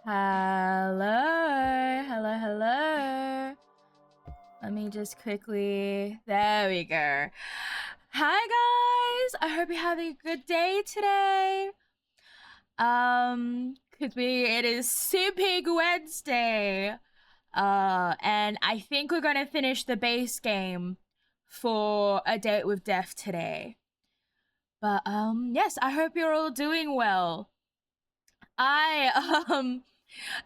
Hello, hello, hello. Let me just quickly. There we go. Hi guys. I hope you're having a good day today. Cause it is Simping Wednesday. And I think we're gonna finish the base game for A Date with Death today. But yes, I hope you're all doing well. I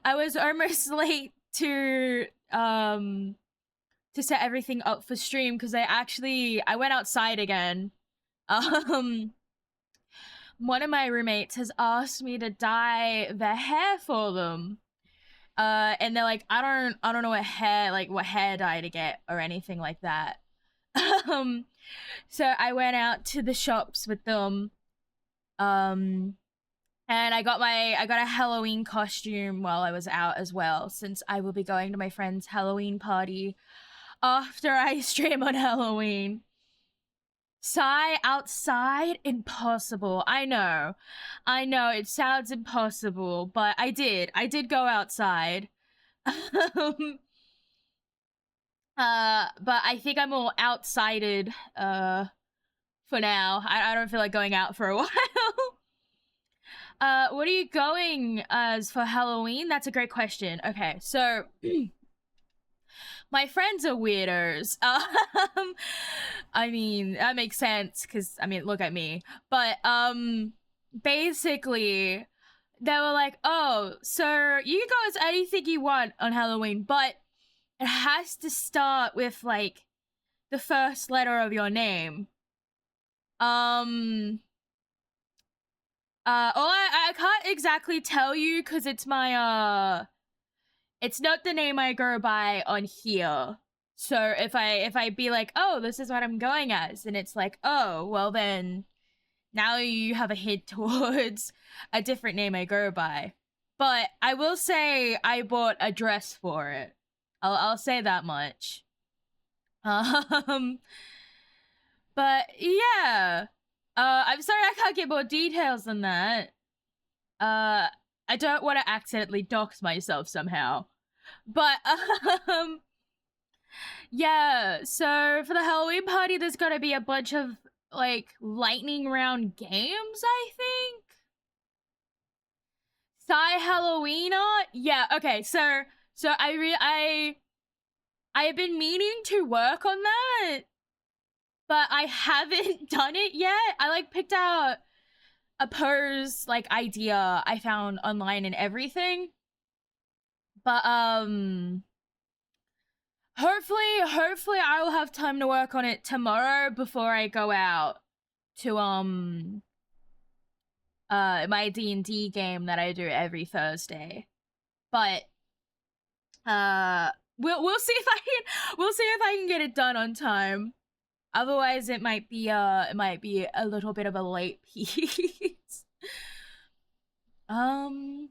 I was almost late to set everything up for stream because I went outside again. Um one of my roommates has asked me to dye the hair for them. And they're like, I don't know what hair dye to get or anything like that. um so I went out to the shops with them. And I got a Halloween costume while I was out as well, since I will be going to my friend's Halloween party after I stream on Halloween. Sigh outside? Impossible. I know, it sounds impossible, but I did go outside. But I think I'm all outsided for now. I don't feel like going out for a while. What are you going as for Halloween? That's a great question. Okay, so my friends are weirdos. I mean, that makes sense because I mean, look at me. But basically, they were like, "Oh, so you can go as anything you want on Halloween, but it has to start with like the first letter of your name." I can't exactly tell you because it's my it's not the name I go by on here. So if I be like, oh, this is what I'm going as, and it's like, oh, well then now you have a hint towards a different name I go by. But I will say I bought a dress for it. I'll say that much. Um but yeah. I'm sorry I can't get more details than that. I don't want to accidentally dox myself somehow. But yeah, so for the Halloween party there's gonna be a bunch of like lightning round games, I think. Psy Halloweener? Yeah, okay, so I have been meaning to work on that, but I haven't done it yet. I like picked out a pose like idea I found online and everything. But hopefully I will have time to work on it tomorrow before I go out to my D&D game that I do every Thursday. But we'll see if I can get it done on time. Otherwise it might be a little bit of a late piece. um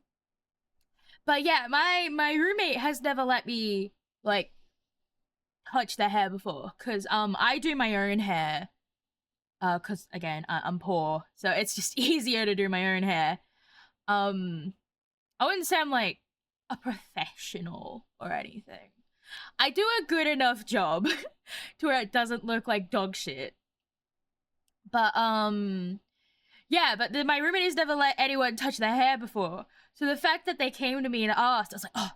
but yeah, my roommate has never let me like touch their hair before because I do my own hair because again I'm poor, so it's just easier to do my own hair. I wouldn't say I'm like a professional or anything. I do a good enough job to where it doesn't look like dog shit. But yeah, but my roommate has never let anyone touch their hair before, so the fact that they came to me and asked, I was like, oh,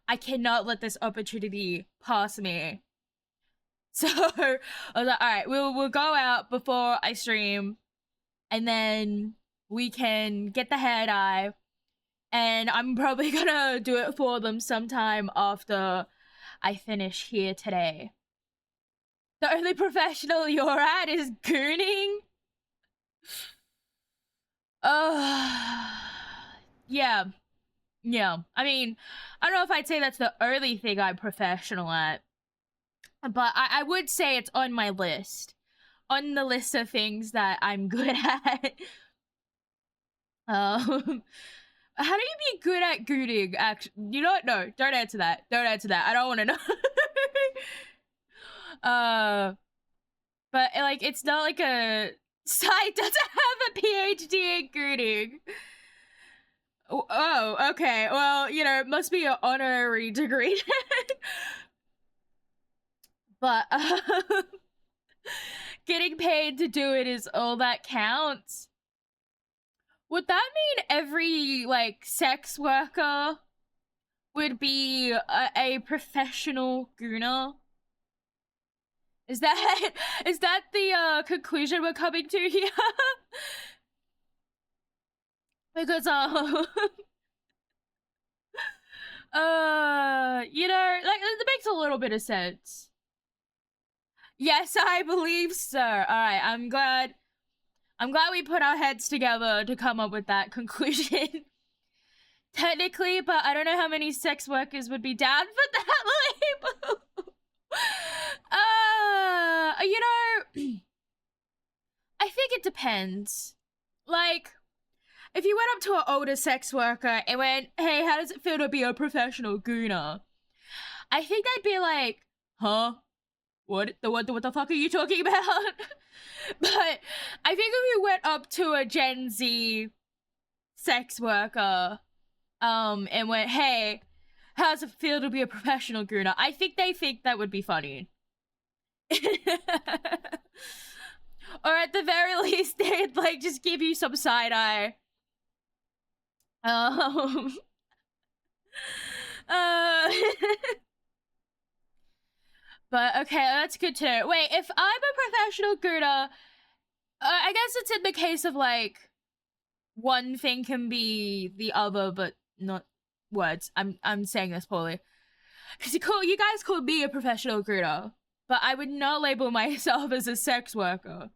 I cannot let this opportunity pass me. So I was like, all right, we'll go out before I stream, and then we can get the hair dye, and I'm probably gonna do it for them sometime after I finish here today. The only professional you're at is gooning. Yeah, yeah. I mean, I don't know if I'd say that's the only thing I'm professional at, but I would say it's on my list. On the list of things that I'm good at. How do you be good at gooning? Actually, you know what? No, don't answer that. Don't answer that. I don't want to know. But like, it's not like a site doesn't have a PhD in gooning. Oh, okay. Well, you know, it must be an honorary degree. But getting paid to do it is all that counts. Would that mean every, like, sex worker would be a professional gooner? Is that is that the conclusion we're coming to here? Because you know, like, it makes a little bit of sense. Yes, I believe so. All right, I'm glad we put our heads together to come up with that conclusion. Technically, but I don't know how many sex workers would be down for that label. You know, I think it depends. Like, if you went up to an older sex worker and went, "Hey, how does it feel to be a professional gooner?" I think they'd be like, "Huh? What the fuck are you talking about?" But I think if you went up to a Gen Z sex worker, and went, "Hey, how does it feel to be a professional gooner?" I think they think that would be funny. Or at the very least, they'd, like, just give you some side eye. But okay, that's good to know. Wait, if I'm a professional gooner, I guess it's in the case of, like, one thing can be the other, but not words. I'm saying this poorly. Because you guys called me a professional gooner, but I would not label myself as a sex worker.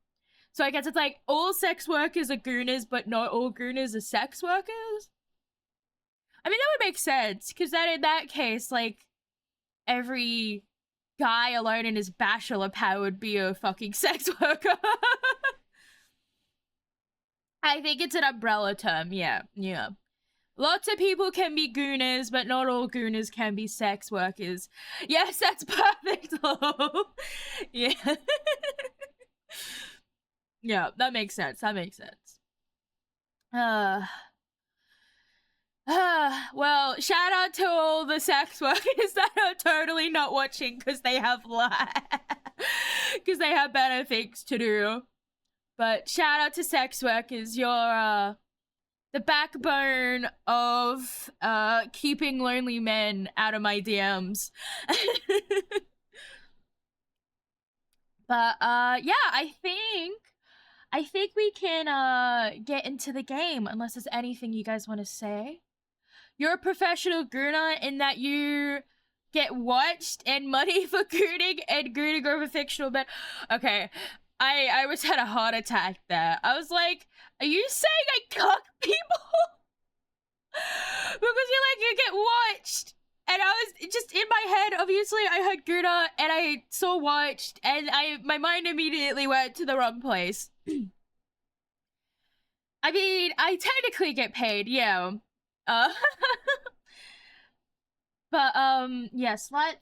So I guess it's like all sex workers are gooners, but not all gooners are sex workers. I mean, that would make sense, because then in that case, like, every guy alone in his bachelor pad would be a fucking sex worker. I think it's an umbrella term, yeah. Lots of people can be gooners, but not all gooners can be sex workers. Yes, that's perfect. Yeah. Yeah, that makes sense. Well, shout out to all the sex workers that are totally not watching because they have because they have better things to do. But shout out to sex workers. You're the backbone of keeping lonely men out of my DMs. But yeah, I think we can get into the game unless there's anything you guys want to say. You're a professional gooner in that you get watched and money for gooning and gooning over fictional men. Okay, I almost had a heart attack there. I was like, are you saying I cuck people? Because you're like, you get watched. And I was just in my head, obviously I heard Gooner and I saw watched and my mind immediately went to the wrong place. I mean, I technically get paid, yeah. But yes, let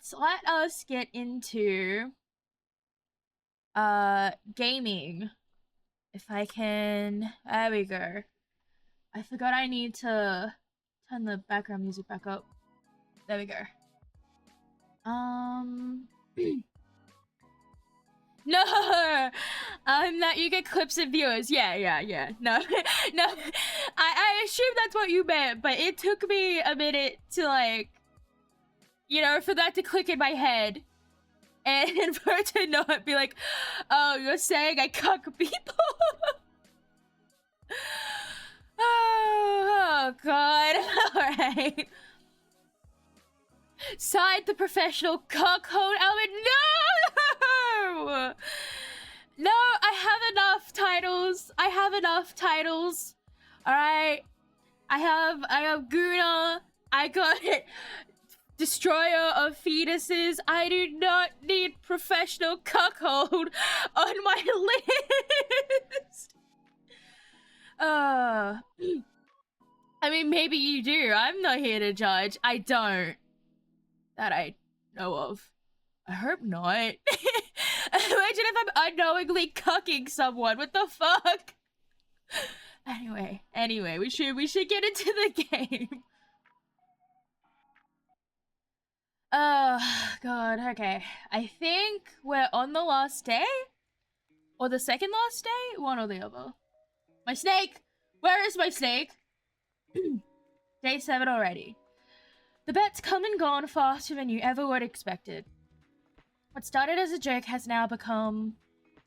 us get into gaming. If I can, there we go. I forgot I need to turn the background music back up. There we go. No, that you get clips and viewers. Yeah. No, no. I assume that's what you meant, but it took me a minute to, like, you know, for that to click in my head, and for it to not be like, oh, you're saying I cuck people. Oh God! All right. Side the professional cuckold element. No! No, I have enough titles. All right. I have Guna. I got it. Destroyer of fetuses. I do not need professional cuckold on my list. I mean, maybe you do. I'm not here to judge. I don't. That I know of. I hope not. Imagine if I'm unknowingly cucking someone. What the fuck? Anyway, we should get into the game. Oh, God, okay. I think we're on the last day? Or the second last day? One or the other. My snake! Where is my snake? Day 7 already. The bet's come and gone faster than you ever would expected. What started as a joke has now become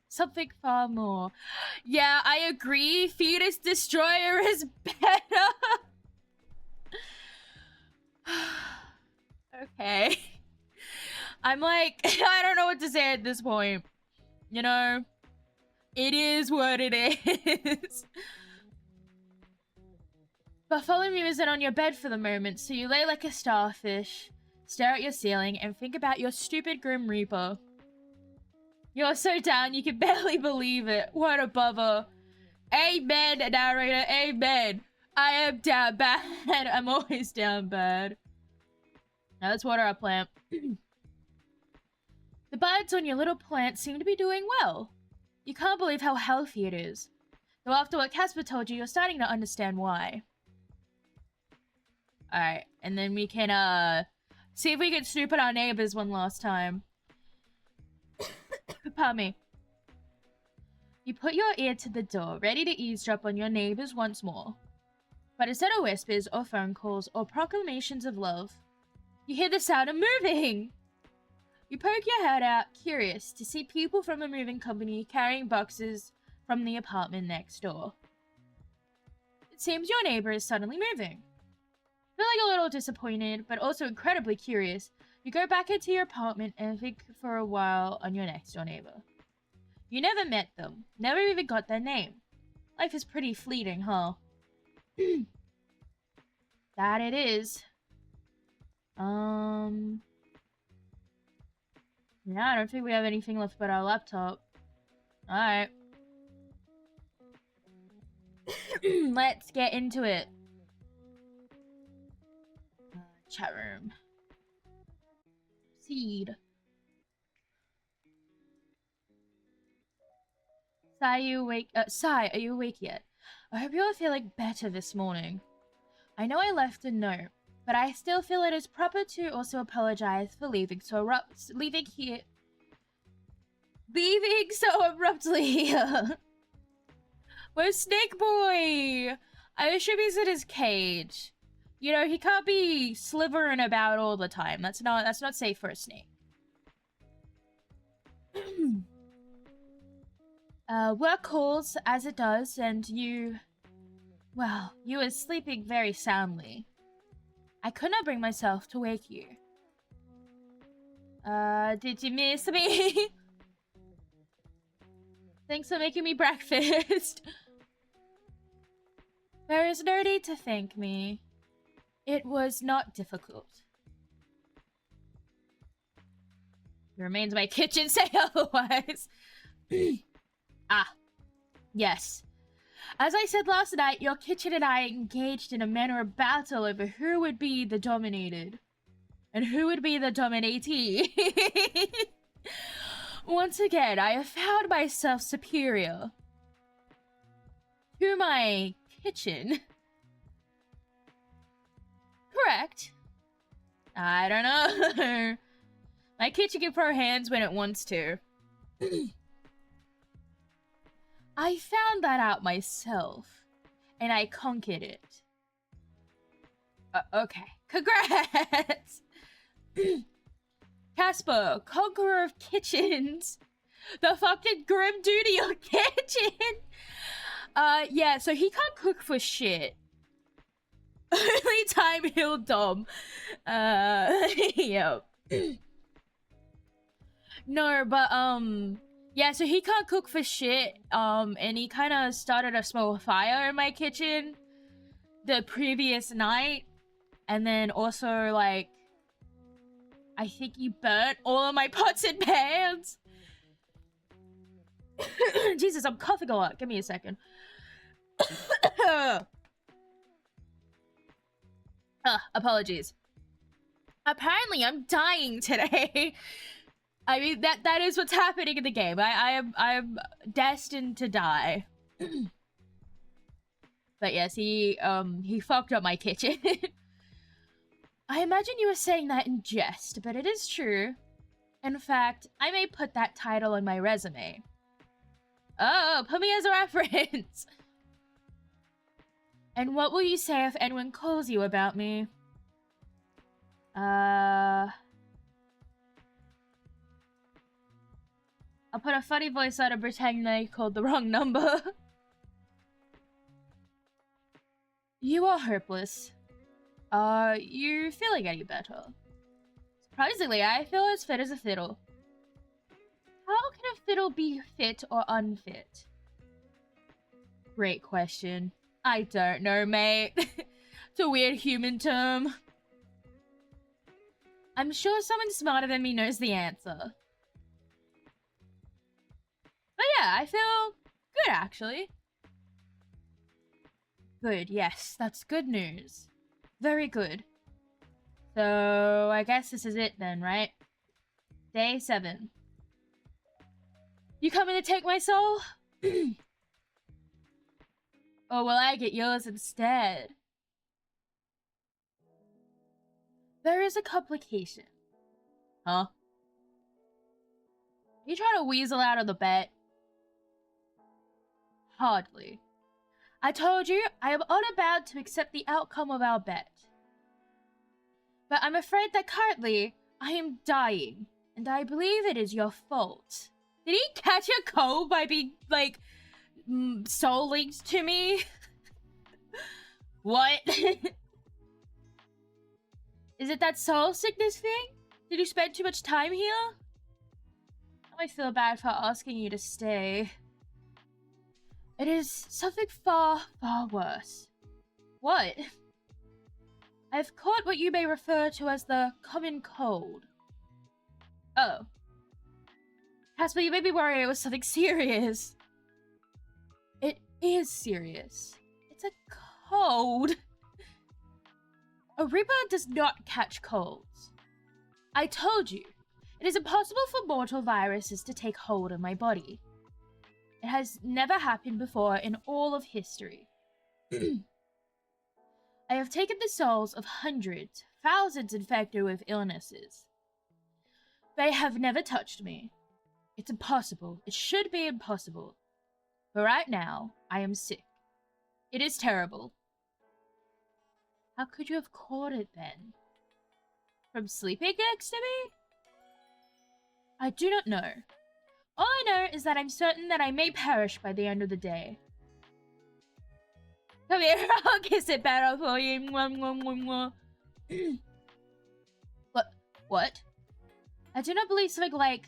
something far more. Yeah, I agree. Fetus Destroyer is better. Okay. I'm like, I don't know what to say at this point. You know, it is what it is. Bartholomew isn't on your bed for the moment, so you lay like a starfish, stare at your ceiling, and think about your stupid Grim Reaper. You're so down you can barely believe it. What a bother. Amen, narrator, amen. I am down bad. I'm always down bad. Now let's water our plant. The buds on your little plant seem to be doing well. You can't believe how healthy it is. Though after what Casper told you, you're starting to understand why. Alright, and then we can, see if we can snoop at our neighbors one last time. Pardon me. You put your ear to the door, ready to eavesdrop on your neighbors once more. But instead of whispers or phone calls or proclamations of love, you hear the sound of moving! You poke your head out, curious, to see people from a moving company carrying boxes from the apartment next door. It seems your neighbor is suddenly moving. Feeling a little disappointed, but also incredibly curious, you go back into your apartment and think for a while on your next door neighbor. You never met them, never even got their name. Life is pretty fleeting, huh? That it is. Yeah, I don't think we have anything left but our laptop. Alright. Let's get into it. Chat room. Seed. Sai, are you awake yet? I hope you're feeling better this morning. I know I left a note, but I still feel it is proper to also apologize for leaving so abruptly here. Where's Snake Boy? I assume he's in his cage. You know, he can't be slithering about all the time. That's not safe for a snake. Work calls as it does, and you were sleeping very soundly. I could not bring myself to wake you. Did you miss me? Thanks for making me breakfast. There is no need to thank me. It was not difficult. It remains my kitchen, say otherwise. Ah, yes. As I said last night, your kitchen and I engaged in a manner of battle over who would be the dominated and who would be the dominatee. Once again, I have found myself superior to my kitchen. Correct. I don't know. My kitchen can throw hands when it wants to. I found that out myself, and I conquered it. Okay. Congrats! Casper, conqueror of kitchens. The fucking grim duty your kitchen. Yeah, so he can't cook for shit. Only time he'll dom. Yep. No, but, yeah, so he can't cook for shit, and he kind of started a small fire in my kitchen the previous night, and then also, like, I think he burnt all of my pots and pans. Jesus, I'm coughing a lot. Give me a second. Apologies. Apparently, I'm dying today. I mean, that is what's happening in the game. I'm destined to die. But yes, he fucked up my kitchen. I imagine you were saying that in jest, but it is true. In fact, I may put that title on my resume. Oh, put me as a reference. And what will you say if anyone calls you about me? I'll put a funny voice on and pretend they called the wrong number. You are hopeless. Are you feeling any better? Surprisingly, I feel as fit as a fiddle. How can a fiddle be fit or unfit? Great question. I don't know, mate. It's a weird human term. I'm sure someone smarter than me knows the answer. But yeah, I feel good, actually. Good, yes, that's good news. Very good. So, I guess this is it then, right? Day 7. You coming to take my soul? Or will I get yours instead? There is a complication. Huh? You trying to weasel out of the bet? Hardly. I told you, I am unbound to accept the outcome of our bet. But I'm afraid that currently, I am dying, and I believe it is your fault. Did he catch a cold by being, like, soul linked to me? What? Is it that soul sickness thing? Did you spend too much time here? I feel bad for asking you to stay. It is something far, far worse. What? I've caught what you may refer to as the common cold. Oh. Casper, you made me worry it was something serious. It is serious. It's a cold. A Reaper does not catch colds. I told you, it is impossible for mortal viruses to take hold of my body. It has never happened before in all of history. I have taken the souls of hundreds, thousands infected with illnesses. They have never touched me. It's impossible. It should be impossible. But right now, I am sick. It is terrible. How could you have caught it then? From sleeping next to me? I do not know. All I know is that I'm certain that I may perish by the end of the day. Come here, I'll kiss it better for you. Mwah, mwah, mwah, mwah. What? I do not believe something like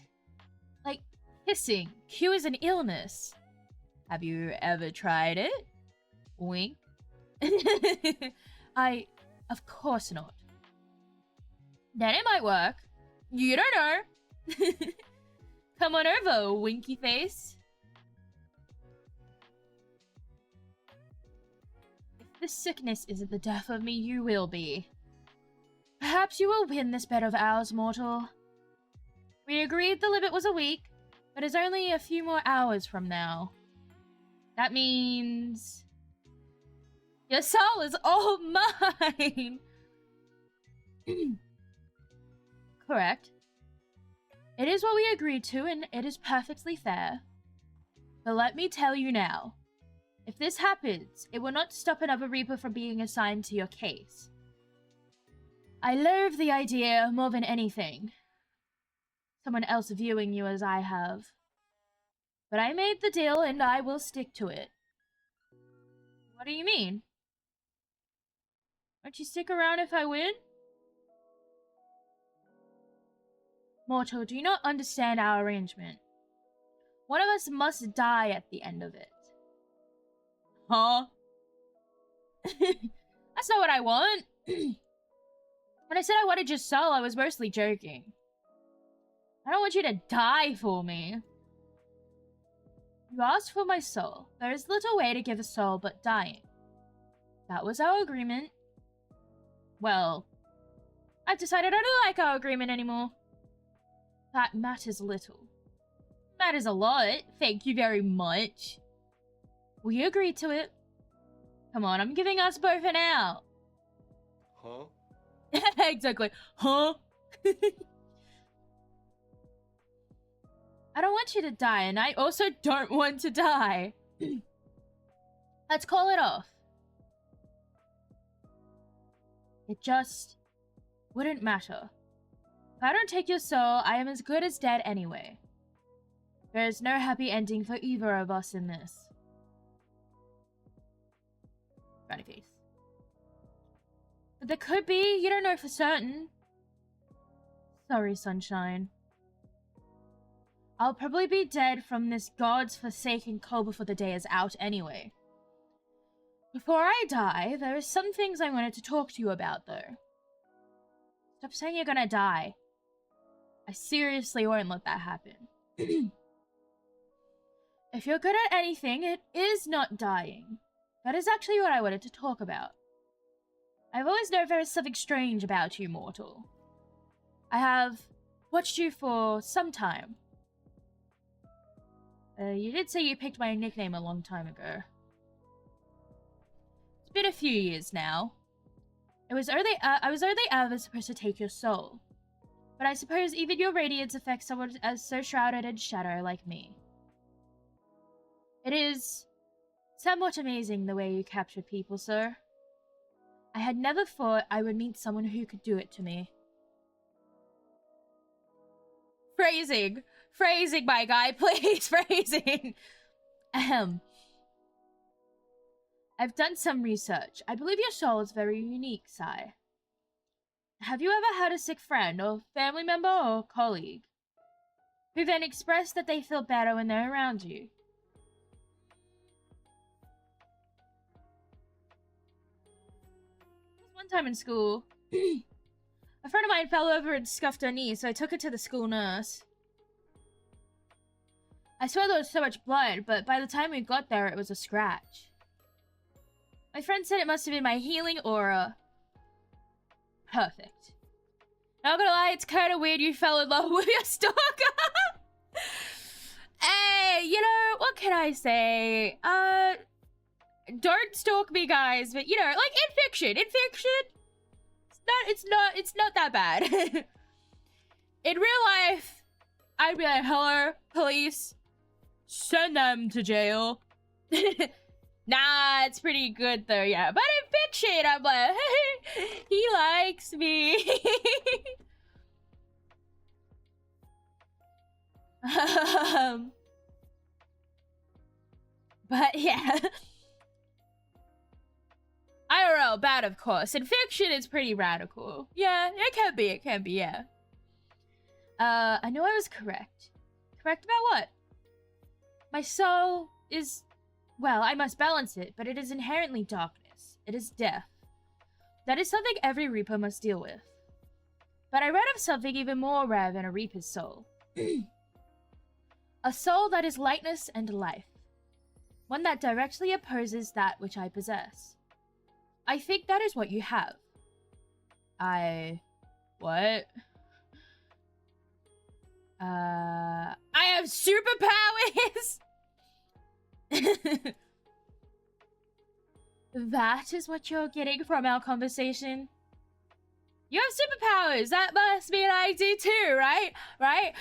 kissing cures an illness. Have you ever tried it? Wink. Of course not. Then it might work. You don't know. Come on over, winky face. If this sickness isn't the death of me, you will be. Perhaps you will win this bet of ours, mortal. We agreed the limit was a week, but it's only a few more hours from now. That means... your soul is all mine! Correct. It is what we agreed to, and it is perfectly fair. But let me tell you now. If this happens, it will not stop another Reaper from being assigned to your case. I loathe the idea more than anything. Someone else viewing you as I have. But I made the deal, and I will stick to it. What do you mean? Won't you stick around if I win? Mortal, do you not understand our arrangement? One of us must die at the end of it. Huh? That's not what I want. When I said I wanted your soul, I was mostly joking. I don't want you to die for me. You asked for my soul. There is little way to give a soul but dying. That was our agreement. Well, I've decided I don't like our agreement anymore. That matters little. Matters a lot. Thank you very much. We agreed to it. Come on, I'm giving us both an out. Huh? Exactly. Huh? I don't want you to die, and I also don't want to die. Let's call it off. It just wouldn't matter. If I don't take your soul, I am as good as dead anyway. There is no happy ending for either of us in this. Funny face. But there could be, you don't know for certain. Sorry, sunshine. I'll probably be dead from this god's forsaken cold before the day is out anyway. Before I die, there are some things I wanted to talk to you about, though. Stop saying you're gonna die. I seriously won't let that happen. If you're good at anything, it is not dying. That is actually what I wanted to talk about. I've always known there is something strange about you, mortal. I have watched you for some time. You did say you picked my nickname a long time ago. It's been a few years now. I was only ever supposed to take your soul. But I suppose even your radiance affects someone as so shrouded in shadow like me. It is somewhat amazing the way you capture people, sir. I had never thought I would meet someone who could do it to me. Phrasing! Phrasing, my guy, please! Phrasing! Ahem. I've done some research. I believe your soul is very unique, Sai. Have you ever had a sick friend, or family member, or colleague, who then expressed that they feel better when they're around you? One time in school, a friend of mine fell over and scuffed her knee, so I took her to the school nurse. I swear there was so much blood, but by the time we got there, it was a scratch. My friend said it must have been my healing aura. Perfect. Not gonna lie, it's kind of weird you fell in love with your stalker. Hey, you know, what can I say? Don't stalk me, guys, but you know, like in fiction, it's not that bad. In real life, I'd be like, hello, police, send them to jail. Nah, it's pretty good though, yeah. But in fiction, I'm like, hey, he likes me. But yeah. I don't know, bad of course. In fiction, it's pretty radical. Yeah, it can be, yeah. I know I was correct. Correct about what? My soul is... Well, I must balance it, but it is inherently darkness. It is death. That is something every Reaper must deal with. But I read of something even more rare than a Reaper's soul. A soul that is lightness and life. One that directly opposes that which I possess. I think that is what you have. What? I have superpowers! That is what you're getting from our conversation? You have superpowers! That must mean I do too, right? Right?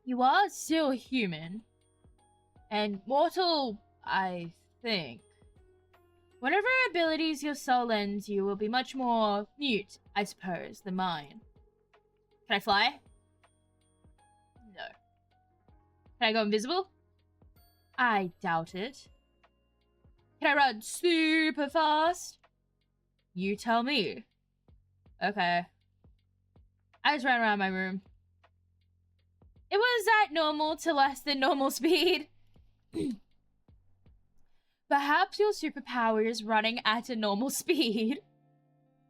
You are still human. And mortal, I think. Whatever abilities your soul lends you will be much more mute, I suppose, than mine. Can I fly? No. Can I go invisible? I doubt it. Can I run super fast? You tell me. Okay. I just ran around my room. It was at normal to less than normal speed. Perhaps your superpower is running at a normal speed.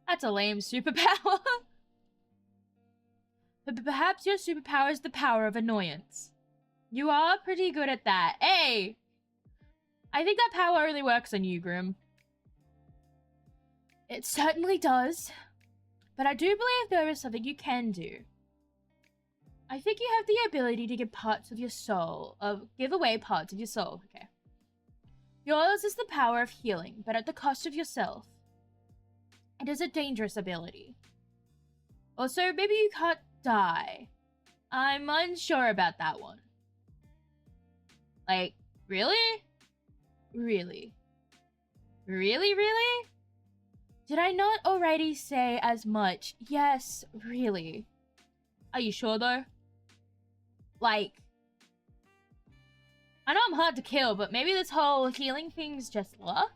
That's a lame superpower. But perhaps your superpower is the power of annoyance. You are pretty good at that. Hey! I think that power only works on you, Grim. It certainly does. But I do believe there is something you can do. I think you have the ability to give away parts of your soul. Okay. Yours is the power of healing, but at the cost of yourself. It is a dangerous ability. Also, maybe you can't die. I'm unsure about that one. Like, really? Really? Really, really? Did I not already say as much? Yes, really. Are you sure though? Like, I know I'm hard to kill, but maybe this whole healing thing's just luck?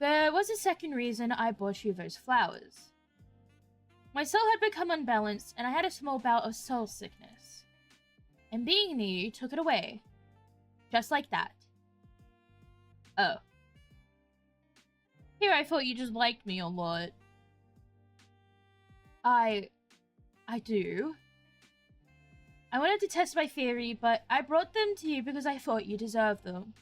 There was a second reason I bought you those flowers. My soul had become unbalanced, and I had a small bout of soul sickness. And being near you took it away. Just like that. Oh. Here I thought you just liked me a lot. I do. I wanted to test my theory, but I brought them to you because I thought you deserved them.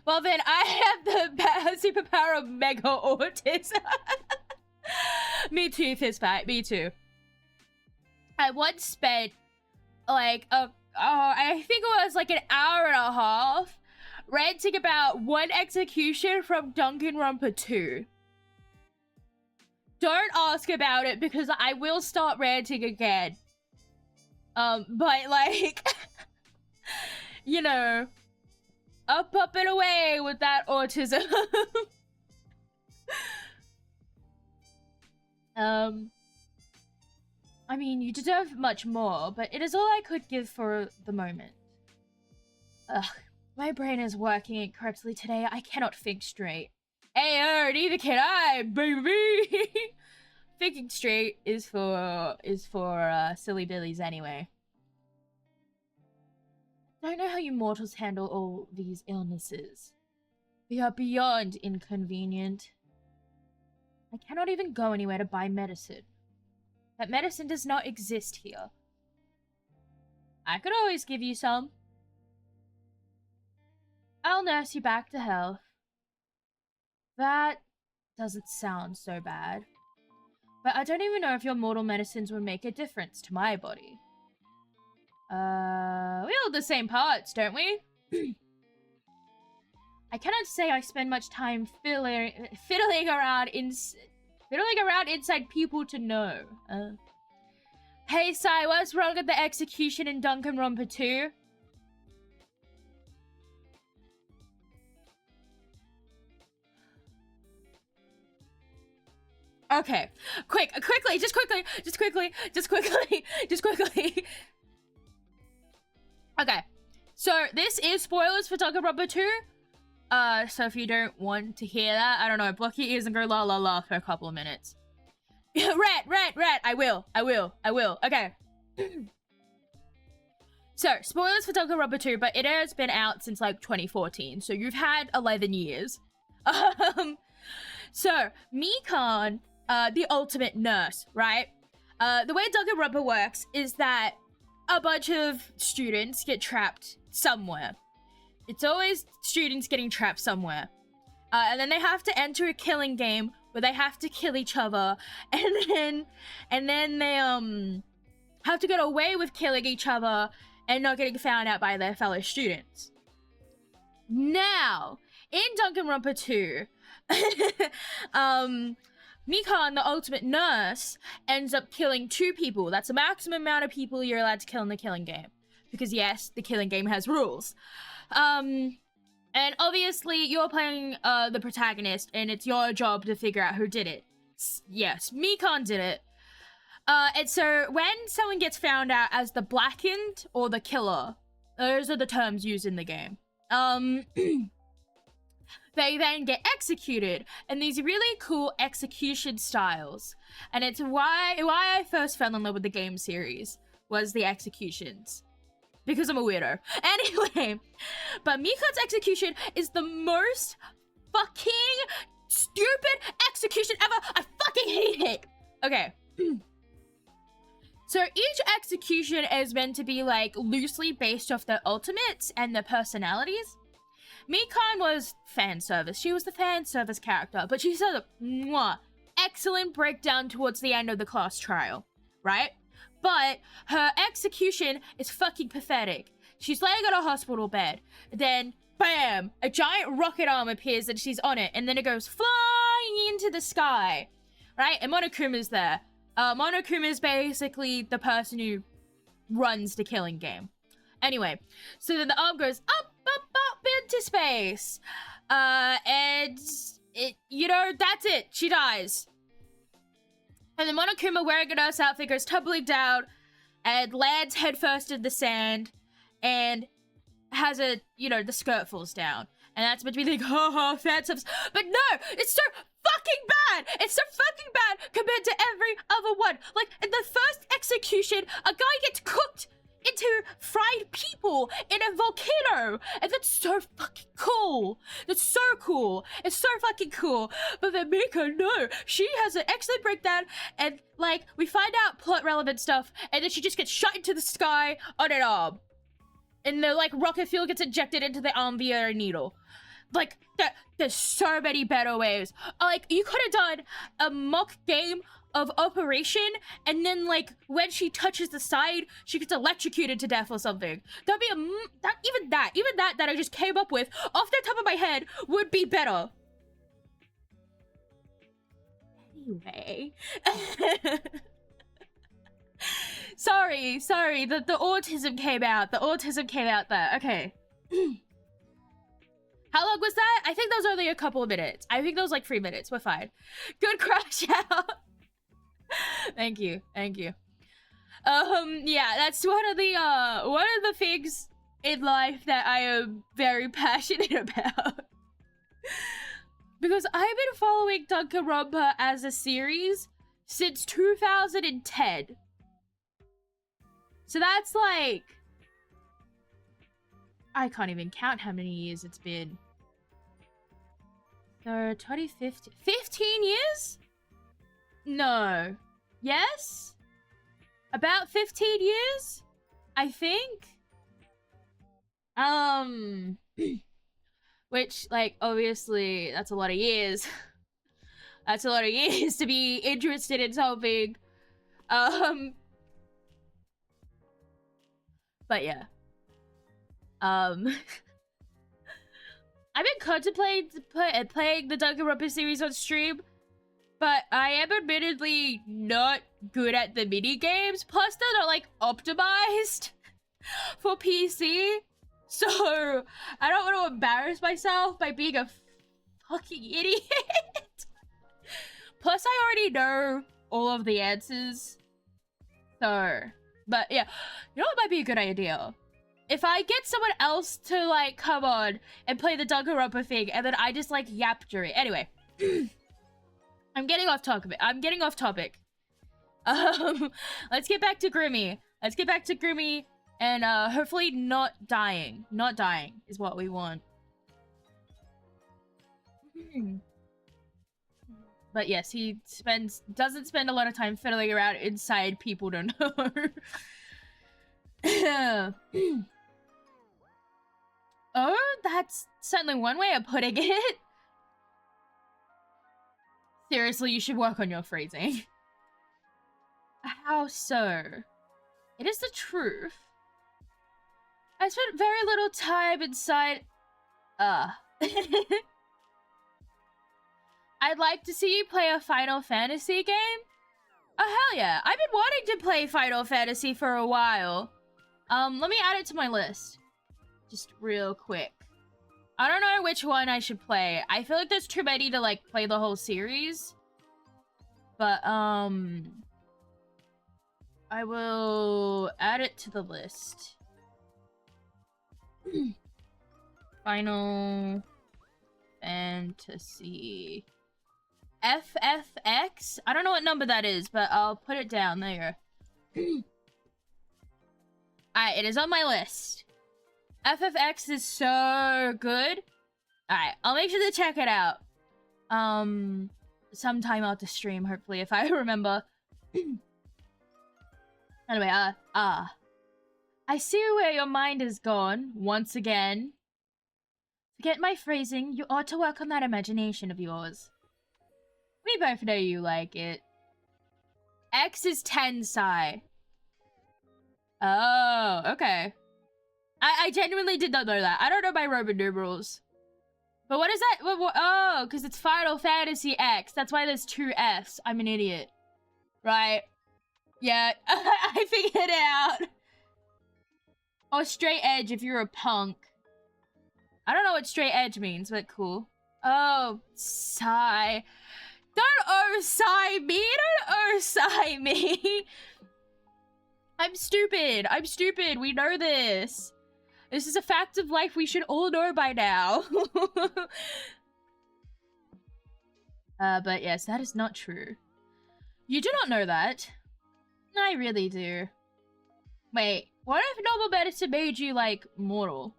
Well then, I have the superpower of mega autism. Me too, Fistfight, me too. I once spent, like, I think it was like an hour and a half ranting about one execution from Danganronpa 2. Don't ask about it because I will start ranting again. But like, you know, up and away with that autism. I mean, you deserve much more, but it is all I could give for the moment. Ugh, my brain is working incorrectly today. I cannot think straight. Ayo, neither can I, baby! Thinking straight is for silly billies anyway. I don't know how you mortals handle all these illnesses. We are beyond inconvenient. I cannot even go anywhere to buy medicine. That medicine does not exist here. I could always give you some. I'll nurse you back to health. That doesn't sound so bad. But I don't even know if your mortal medicines would make a difference to my body. We all the same parts, don't we? I cannot say I spend much time fiddling around inside people to know. Hey, Sai, what's wrong with the execution in Danganronpa 2? Okay, quickly. Okay, so this is spoilers for Danganronpa 2. So if you don't want to hear that, I don't know, block your ears and go la la la for a couple of minutes. Rat, I will. Okay. So, spoilers for Danganronpa 2, but it has been out since like 2014, so you've had 11 years. So, Mikan, the ultimate nurse, right? The way Danganronpa works is that a bunch of students get trapped somewhere. It's always students getting trapped somewhere. And then they have to enter a killing game where they have to kill each other, and then they have to get away with killing each other and not getting found out by their fellow students. Now, in Danganronpa 2, Mikan, the ultimate nurse, ends up killing 2 people. That's the maximum amount of people you're allowed to kill in the killing game. Because yes, the killing game has rules. And obviously you're playing the protagonist, and it's your job to figure out who did it. Yes, Mikan did it. And so when someone gets found out as the blackened or the killer, those are the terms used in the game. They then get executed, and these really cool execution styles. And it's why I first fell in love with the game series, was the executions. Because I'm a weirdo. Anyway, but Mikan's execution is the most fucking stupid execution ever. I fucking hate it. Okay. So each execution is meant to be like loosely based off their ultimates and their personalities. Mikan was fan service. She was the fan service character, but she said a excellent breakdown towards the end of the class trial, right? But her execution is fucking pathetic. She's laying on a hospital bed. Then, bam! A giant rocket arm appears and she's on it. And then it goes flying into the sky. Right? And Monokuma's there. Monokuma's basically the person who runs the killing game. Anyway, so then the arm goes up into space. And it, you know, that's it. She dies. And then Monokuma, wearing a nurse outfit, goes tumbling down and lands headfirst in the sand and has a, you know, the skirt falls down. And that's meant to be like, ha, phantoms. But no, it's so fucking bad. It's so fucking bad compared to every other one. Like, in the first execution, a guy gets cooked into fried people in a volcano, and that's so fucking cool. That's so cool. It's so fucking cool. But then Miko, no, she has an excellent breakdown, and like we find out plot relevant stuff, and then she just gets shot into the sky on an arm, and the like rocket fuel gets injected into the arm via a needle. Like, there's so many better ways. Like, you could have done a mock game of Operation, and then, like, when she touches the side, she gets electrocuted to death or something. That'd be even that I just came up with off the top of my head would be better. Anyway. sorry, the autism came out. The autism came out there. Okay. How long was that? I think that was only a couple of minutes. I think that was like 3 minutes. We're fine. Good crash out. Thank you. Yeah, that's one of the things in life that I am very passionate about. Because I've been following Danganronpa as a series since 2010. So that's like, I can't even count how many years it's been. So 2015, 15 years? No. Yes? About 15 years? I think? Which, like, obviously, that's a lot of years. That's a lot of years to be interested in something. But yeah. I've been contemplating playing the Danganronpa series on stream, but I am admittedly not good at the mini games. Plus, they're not like optimized for PC, so I don't want to embarrass myself by being a fucking idiot. Plus, I already know all of the answers. So, but yeah, you know what might be a good idea? If I get someone else to, like, come on and play the Danganronpa thing, and then I just, like, yap during. Anyway. I'm getting off topic. Let's get back to Grimmy. And, hopefully not dying. Not dying is what we want. But yes, he doesn't spend a lot of time fiddling around inside people to know. Oh, that's certainly one way of putting it. Seriously, you should work on your phrasing. How so? It is the truth. I spent very little time inside... I'd like to see you play a Final Fantasy game. Oh, hell yeah. I've been wanting to play Final Fantasy for a while. Let me add it to my list. Just real quick. I don't know which one I should play. I feel like there's too many to, like, play the whole series. But, I will add it to the list. Final Fantasy... FFX? I don't know what number that is, but I'll put it down. There you go. Alright, it is on my list. FFX is so good. Alright, I'll make sure to check it out. Sometime out the stream, hopefully, if I remember. Anyway, I see where your mind is gone, once again. Forget my phrasing, you ought to work on that imagination of yours. We both know you like it. X is Tensai. Oh, okay. I genuinely did not know that. I don't know my Roman numerals. But what is that? Oh, because it's Final Fantasy X. That's why there's two Fs. I'm an idiot. Right. Yeah, I figured it out. Or straight edge if you're a punk. I don't know what straight edge means, but cool. Oh, sigh. Don't oh-sigh me. Don't oh-sigh me. I'm stupid. I'm stupid. We know this. This is a fact of life we should all know by now. But yes, that is not true. You do not know that. I really do. Wait, what if normal medicine made you, like, mortal?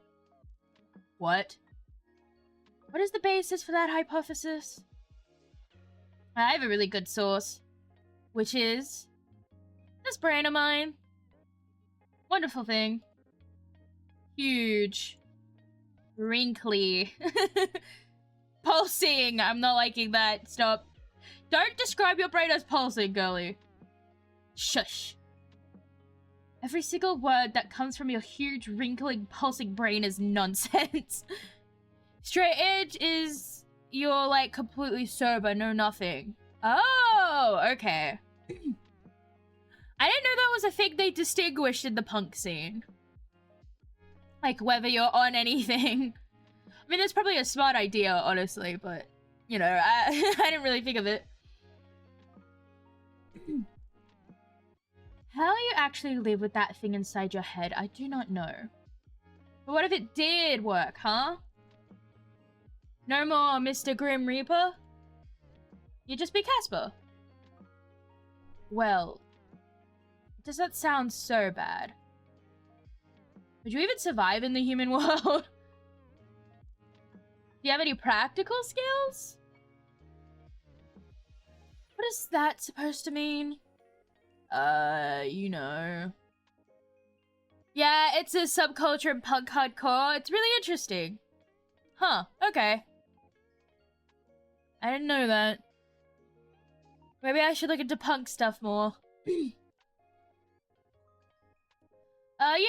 What? What is the basis for that hypothesis? I have a really good source. Which is... this brain of mine. Wonderful thing. Huge. Wrinkly. Pulsing! I'm not liking that. Stop. Don't describe your brain as pulsing, girly. Shush. Every single word that comes from your huge, wrinkling, pulsing brain is nonsense. Straight edge is you're, like, completely sober, no nothing. Oh, okay. I didn't know that was a thing they distinguished in the punk scene. Like, whether you're on anything. I mean, that's probably a smart idea, honestly, but, you know, I didn't really think of it. How you actually live with that thing inside your head, I do not know. But what if it did work, huh? No more Mr. Grim Reaper? You just be Casper. Well, does that sound so bad? Would you even survive in the human world? Do you have any practical skills? What is that supposed to mean? You know. Yeah, it's a subculture in punk hardcore. It's really interesting. Huh, okay. I didn't know that. Maybe I should look into punk stuff more. You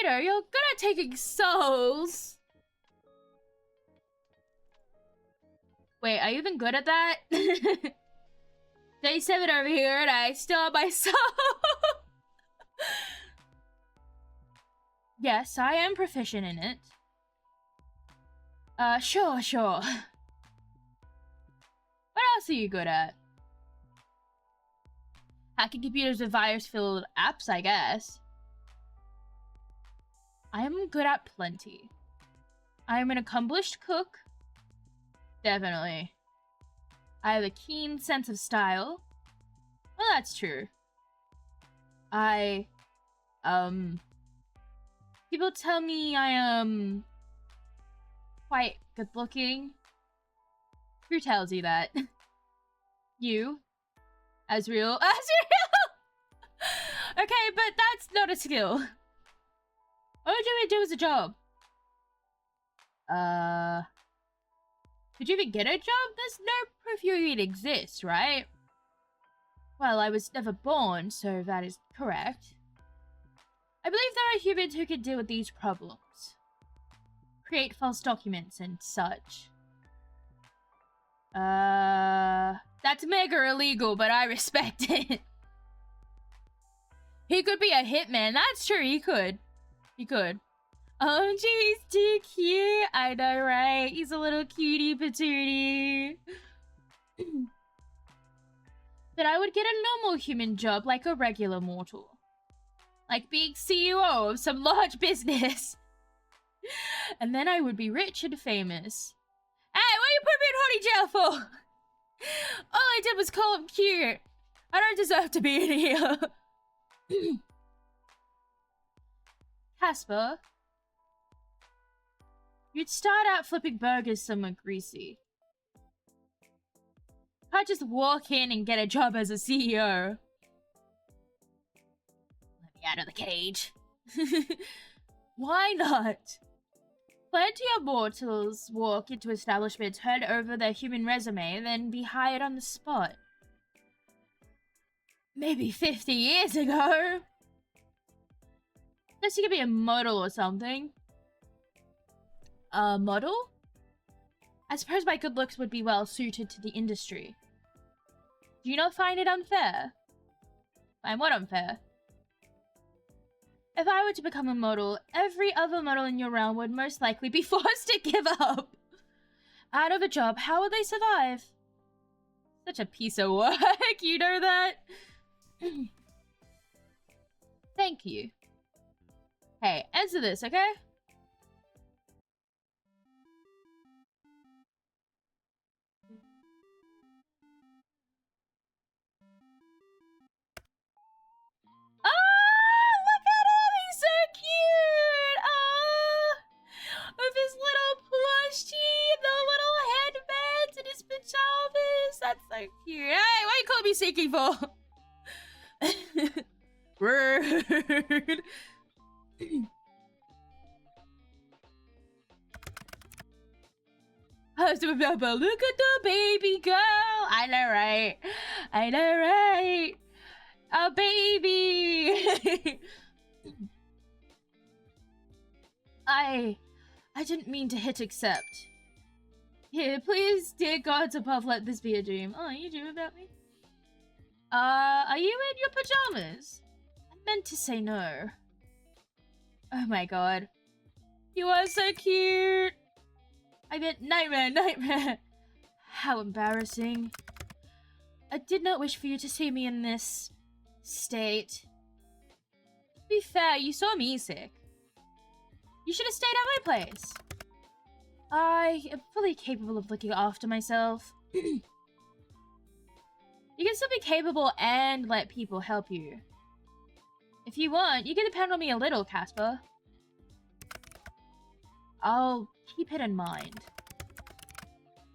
know, you're good at taking souls. Wait, are you even good at that? Day 7 over here and I still have my soul. Yes, I am proficient in it. Sure. What else are you good at? Hacking computers with virus-filled apps, I guess. I am good at plenty. I am an accomplished cook. Definitely. I have a keen sense of style. Well, that's true. People tell me I am quite good looking. Who tells you that? You? Asriel? Asriel! Okay, but that's not a skill. What would you do as a job? Did you even get a job? There's no proof you even exist, right? Well, I was never born, so that is correct. I believe there are humans who can deal with these problems. Create false documents and such. That's mega illegal, but I respect it. He could be a hitman. That's true, he could. He could. Oh, geez, too cute. I know, right? He's a little cutie patootie. But I would get a normal human job like a regular mortal. Like being CEO of some large business. And then I would be rich and famous. Hey, what you put me in honey jail for? All I did was call him cute. I don't deserve to be in here. Casper, you'd start out flipping burgers somewhere greasy. Can't just walk in and get a job as a CEO. Let me out of the cage. Why not? Plenty of mortals walk into establishments, turn over their human resume, then be hired on the spot. Maybe 50 years ago. Guess you could be a model or something. A model? I suppose my good looks would be well suited to the industry. Do you not find it unfair? Find what unfair? If I were to become a model, every other model in your realm would most likely be forced to give up. Out of a job, how would they survive? Such a piece of work, you know that? Thank you. Hey, answer this, okay? Oh, look at him! He's so cute! Oh, with his little plushie, the little headbands, and his pajamas. That's so cute. Hey, what you call me Seeking for? Rude. Look at the baby girl. I know, right? I know, right? A baby. I didn't mean to hit accept. Here, please, dear gods above, let this be a dream. Oh, you dream about me? Are you in your pajamas? I meant to say no. Oh my god. You are so cute. I meant nightmare, nightmare. How embarrassing. I did not wish for you to see me in this state. To be fair, you saw me sick. You should have stayed at my place. I am fully capable of looking after myself. You can still be capable and let people help you. If you want, you can depend on me a little, Casper. I'll keep it in mind.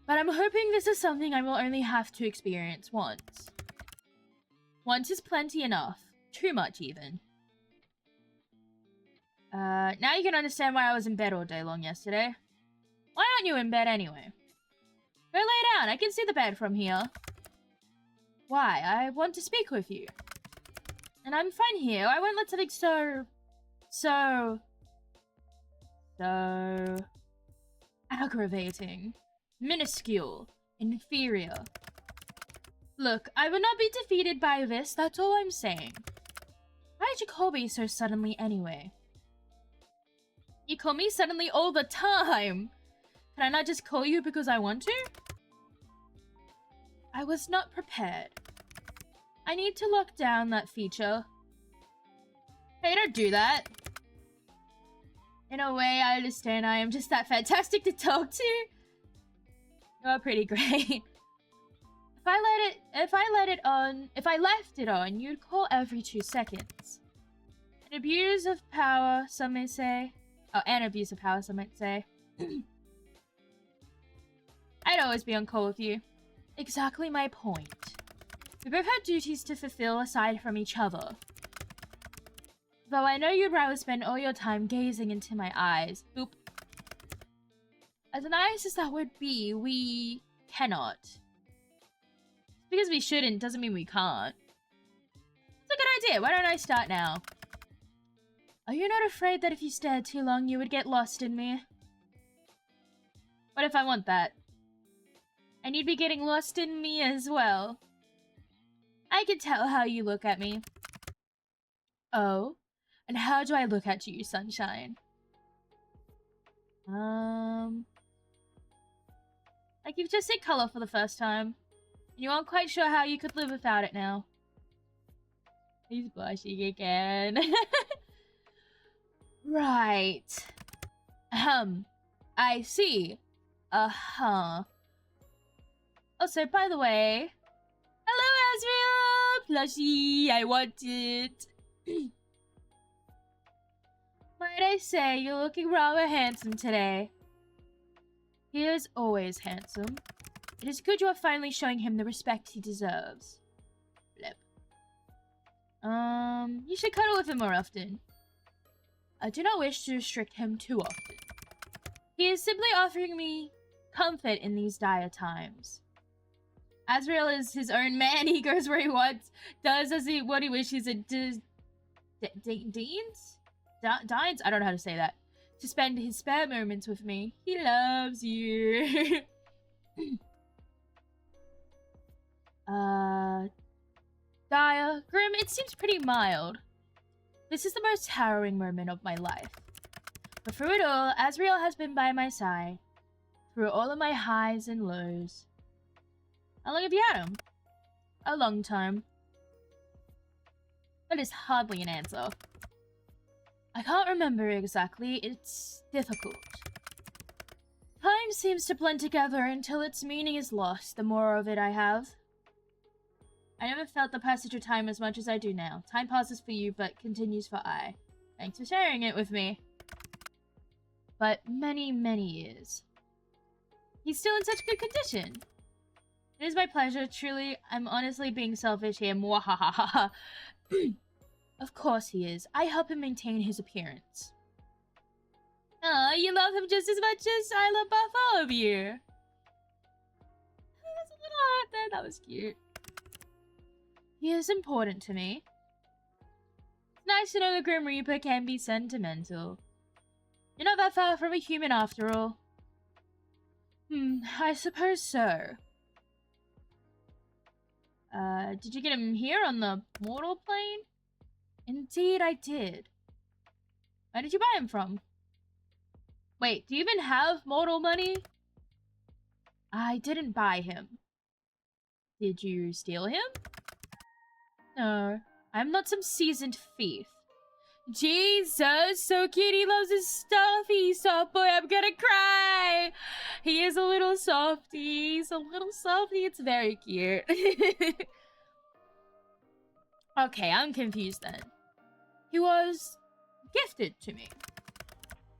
But I'm hoping this is something I will only have to experience once. Once is plenty enough. Too much, even. Now you can understand why I was in bed all day long yesterday. Why aren't you in bed anyway? Go lay down, I can see the bed from here. Why? I want to speak with you. And I'm fine here, I won't let something so aggravating, minuscule, inferior. Look, I will not be defeated by this, that's all I'm saying. Why did you call me so suddenly anyway? You call me suddenly all the time! Can I not just call you because I want to? I was not prepared. I need to lock down that feature. Hey, don't do that. In a way, I understand I am just that fantastic to talk to. You're pretty great. If I left it on, you'd call every 2 seconds. An abuse of power, some may say. Oh, an abuse of power, some might say. I'd always be on call with you. Exactly my point. We both had duties to fulfill aside from each other. Though I know you'd rather spend all your time gazing into my eyes. Boop. As nice as that would be, we cannot. Because we shouldn't doesn't mean we can't. It's a good idea. Why don't I start now? Are you not afraid that if you stared too long, you would get lost in me? What if I want that? And you'd be getting lost in me as well. I can tell how you look at me. Oh? And how do I look at you, sunshine? Like you've just seen color for the first time. And you aren't quite sure how you could live without it now. He's blushing again. Right. I see. Uh-huh. Also, by the way... Hello, Azrael! Plushie, I want it. Might I say, you're looking rather handsome today. He is always handsome. It is good you are finally showing him the respect he deserves. Blip. You should cuddle with him more often. I do not wish to restrict him too often. He is simply offering me comfort in these dire times. Azrael is his own man. He goes where he wants, does what he wishes, and Dines? I don't know how to say that. to spend his spare moments with me. He loves you. Dire, Grim, it seems pretty mild. This is the most harrowing moment of my life. But through it all, Asriel has been by my side. Through all of my highs and lows. How long have you had him? A long time. That is hardly an answer. I can't remember exactly. It's difficult. Time seems to blend together until its meaning is lost, the more of it I have. I never felt the passage of time as much as I do now. Time passes for you, but continues for I. Thanks for sharing it with me. But many, many years. He's still in such good condition. It is my pleasure, truly. I'm honestly being selfish here. Mwahahaha. Of course he is. I help him maintain his appearance. Oh, you love him just as much as I love Bartholomew. That's a little hard there. That was cute. He is important to me. It's nice to know the Grim Reaper can be sentimental. You're not that far from a human after all. I suppose so. Did you get him here on the mortal plane? Indeed I did. Where did you buy him from? Wait, do you even have mortal money? I didn't buy him. Did you steal him? No, I'm not some seasoned thief. Jesus, so cute. He loves his stuffy. Soft boy, I'm gonna cry. He is a little softy. He's a little softy. It's very cute. Okay, I'm confused then. He was gifted to me.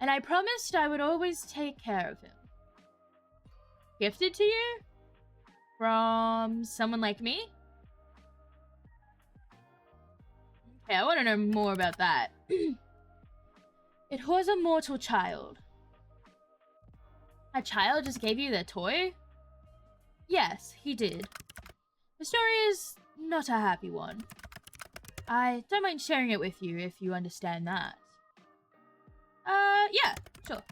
And I promised I would always take care of him. Gifted to you? From someone like me? Okay, I want to know more about that. It was a mortal child. A child just gave you their toy? Yes, he did. The story is not a happy one. I don't mind sharing it with you if you understand that. Yeah, sure.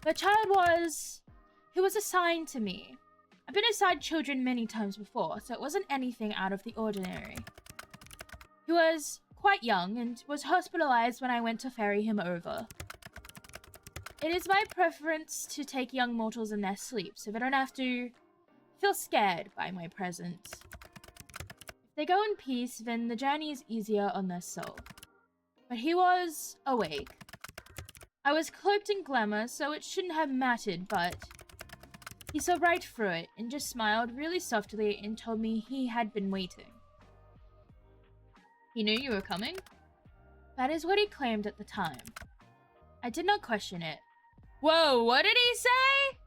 The child was... He was assigned to me. I've been assigned children many times before, so it wasn't anything out of the ordinary. He was quite young and was hospitalized when I went to ferry him over. It is my preference to take young mortals in their sleep so they don't have to feel scared by my presence. If they go in peace, then the journey is easier on their soul. But he was awake. I was cloaked in glamour, so it shouldn't have mattered, but he saw right through it and just smiled really softly and told me he had been waiting. He knew you were coming? That is what he claimed at the time. I did not question it. Whoa, what did he say?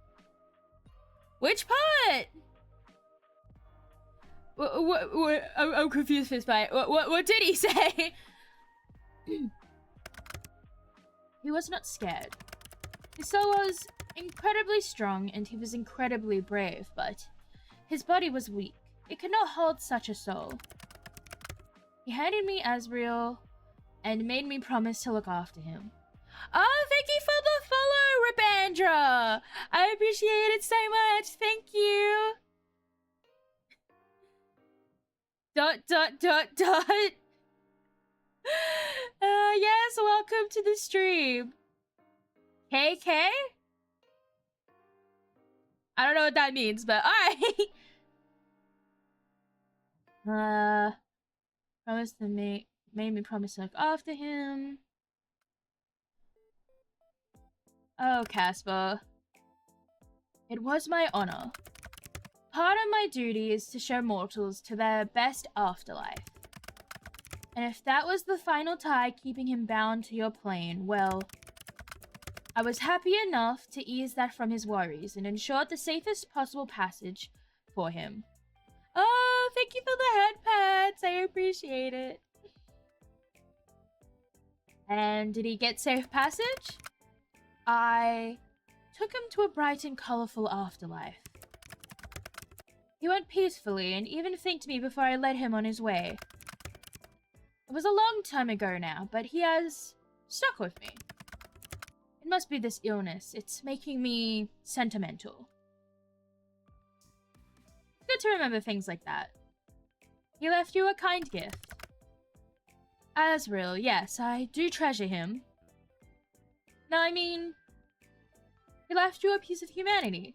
Which part? What, I'm confused, Fistbite. What did he say? He was not scared. His soul was incredibly strong and he was incredibly brave, but his body was weak. It could not hold such a soul. He handed me Asriel and made me promise to look after him. Oh, thank you for the follow, Ripandra! I appreciate it so much. Thank you. Dot. Yes, welcome to the stream. KK? I don't know what that means, but alright. Promised to made me promise to look after him. Oh, Casper. It was my honor. Part of my duty is to show mortals to their best afterlife. And if that was the final tie keeping him bound to your plane, well, I was happy enough to ease that from his worries and ensure the safest possible passage for him. Oh, thank you for the head pats. I appreciate it. And did he get safe passage? I took him to a bright and colorful afterlife. He went peacefully and even thanked me before I led him on his way. It was a long time ago now, but he has stuck with me. It must be this illness. It's making me sentimental. Good to remember things like that. He left you a kind gift. Asriel, yes, I do treasure him. No, I mean, he left you a piece of humanity.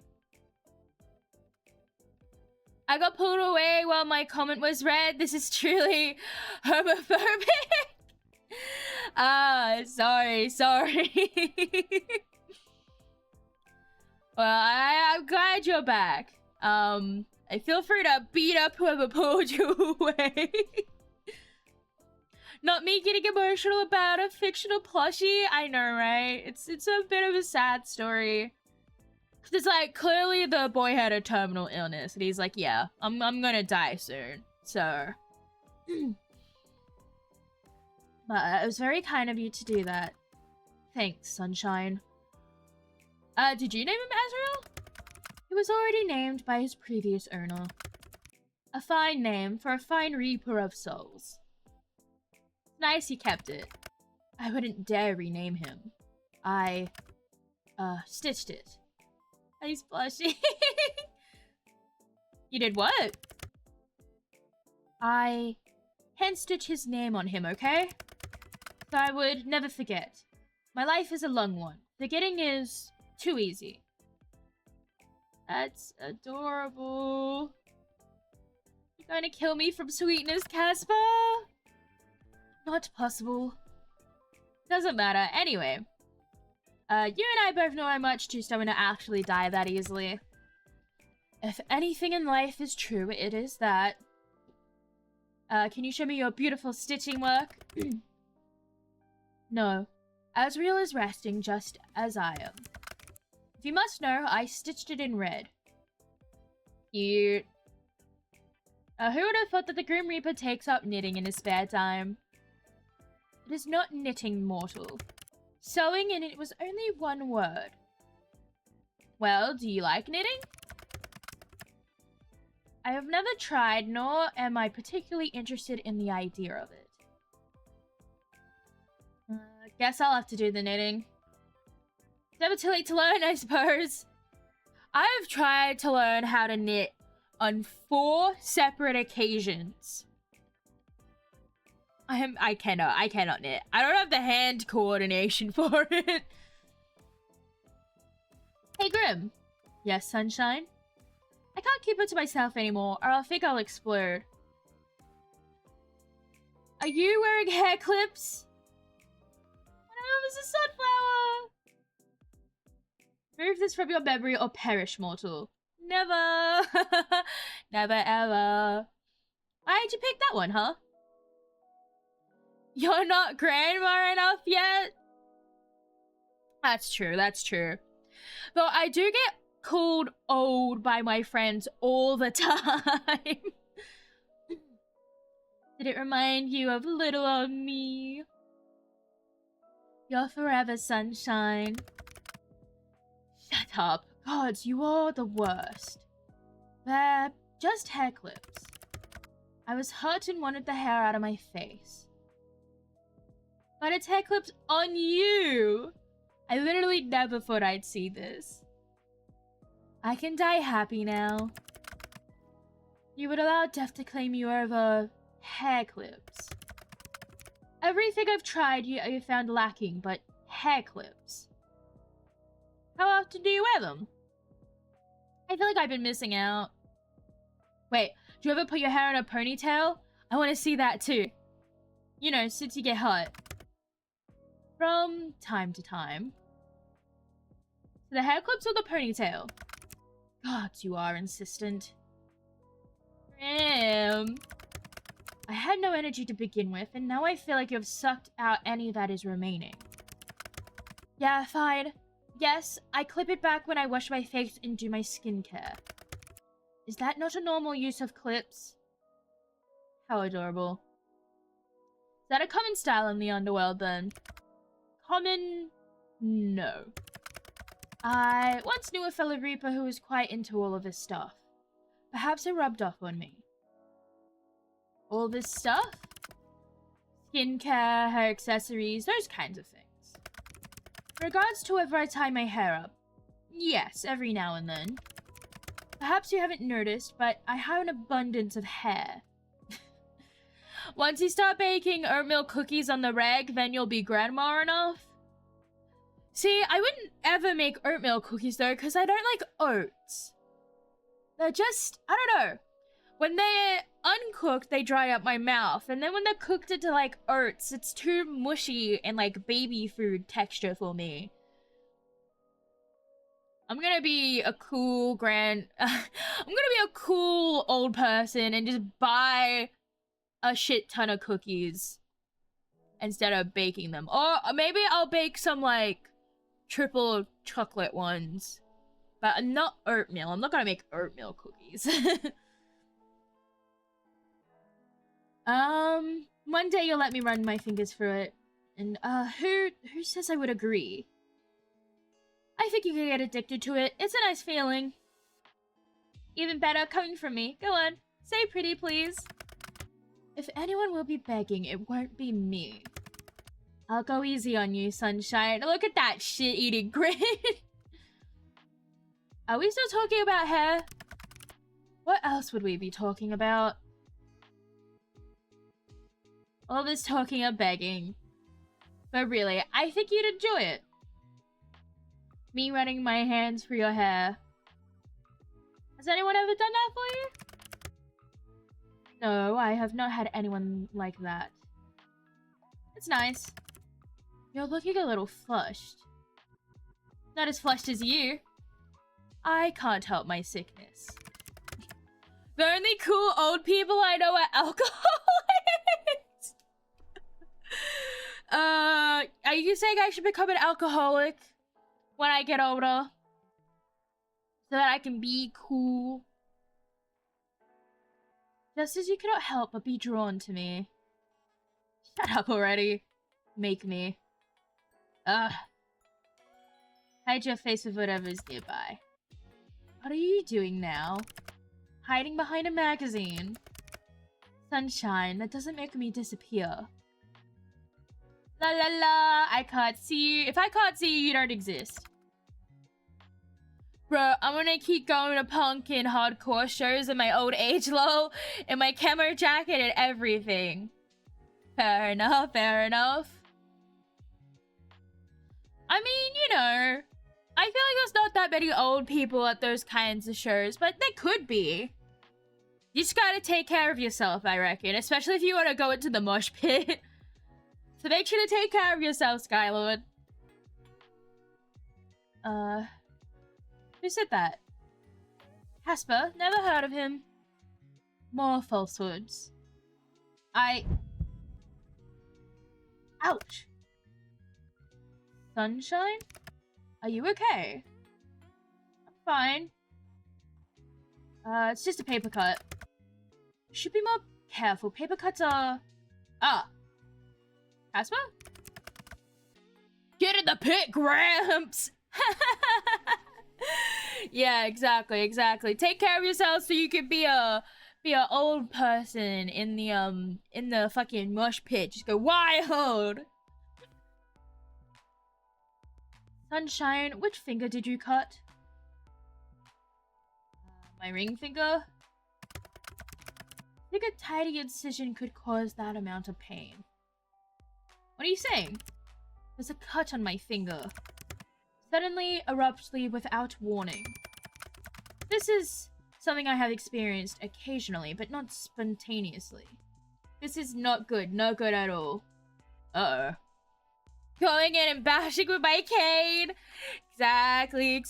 I got pulled away while my comment was read. This is truly homophobic. Sorry. Well, I'm glad you're back. I feel free to beat up whoever pulled you away. Not me getting emotional about a fictional plushie. I know, right? It's a bit of a sad story. It's like, clearly the boy had a terminal illness, and he's like, yeah, I'm gonna die soon. So... But it was very kind of you to do that. Thanks, Sunshine. Did you name him Asriel? He was already named by his previous owner. A fine name for a fine reaper of souls. Nice you kept it. I wouldn't dare rename him. I, stitched it. He's blushing. You did what? I hand-stitch his name on him, okay? So I would never forget. My life is a long one. Forgetting is too easy. That's adorable. You're going to kill me from sweetness, Casper? Not possible. Doesn't matter. Anyway. You and I both know how much to someone to actually die that easily. If anything in life is true, it is that. Can you show me your beautiful stitching work? No. Asriel is resting just as I am. If you must know, I stitched it in red. Cute. Who would have thought that the Grim Reaper takes up knitting in his spare time? It is not knitting, mortal. Sewing, and it was only one word. Well, do you like knitting? I have never tried, nor am I particularly interested in the idea of it. Guess I'll have to do the knitting. It's never too late to learn, I suppose. I've tried to learn how to knit on 4 separate occasions. I cannot knit. I don't have the hand coordination for it. Hey, Grim. Yes, Sunshine? I can't keep it to myself anymore, or I'll think I'll explode. Are you wearing hair clips? Oh, it's a sunflower! Remove this from your memory or perish, mortal. Never! Never ever. Why did you pick that one, huh? You're not grandma enough yet? That's true, that's true. Though I do get called old by my friends all the time. Did it remind you of little old me? You're forever, Sunshine. Shut up. Gods, you are the worst. They're just hair clips. I was hurt and wanted the hair out of my face. But it's hair clips on you! I literally never thought I'd see this. I can die happy now. You would allow death to claim you over hair clips. Everything I've tried you found lacking, but hair clips. How often do you wear them? I feel like I've been missing out. Wait, do you ever put your hair in a ponytail? I want to see that too. You know, since you get hot. From time to time. So the hair clips or the ponytail? God, you are insistent. I had no energy to begin with, and now I feel like you have sucked out any that is remaining. Yeah, fine. Yes, I clip it back when I wash my face and do my skincare. Is that not a normal use of clips? How adorable. Is that a common style in the underworld, then? Common? No. I once knew a fellow Reaper who was quite into all of this stuff. Perhaps it rubbed off on me. All this stuff? Skincare, hair accessories, those kinds of things. Regards to whether I tie my hair up. Yes, every now and then. Perhaps you haven't noticed, but I have an abundance of hair. Once you start baking oatmeal cookies on the reg, then you'll be grandma enough. See, I wouldn't ever make oatmeal cookies though, because I don't like oats. They're just, I don't know. When they're uncooked, they dry up my mouth. And then when they're cooked into like oats, it's too mushy and like baby food texture for me. I'm gonna be a cool I'm gonna be a cool old person and just buy a shit ton of cookies instead of baking them. Or maybe I'll bake some like triple chocolate ones. But not oatmeal. I'm not gonna make oatmeal cookies. One day you'll let me run my fingers through it. And, who says I would agree? I think you could get addicted to it. It's a nice feeling. Even better coming from me. Go on. Say pretty, please. If anyone will be begging, it won't be me. I'll go easy on you, sunshine. Look at that shit-eating grin. Are we still talking about hair? What else would we be talking about? All this talking of begging. But really, I think you'd enjoy it. Me running my hands through your hair. Has anyone ever done that for you? No, I have not had anyone like that. It's nice. You're looking a little flushed. Not as flushed as you. I can't help my sickness. The only cool old people I know are alcoholics. Are you saying I should become an alcoholic when I get older? So that I can be cool? Just as you cannot help but be drawn to me. Shut up already. Make me. Ugh. Hide your face with whatever's nearby. What are you doing now? Hiding behind a magazine. Sunshine, that doesn't make me disappear. La la la, I can't see you. If I can't see you, you don't exist. Bro, I'm gonna keep going to punk and hardcore shows in my old age, lol. In my camo jacket and everything. Fair enough, fair enough. I mean, you know, I feel like there's not that many old people at those kinds of shows, but there could be. You just gotta take care of yourself, I reckon. Especially if you want to go into the mosh pit. So make sure to take care of yourself, Skylord. Who said that? Casper? Never heard of him. More falsehoods. Ouch. Sunshine? Are you okay? I'm fine. It's just a paper cut. Should be more careful. Paper cuts are... Ah. Casper? Get in the pit, Gramps! Yeah, exactly. Take care of yourself so you can be a old person in the fucking mosh pit. Just go wild! Sunshine, which finger did you cut? My ring finger? I think a tiny incision could cause that amount of pain. What are you saying? There's a cut on my finger. Suddenly, abruptly, without warning. This is something I have experienced occasionally, but not spontaneously. This is not good. Not good at all. Uh-oh. Going in and bashing with my cane! Exactly.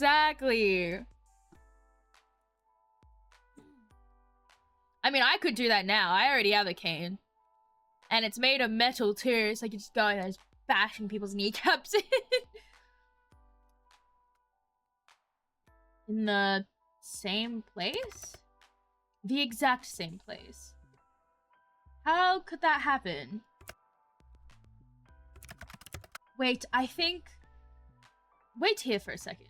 I mean, I could do that now. I already have a cane. And it's made of metal, too, so I can just go in and just bashing people's kneecaps in. In the same place? The exact same place. How could that happen? Wait, I think... Wait here for a second.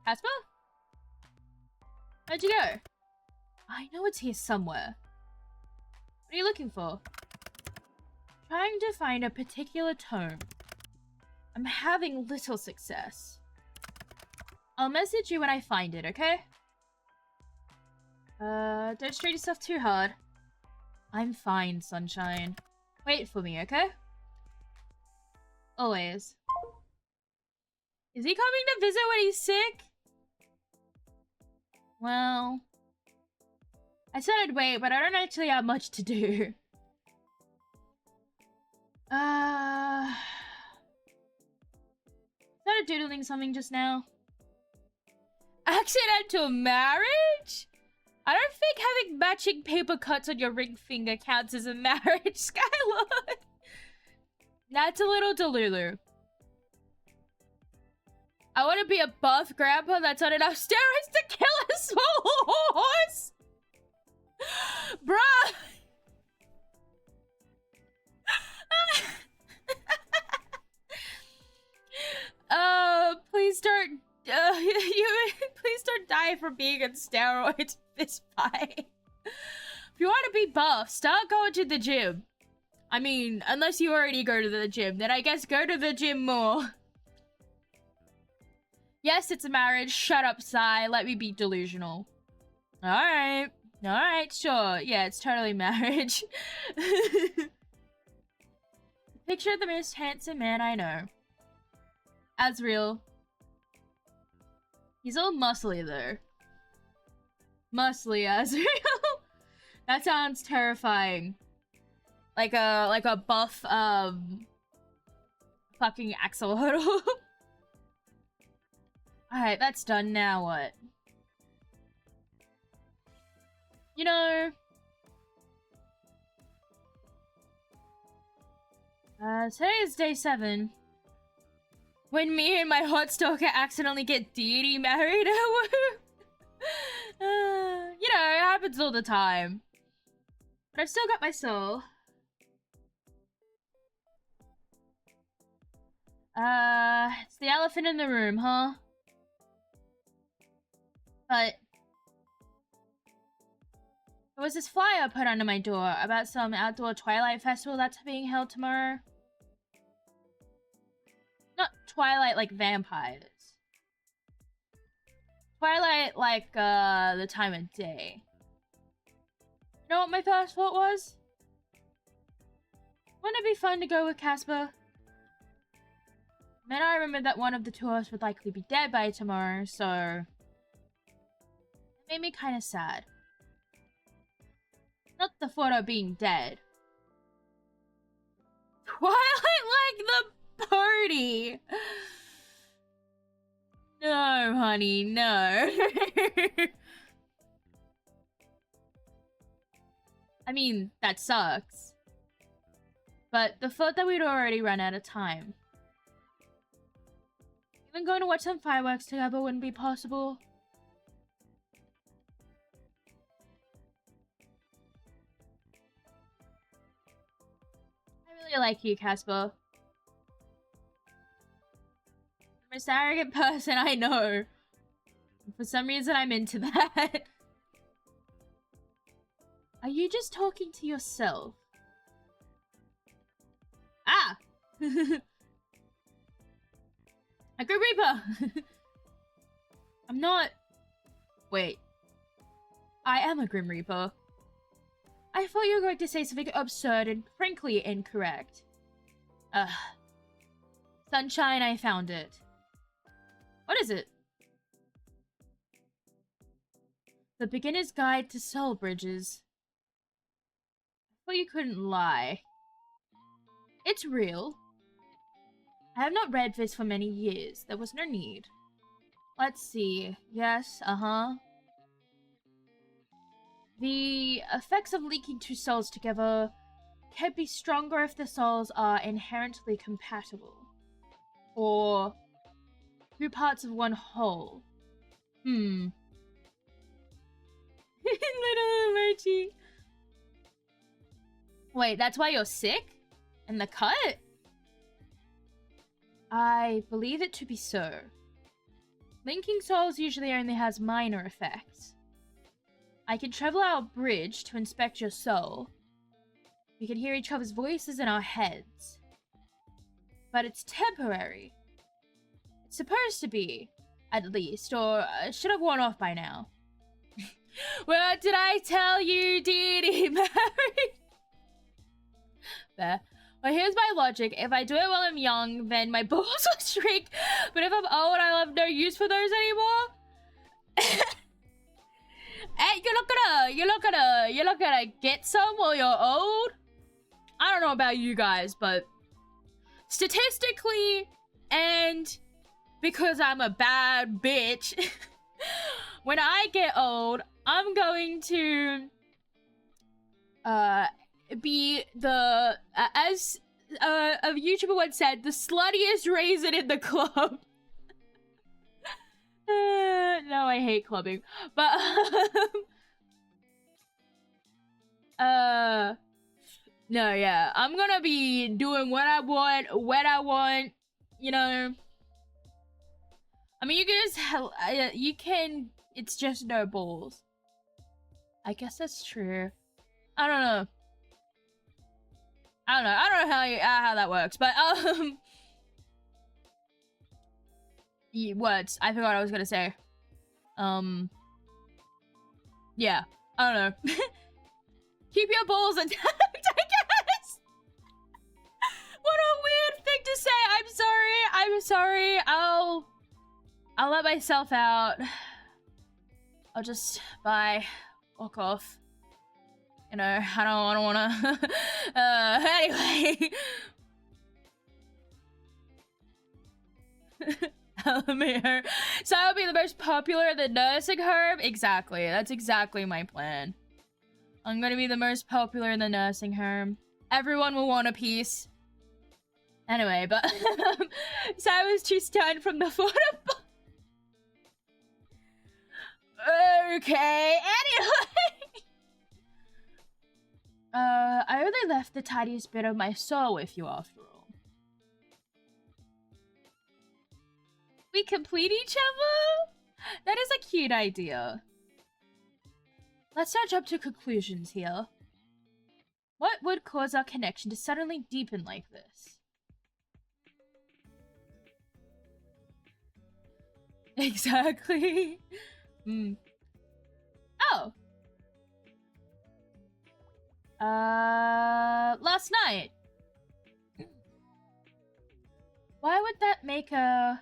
Casper? Where'd you go? I know it's here somewhere. What are you looking for? trying to find a particular tome. I'm having little success. I'll message you when I find it, okay? Don't strain yourself too hard. I'm fine, sunshine. Wait for me, okay? Always. Is he coming to visit when he's sick? Well... I said I'd wait, but I don't actually have much to do. Started doodling something just now. Accidental marriage? I don't think having matching paper cuts on your ring finger counts as a marriage, Skylord. That's a little delulu. I want to be a buff grandpa that's on enough steroids to kill a small horse. Bruh. Please don't. Please don't die for being on steroids. This fight. If you want to be buff, start going to the gym. I mean, unless you already go to the gym, then I guess go to the gym more. Yes, it's a marriage. Shut up, Sai. Let me be delusional. Alright. Alright, sure. Yeah, it's totally marriage. Picture the most handsome man I know. Asriel. He's all muscly, though. Muscly Asriel. That sounds terrifying. Like a buff, fucking axolotl. Alright, that's done. Now what? You know... today is day 7. When me and my hot stalker accidentally get deity married. You know, it happens all the time. But I've still got my soul. It's the elephant in the room, huh? But there was this flyer put under my door about some outdoor Twilight festival that's being held tomorrow. Not Twilight like vampires. Twilight like, the time of day. You know what my first thought was? Wouldn't it be fun to go with Casper? Then I remembered that one of the two of us would likely be dead by tomorrow, so... It made me kind of sad. Not the thought of being dead. Twilight like the party! No, honey, no. I mean, that sucks. But the thought that we'd already run out of time. Even going to watch some fireworks together wouldn't be possible. I really like you, Casper. The most arrogant person I know. For some reason, I'm into that. Are you just talking to yourself? Ah! A Grim Reaper! I'm not... Wait. I am a Grim Reaper. I thought you were going to say something absurd and frankly incorrect. Sunshine, I found it. What is it? The Beginner's Guide to Soul Bridges. I thought you couldn't lie. It's real. I have not read this for many years. There was no need. Let's see. Yes, The effects of linking two souls together can be stronger if the souls are inherently compatible. Or two parts of one whole. Little emoji. Wait, that's why you're sick? And the cut? I believe it to be so. Linking souls usually only has minor effects. I can travel our bridge to inspect your soul. We can hear each other's voices in our heads. But it's temporary. It's supposed to be, at least, or it should have worn off by now. Well, did I tell you, Dee married? Fair. Well, here's my logic. If I do it while I'm young, then my balls will shrink. But if I'm old, I'll have no use for those anymore. Hey, you're not gonna get some while you're old. I don't know about you guys, but statistically, and because I'm a bad bitch, when I get old, I'm going to be the as a YouTuber once said, the sluttiest raisin in the club. No, I hate clubbing, but no, yeah, I'm gonna be doing what I want, when I want, you know. I mean, you can, it's just no balls. I guess that's true. I don't know how that works, but words. I forgot what I was gonna say. Yeah, I don't know. Keep your balls intact, I guess. What a weird thing to say. I'm sorry. I'll let myself out. I'll just walk off. You know, I don't wanna anyway. Alamir. So I will be the most popular in the nursing home? Exactly. That's exactly my plan. I'm gonna be the most popular in the nursing home. Everyone will want a piece. Anyway, but so I was too stunned from the photo. Okay, anyway. I only left the tiniest bit of my soul with you after all. We complete each other? That is a cute idea. Let's not jump to conclusions here. What would cause our connection to suddenly deepen like this? Exactly. Oh. Last night. Why would that make a...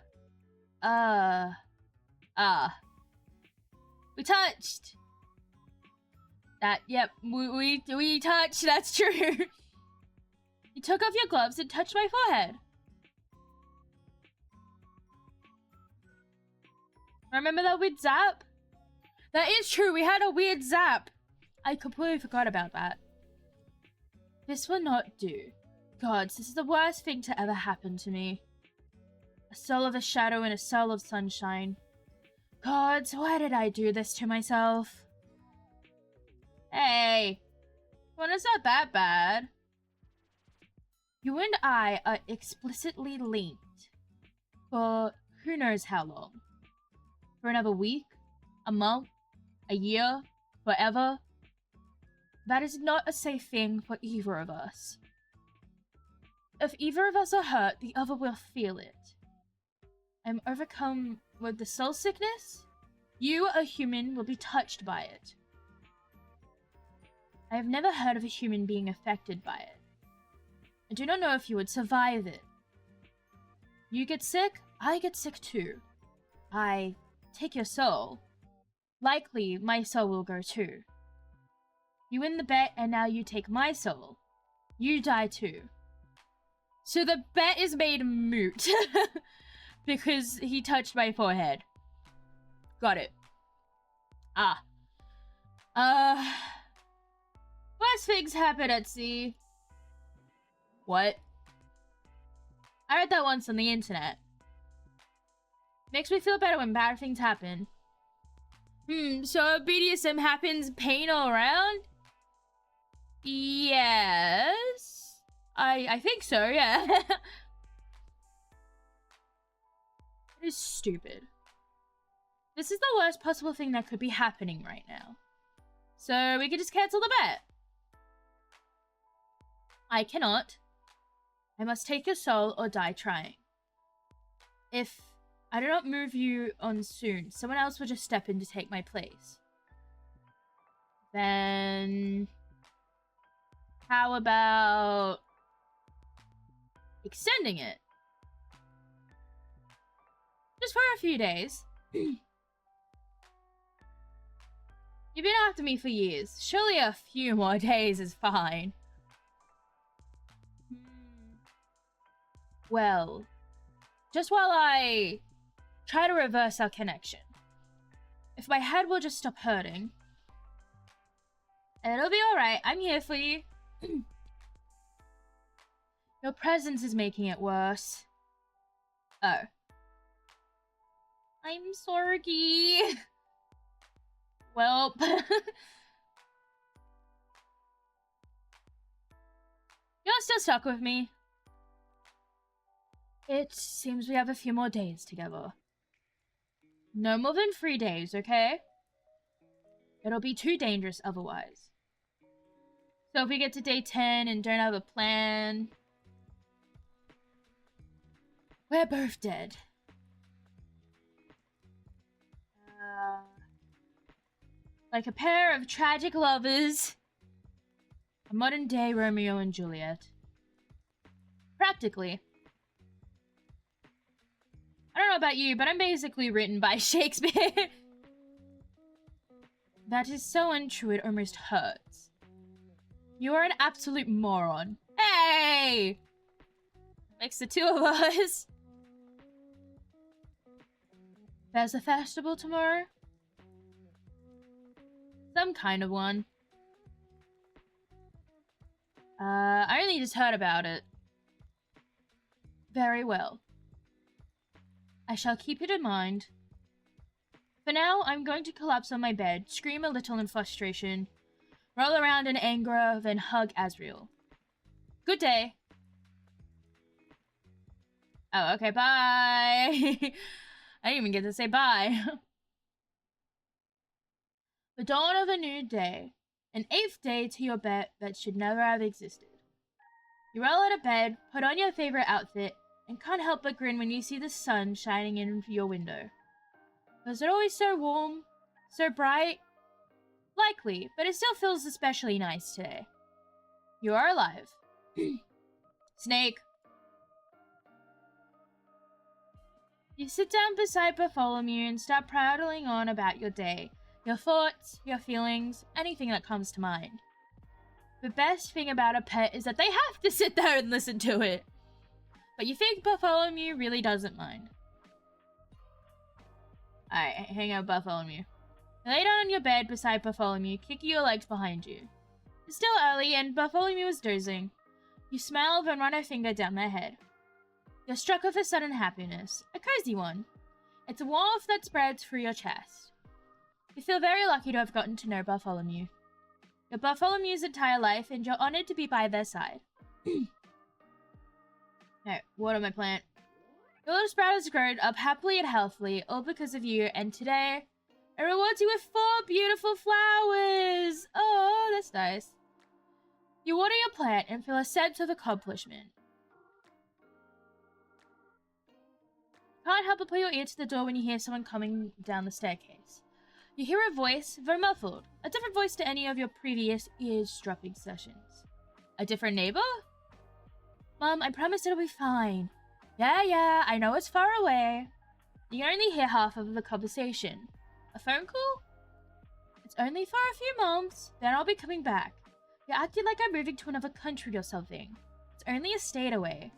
We touched. That, yep, we touched, that's true. You took off your gloves and touched my forehead. Remember that weird zap? That is true, we had a weird zap. I completely forgot about that. This will not do. Gods, this is the worst thing to ever happen to me. A soul of a shadow and a soul of sunshine. Gods, why did I do this to myself? Hey, well, it's not that bad. You and I are explicitly linked. For who knows how long. For another week? A month? A year? Forever? That is not a safe thing for either of us. If either of us are hurt, the other will feel it. I'm overcome with the soul sickness. You, a human, will be touched by it. I have never heard of a human being affected by it. I do not know if you would survive it. You get sick, I get sick too. I take your soul. Likely, my soul will go too. You win the bet, and now you take my soul. You die too. So the bet is made moot. Because he touched my forehead. Got it. Worst things happen at sea. What? I read that once on the internet. Makes me feel better when bad things happen. So BDSM happens pain all around? Yes. I think so, yeah. It is stupid. This is the worst possible thing that could be happening right now. So we could just cancel the bet. I cannot. I must take your soul or die trying. If I do not move you on soon, someone else will just step in to take my place. Then how about extending it? Just for a few days. You've been after me for years. Surely a few more days is fine. Well, just while I try to reverse our connection. If my head will just stop hurting. It'll be alright. I'm here for you. Your presence is making it worse. Oh. I'm sorry. Well, you're still stuck with me. It seems we have a few more days together. No more than 3 days, okay? It'll be too dangerous otherwise. So if we get to day 10 and don't have a plan, we're both dead. Like a pair of tragic lovers. A modern day Romeo and Juliet. Practically. I don't know about you, but I'm basically written by Shakespeare. That is so untrue, it almost hurts. You are an absolute moron. Hey! Makes the two of us. There's a festival tomorrow? Some kind of one. I only just heard about it. Very well. I shall keep it in mind. For now, I'm going to collapse on my bed, scream a little in frustration, roll around in anger, then hug Asriel. Good day. Oh, okay, bye. I didn't even get to say bye. The dawn of a new day. An 8th day to your bet that should never have existed. You roll out of bed, put on your favorite outfit, and can't help but grin when you see the sun shining in your window. Was it always so warm? So bright? Likely, but it still feels especially nice today. You are alive. Snake. You sit down beside Bartholomew and start prattling on about your day. Your thoughts, your feelings, anything that comes to mind. The best thing about a pet is that they have to sit there and listen to it. But you think Bartholomew really doesn't mind. Alright, hang out, Bartholomew. You lay down on your bed beside Bartholomew, kicking your legs behind you. It's still early, and Bartholomew is dozing. You smile, then run a finger down their head. You're struck with a sudden happiness, a cozy one. It's a warmth that spreads through your chest. You feel very lucky to have gotten to know Bartholomew. You're Bartholomew's entire life, and you're honored to be by their side. No, water my plant. Your little sprout has grown up happily and healthily, all because of you, and today, it rewards you with 4 beautiful flowers! Oh, that's nice. You water your plant and feel a sense of accomplishment. Can't help but put your ear to the door when you hear someone coming down the staircase. You hear a voice, though muffled, a different voice to any of your previous eavesdropping sessions. A different neighbor? Mom, I promise it'll be fine. Yeah, I know it's far away. You can only hear half of the conversation. A phone call? It's only for a few months, then I'll be coming back. You're acting like I'm moving to another country or something. It's only a state away.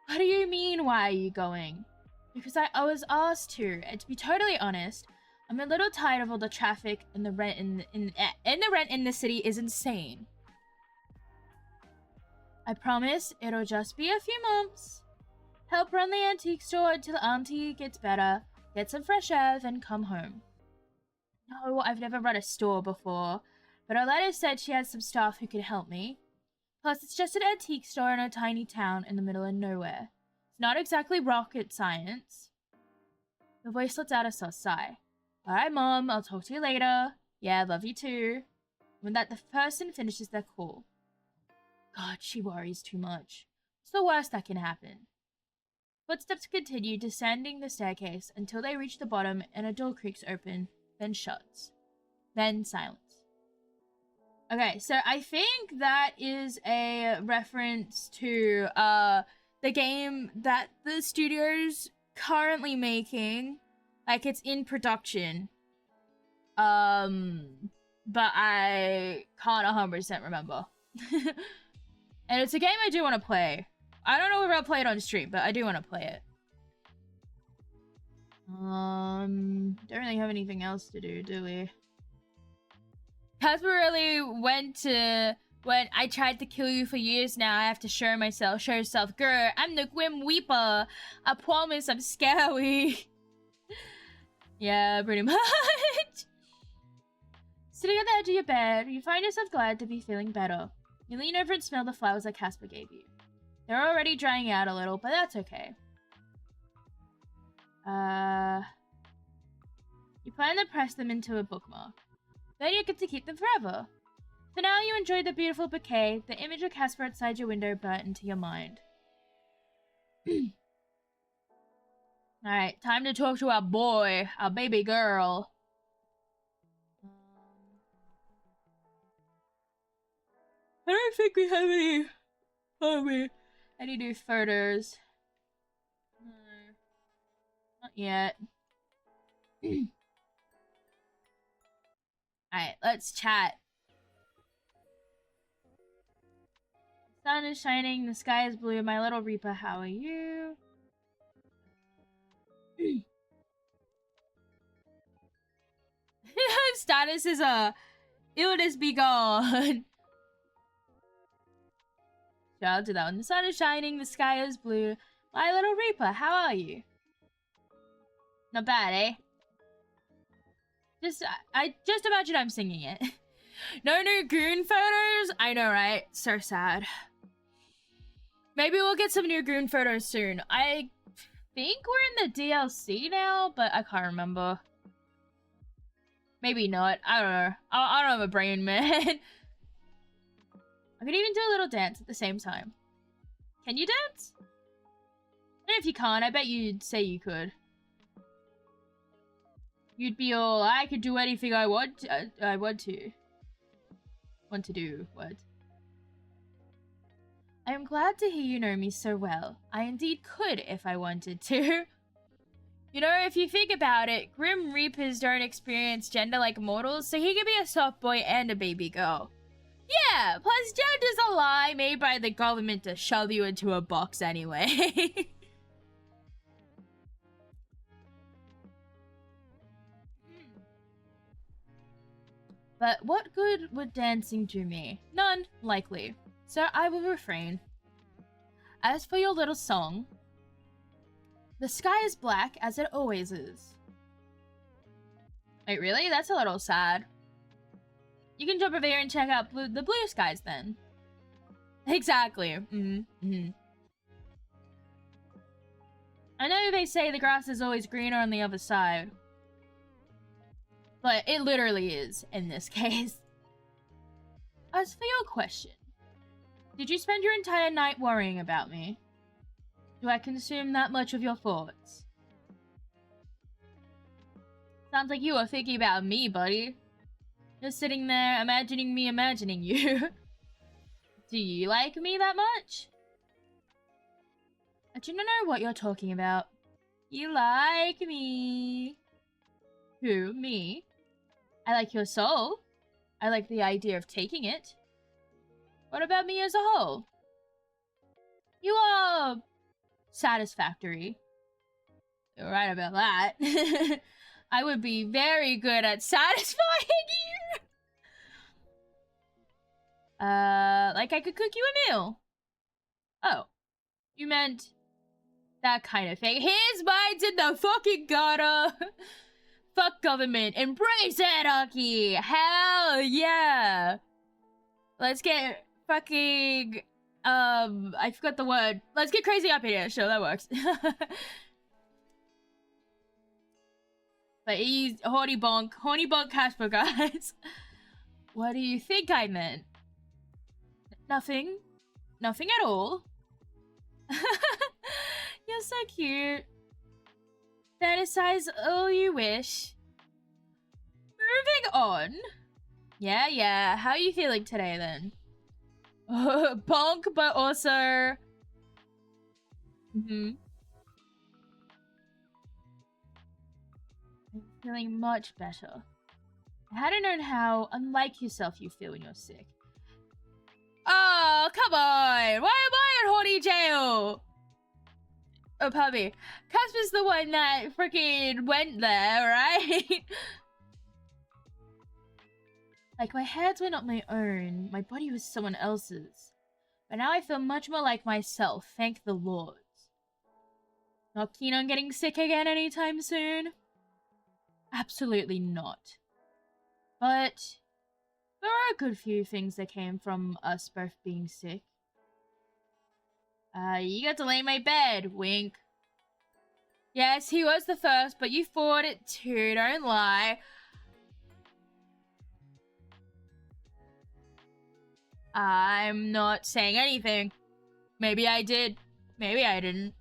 What do you mean, why are you going? Because I was asked to, and to be totally honest, I'm a little tired of all the traffic, and the rent in the city is insane. I promise it'll just be a few months. Help run the antique store until Auntie gets better, get some fresh air, then come home. No, I've never run a store before, but Arletta said she has some staff who can help me. Plus, it's just an antique store in a tiny town in the middle of nowhere. It's not exactly rocket science. The voice lets out a sigh. Alright, Mom, I'll talk to you later. Yeah, love you too. When the person finishes their call. God, she worries too much. What's the worst that can happen? Footsteps continue descending the staircase until they reach the bottom and a door creaks open, then shuts. Then silence. Okay, so I think that is a reference to the game that the studio's currently making. Like, it's in production. But I can't 100% remember. And it's a game I do want to play. I don't know if I'll play it on stream, but I do want to play it. Don't really have anything else to do we? Casper really went to... When I tried to kill you for years now, I have to show yourself. Girl, I'm the Grim Reaper. I promise I'm scary. Yeah, pretty much. Sitting on the edge of your bed, you find yourself glad to be feeling better. You lean over and smell the flowers that Casper gave you. They're already drying out a little, but that's okay. You plan to press them into a bookmark. Then you get to keep them forever. For now, you enjoy the beautiful bouquet. The image of Casper outside your window burnt into your mind. Alright, time to talk to our boy, our baby girl. I don't think we have any new photos. No. Not yet. Alright, let's chat. The sun is shining, the sky is blue. My little Reaper, how are you? Status is illness be gone. So I'll do that one. The sun is shining, the sky is blue. My little Reaper, how are you? Not bad, eh? I just imagine I'm singing it. No new Goon photos? I know, right? So sad. Maybe we'll get some new Goon photos soon. I think we're in the DLC now, but I can't remember. Maybe not. I don't know. I don't have a brain, man. I could even do a little dance at the same time. Can you dance? And if you can't, I bet you'd say you could. You'd be all, I could do anything I want. I want to. Want to do what? I am glad to hear you know me so well. I indeed could if I wanted to. You know, if you think about it, Grim Reapers don't experience gender like mortals, so he could be a soft boy and a baby girl. Yeah, plus gender's a lie made by the government to shove you into a box anyway. But what good would dancing do me? None, likely. So I will refrain. As for your little song, the sky is black as it always is. Wait, really? That's a little sad. You can jump over here and check out the blue skies then. Exactly. I know they say the grass is always greener on the other side. But it literally is, in this case. As for your question, did you spend your entire night worrying about me? Do I consume that much of your thoughts? Sounds like you were thinking about me, buddy. Just sitting there imagining me imagining you. Do you like me that much? I do not know what you're talking about. You like me. Who, me? I like your soul. I like the idea of taking it. What about me as a whole? You are satisfactory. You're right about that. I would be very good at satisfying you. Like I could cook you a meal. Oh, you meant that kind of thing. His mind's in the fucking gutter. Fuck government. Embrace anarchy. Hell yeah. Let's get fucking... I forgot the word. Let's get crazy up in here. Sure, that works. But he's horny bonk Casper, guys. What do you think I meant? Nothing. nothing at all. You're so cute. Fantasize all you wish. Moving on. Yeah. How are you feeling today then? Bonk, but also... I'm feeling much better. I hadn't known how unlike yourself you feel when you're sick. Oh, come on! Why am I in horny jail? Oh, puppy. Casper's the one that freaking went there, right? Like, my hands were not my own. My body was someone else's. But now I feel much more like myself, thank the Lord. Not keen on getting sick again anytime soon? Absolutely not. But there are a good few things that came from us both being sick. You got to lay in my bed, wink. Yes, he was the first, but you fought it too, don't lie. I'm not saying anything. Maybe I did. Maybe I didn't.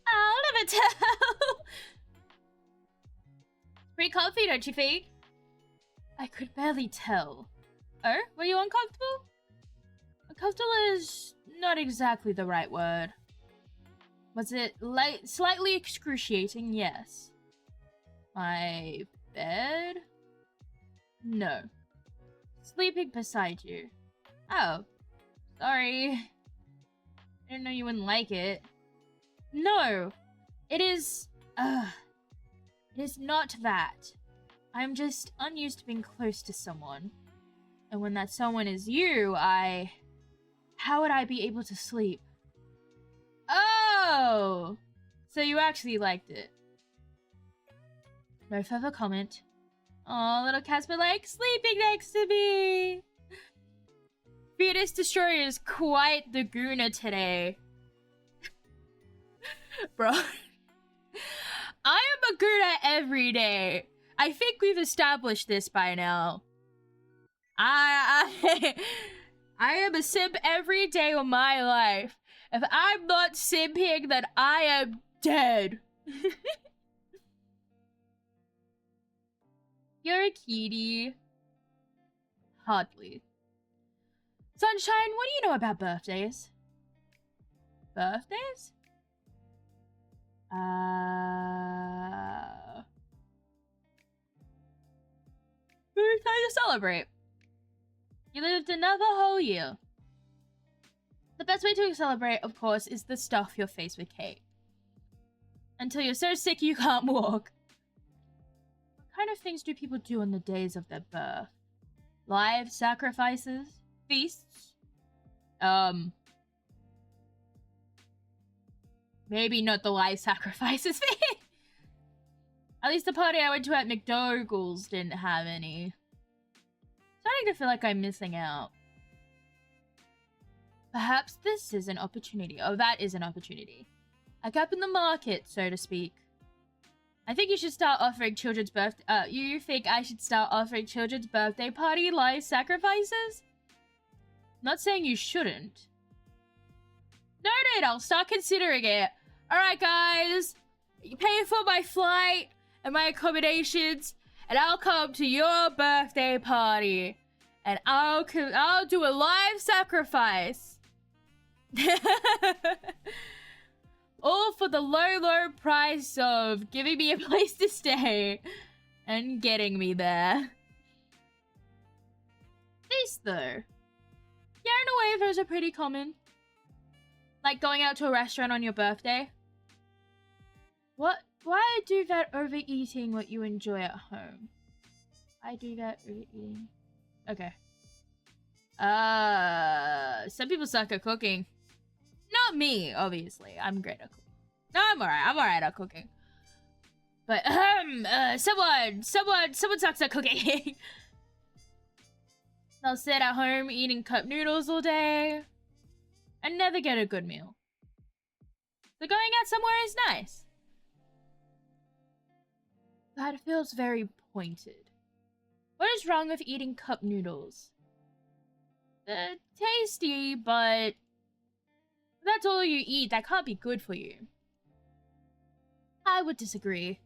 I'll never tell. Pretty comfy, don't you think? I could barely tell. Oh, were you uncomfortable? Uncomfortable is not exactly the right word. Was it slightly excruciating? Yes. My bed? No. Sleeping beside you. Oh. Sorry. I didn't know you wouldn't like it. No. It is... It is not that. I'm just unused to being close to someone. And when that someone is you, how would I be able to sleep? Oh! So you actually liked it. No further comment. Oh, little Casper like sleeping next to me! Fetus Destroyer is quite the gooner today. Bro. I am a gooner every day. I think we've established this by now. I am a simp every day of my life. If I'm not simping, then I am dead. You're a cutie. Hardly. Sunshine, what do you know about birthdays? Birthdays? It's time to celebrate. You lived another whole year. The best way to celebrate, of course, is to stuff your face with cake. Until you're so sick you can't walk. What kind of things do people do on the days of their birth? Live sacrifices? Feasts? Maybe not the live sacrifices thing. At least the party I went to at McDougal's didn't have any. Starting to feel like I'm missing out. Perhaps this is an opportunity. Oh, that is an opportunity. A gap in the market, so to speak. I think you should start offering children's you think I should start offering children's birthday party live sacrifices? Not saying you shouldn't. Noted, I'll start considering it. Alright, guys. You pay for my flight and my accommodations, and I'll come to your birthday party. And I'll do a live sacrifice. All for the low price of giving me a place to stay and getting me there. These though. Yeah, in a way, those are pretty common. Like going out to a restaurant on your birthday. Why do that overeating what you enjoy at home? I do that overeating. Okay. Some people suck at cooking. Not me, obviously. I'm great at cooking. No, I'm alright at cooking. But, someone sucks at cooking. They'll sit at home eating cup noodles all day and never get a good meal. So going out somewhere is nice. That feels very pointed. What is wrong with eating cup noodles? They're tasty, but That's all you eat. That can't be good for you. I would disagree.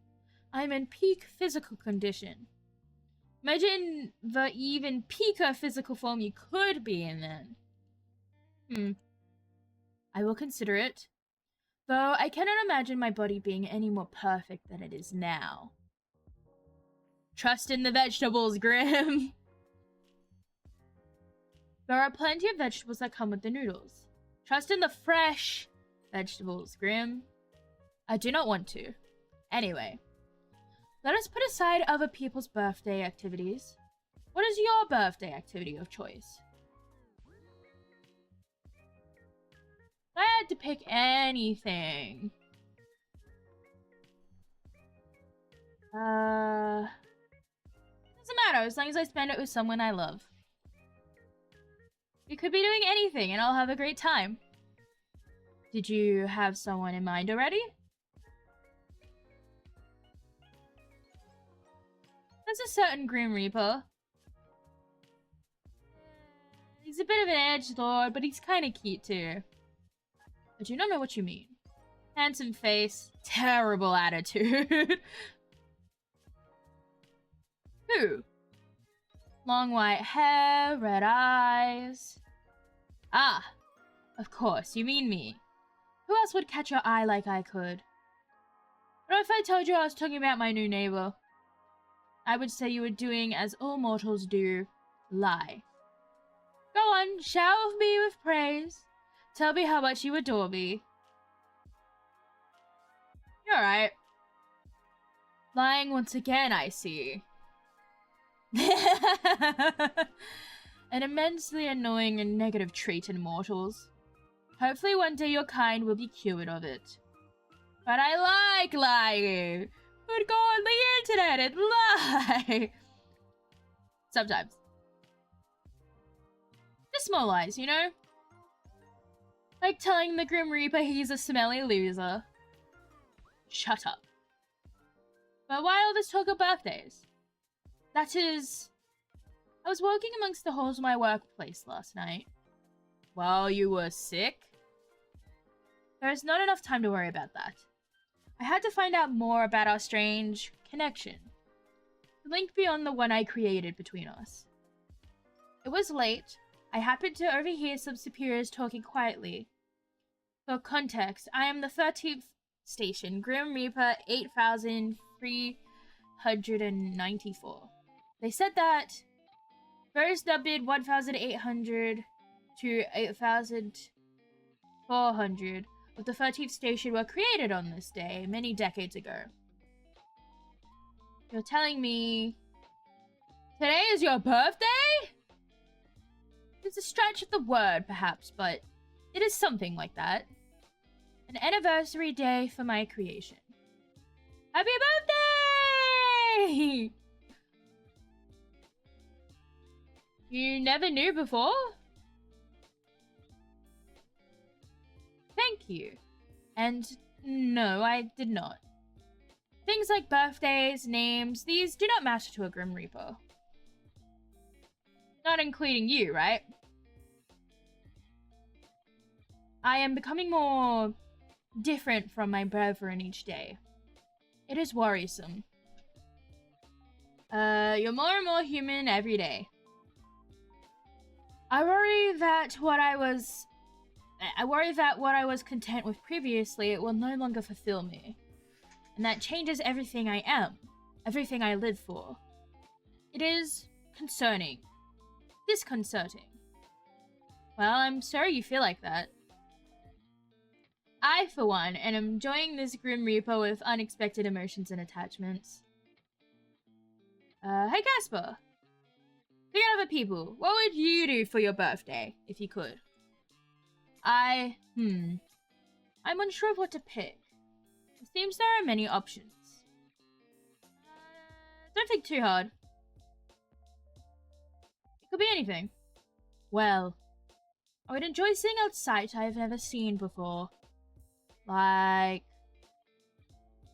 I'm in peak physical condition. Imagine the even peaker physical form you could be in then. I will consider it. Though I cannot imagine my body being any more perfect than it is now. Trust in the vegetables, Grim. There are plenty of vegetables that come with the noodles. Trust in the fresh vegetables, Grim. I do not want to. Anyway, let us put aside other people's birthday activities. What is your birthday activity of choice? If I had to pick anything. Doesn't matter as long as I spend it with someone I love. We could be doing anything and I'll have a great time. Did you have someone in mind already? There's a certain Grim Reaper. He's a bit of an edgelord, but he's kind of cute too. I do not know what you mean. Handsome face, terrible attitude. Who? Long white hair, red eyes. Ah, of course, you mean me. Who else would catch your eye like I could? What if I told you I was talking about my new neighbor? I would say you were doing as all mortals do, lie. Go on, shower me with praise. Tell me how much you adore me. You're right. Lying once again, I see. An immensely annoying and negative trait in mortals. Hopefully one day your kind will be cured of it. But I like lying. Who'd go on the internet and lie? Sometimes. Just small lies, you know? Like telling the Grim Reaper he's a smelly loser. Shut up. But why all this talk of birthdays? That is... I was walking amongst the halls of my workplace last night. While you were sick? There is not enough time to worry about that. I had to find out more about our strange connection. The link beyond the one I created between us. It was late. I happened to overhear some superiors talking quietly. For context, I am the 13th station, Grim Reaper 8394. They said that those that bid 1,800 to 8,400 of the 13th station were created on this day many decades ago. You're telling me today is your birthday? It's a stretch of the word, perhaps, but it is something like that. An anniversary day for my creation. Happy birthday! You never knew before? Thank you. And no, I did not. Things like birthdays, names, these do not matter to a Grim Reaper. Not including you, right? I am becoming more different from my brethren each day. It is worrisome. You're more and more human every day. I worry that what I was content with previously, it will no longer fulfill me. And that changes everything I am, everything I live for. It is concerning. Disconcerting. Well, I'm sorry you feel like that. I, for one, am enjoying this Grim Reaper with unexpected emotions and attachments. Hey Casper. Think of other people. What would you do for your birthday, if you could? I'm unsure of what to pick. It seems there are many options. Don't think too hard. It could be anything. Well, I would enjoy seeing a sight I have never seen before. Like...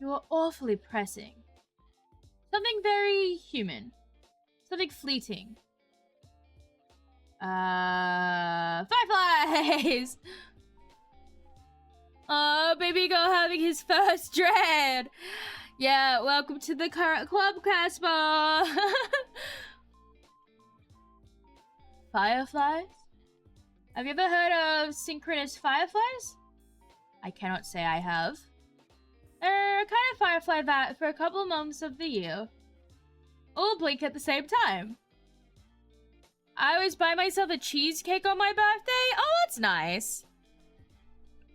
You are awfully pressing. Something very human. Something fleeting. Fireflies! Oh, baby girl having his first dread. Yeah, welcome to the current club, Casper. Fireflies? Have you ever heard of synchronous fireflies? I cannot say I have. They're a kind of firefly that, for a couple of months of the year, all blink at the same time. I always buy myself a cheesecake on my birthday. Oh, that's nice.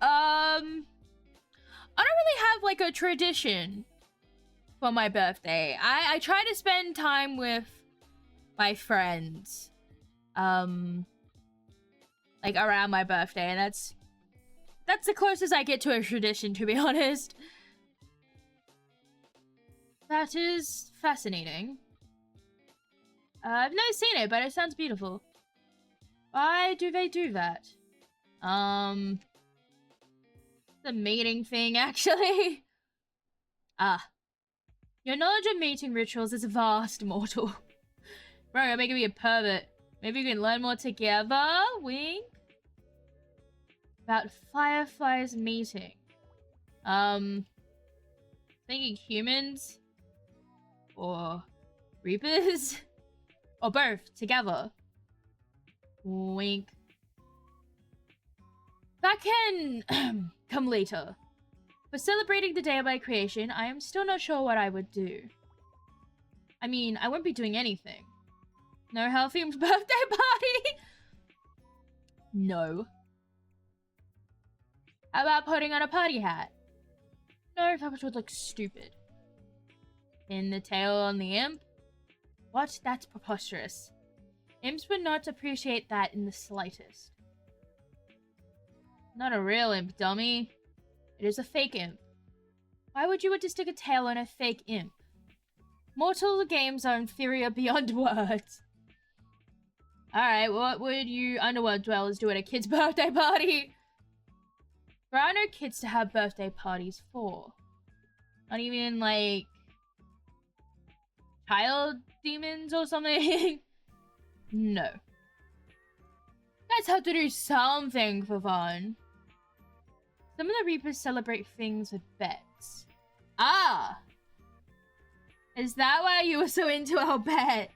I don't really have like a tradition for my birthday. I try to spend time with my friends, like around my birthday, and that's the closest I get to a tradition, to be honest. That is fascinating. I've never seen it, but it sounds beautiful. Why do they do that? The mating thing, actually. Ah. Your knowledge of mating rituals is vast, mortal. Bro, you're making me a pervert. Maybe we can learn more together? Wink? About fireflies mating. Thinking humans? Or reapers? Or both, together. Wink. That can come later. For celebrating the day of my creation, I am still not sure what I would do. I mean, I won't be doing anything. No Hell-themed birthday party? No. How about putting on a party hat? No, that would look stupid. Pin the tail on the imp? What? That's preposterous. Imps would not appreciate that in the slightest. Not a real imp, dummy. It is a fake imp. Why would you want to stick a tail on a fake imp? Mortal games are inferior beyond words. Alright, what would you underworld dwellers do at a kid's birthday party? There are no kids to have birthday parties for. Not even, like, child demons or something? No. You guys have to do something for fun. Some of the Reapers celebrate things with bets. Ah! Is that why you were so into our bet?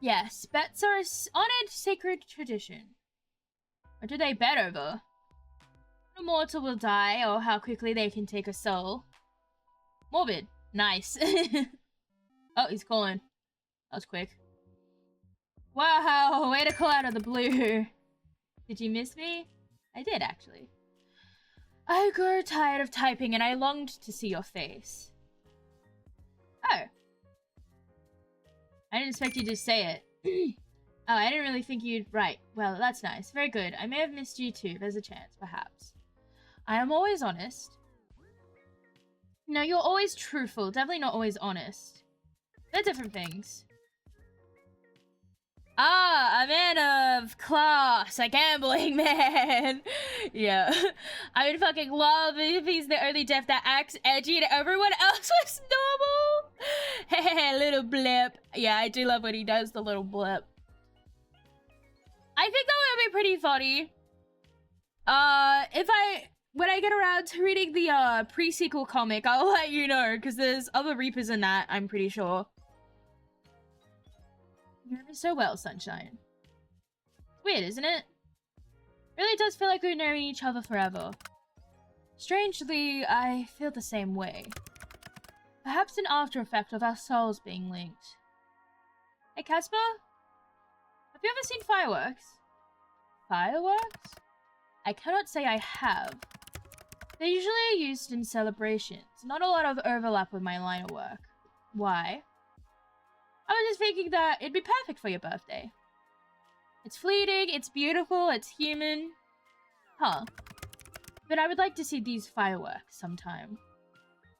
Yes, bets are an honored sacred tradition. What do they bet over? When a mortal will die, or how quickly they can take a soul. Morbid. Nice. Oh, he's calling. That was quick. Wow, way to call out of the blue. Did you miss me? I did, actually. I grew tired of typing and I longed to see your face. Oh. I didn't expect you to say it. Oh, I didn't really think you'd... Right. Well, that's nice. Very good. I may have missed you too. There's a chance, perhaps. I am always honest. No, you're always truthful. Definitely not always honest. They're different things. Ah, a man of class, a gambling man. Yeah. I would fucking love if he's the only deaf that acts edgy and everyone else was normal. Hey, little blip. Yeah, I do love when he does the little blip. I think that would be pretty funny. When I get around to reading the pre-sequel comic, I'll let you know, because there's other Reapers in that, I'm pretty sure. You know me so well, Sunshine. Weird, isn't it? Really does feel like we've known each other forever. Strangely, I feel the same way. Perhaps an after effect of our souls being linked. Hey, Casper? Have you ever seen fireworks? Fireworks? I cannot say I have. They're usually used in celebrations. Not a lot of overlap with my line of work. Why? I was just thinking that it'd be perfect for your birthday. It's fleeting, it's beautiful, it's human. Huh. But I would like to see these fireworks sometime.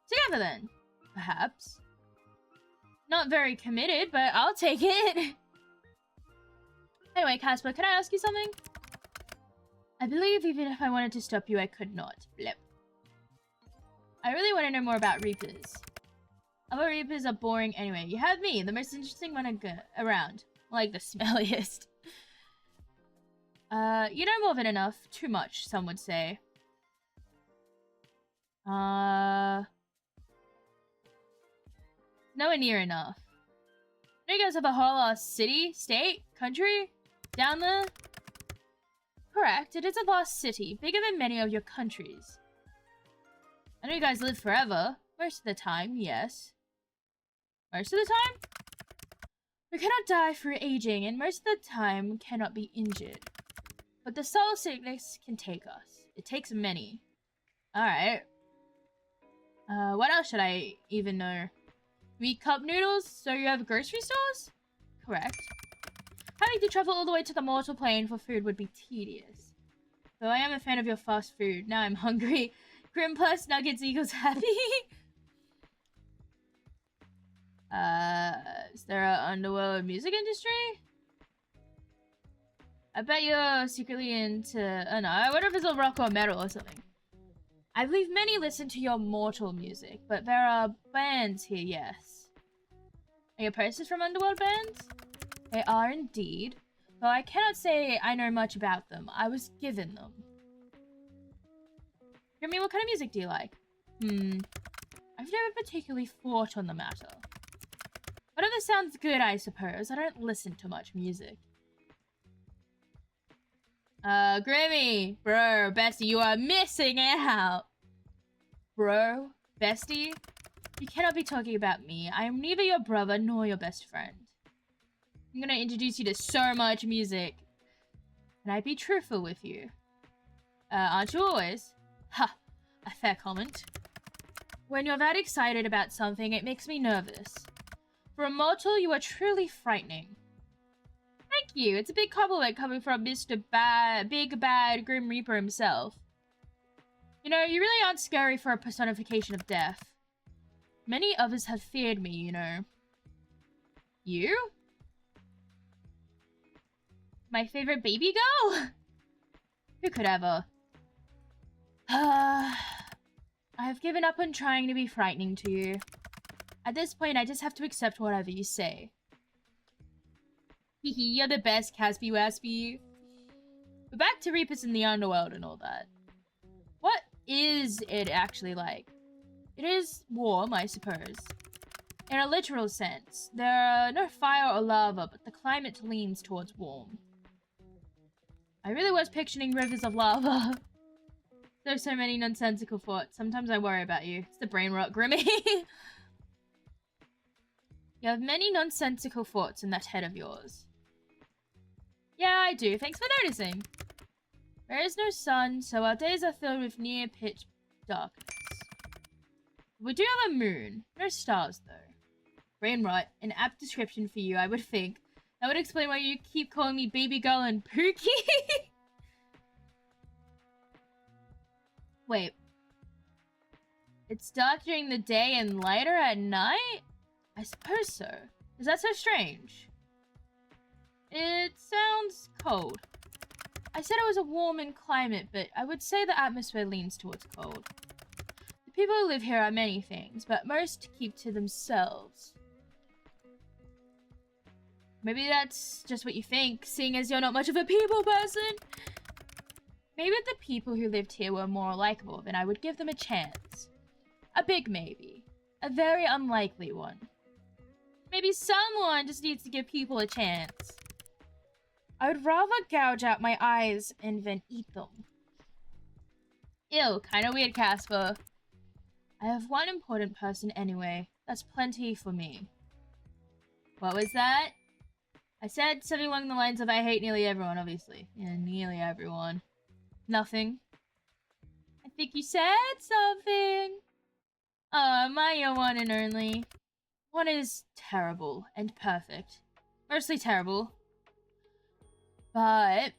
Together then, perhaps. Not very committed, but I'll take it. Anyway, Casper, can I ask you something? I believe even if I wanted to stop you, I could not. Blip. I really want to know more about Reapers. Other Reapers are boring anyway. You have me, the most interesting one around. Like the smelliest. You know more than enough. Too much, some would say. Nowhere near enough. You guys have a whole city, state, country down there? Correct. It is a vast city, bigger than many of your countries. I know you guys live forever. Most of the time, yes. Most of the time? We cannot die through aging, and most of the time cannot be injured. But the soul sickness can take us. It takes many. Alright. What else should I even know? We cup noodles, so you have grocery stores? Correct. Having to travel all the way to the mortal plane for food would be tedious. Though I am a fan of your fast food, now I'm hungry. Grim plus nuggets equals happy. Is there an underworld music industry? I bet you're secretly into, I don't know, I wonder if it's a rock or metal or something. I believe many listen to your mortal music, but there are bands here, yes. Are your posters from underworld bands? They are indeed, though I cannot say I know much about them. I was given them. Grimmy, what kind of music do you like? I've never particularly thought on the matter. Whatever sounds good, I suppose. I don't listen to much music. Grimmy! Bro, bestie, you are missing out! Bro, bestie? You cannot be talking about me. I am neither your brother nor your best friend. I'm gonna introduce you to so much music. Can I be truthful with you? Aren't you always? Ha! A fair comment. When you're that excited about something, it makes me nervous. For a mortal, you are truly frightening. Thank you. It's a big compliment coming from Mr. Big Bad Grim Reaper himself. You know, you really aren't scary for a personification of death. Many others have feared me, you know. You? My favorite baby girl? Who could ever? I have given up on trying to be frightening to you. At this point, I just have to accept whatever you say. Hehe, you're the best, Caspy Waspy. But back to Reapers in the underworld and all that. What is it actually like? It is warm, I suppose. In a literal sense, there are no fire or lava, but the climate leans towards warm. I really was picturing rivers of lava. There's so many nonsensical thoughts. Sometimes I worry about you. It's the brain rot, Grimmy. You have many nonsensical thoughts in that head of yours. Yeah, I do. Thanks for noticing. There is no sun, so our days are filled with near-pitch darkness. We do have a moon. No stars, though. Brain rot, an apt description for you, I would think. That would explain why you keep calling me baby girl and Pookie. Wait. It's dark during the day and lighter at night? I suppose so. Is that so strange? It sounds cold. I said it was a warm climate, but I would say the atmosphere leans towards cold. The people who live here are many things, but most keep to themselves. Maybe that's just what you think, seeing as you're not much of a people person. Maybe if the people who lived here were more likable, then I would give them a chance. A big maybe. A very unlikely one. Maybe someone just needs to give people a chance. I would rather gouge out my eyes and then eat them. Ew, kinda weird, Casper. I have one important person anyway. That's plenty for me. What was that? I said something along the lines of I hate nearly everyone, obviously. Yeah, nearly everyone. Nothing. I think you said something. Oh, my your one and only. One is terrible and perfect. Mostly terrible. But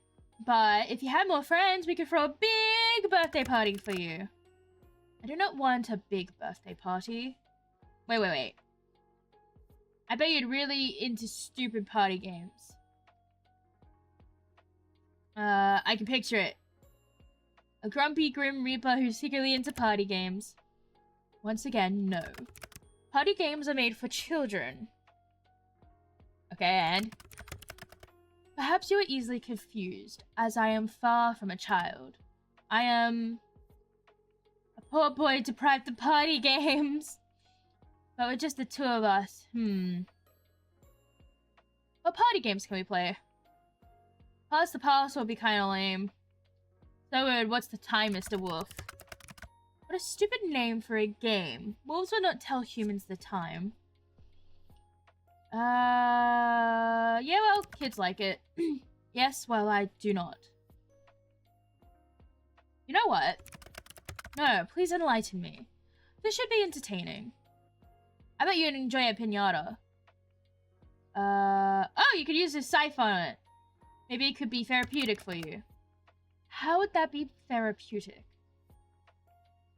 if you had more friends, we could throw a big birthday party for you. I do not want a big birthday party. Wait. I bet you're really into stupid party games. I can picture it. A grumpy Grim Reaper who's secretly into party games. Once again, no. Party games are made for children. Okay, and? Perhaps you are easily confused, as I am far from a child. I am a poor boy deprived of party games. But with just the two of us, What party games can we play? Pass the pass would be kinda lame. So weird, what's the time, Mr. Wolf? What a stupid name for a game. Wolves would not tell humans the time. Yeah, well, kids like it. Yes, well, I do not. You know what? No, please enlighten me. This should be entertaining. I bet you'd enjoy a pinata. Oh, you could use this scythe on it. Maybe it could be therapeutic for you. How would that be therapeutic?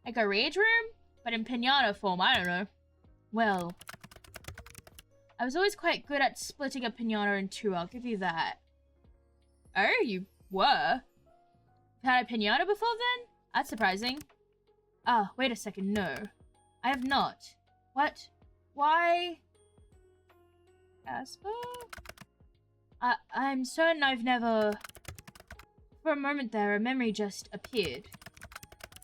Like a rage room? But in pinata form, I don't know. Well, I was always quite good at splitting a pinata in two, I'll give you that. Oh, you were? You've had a pinata before then? That's surprising. Ah, wait a second, no. I have not. What? Why? Casper? I'm certain I've never... For a moment there, a memory just appeared.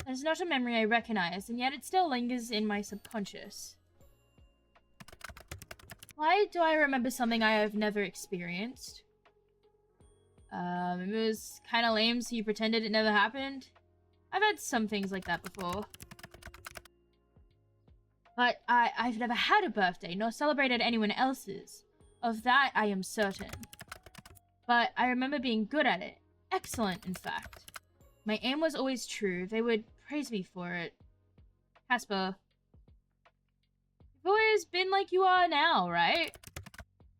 It's not a memory I recognize, and yet it still lingers in my subconscious. Why do I remember something I have never experienced? It was kind of lame, so you pretended it never happened. I've had some things like that before. But I've never had a birthday, nor celebrated anyone else's. Of that, I am certain. But I remember being good at it. Excellent, in fact. My aim was always true. They would praise me for it. Casper. You've always been like you are now, right?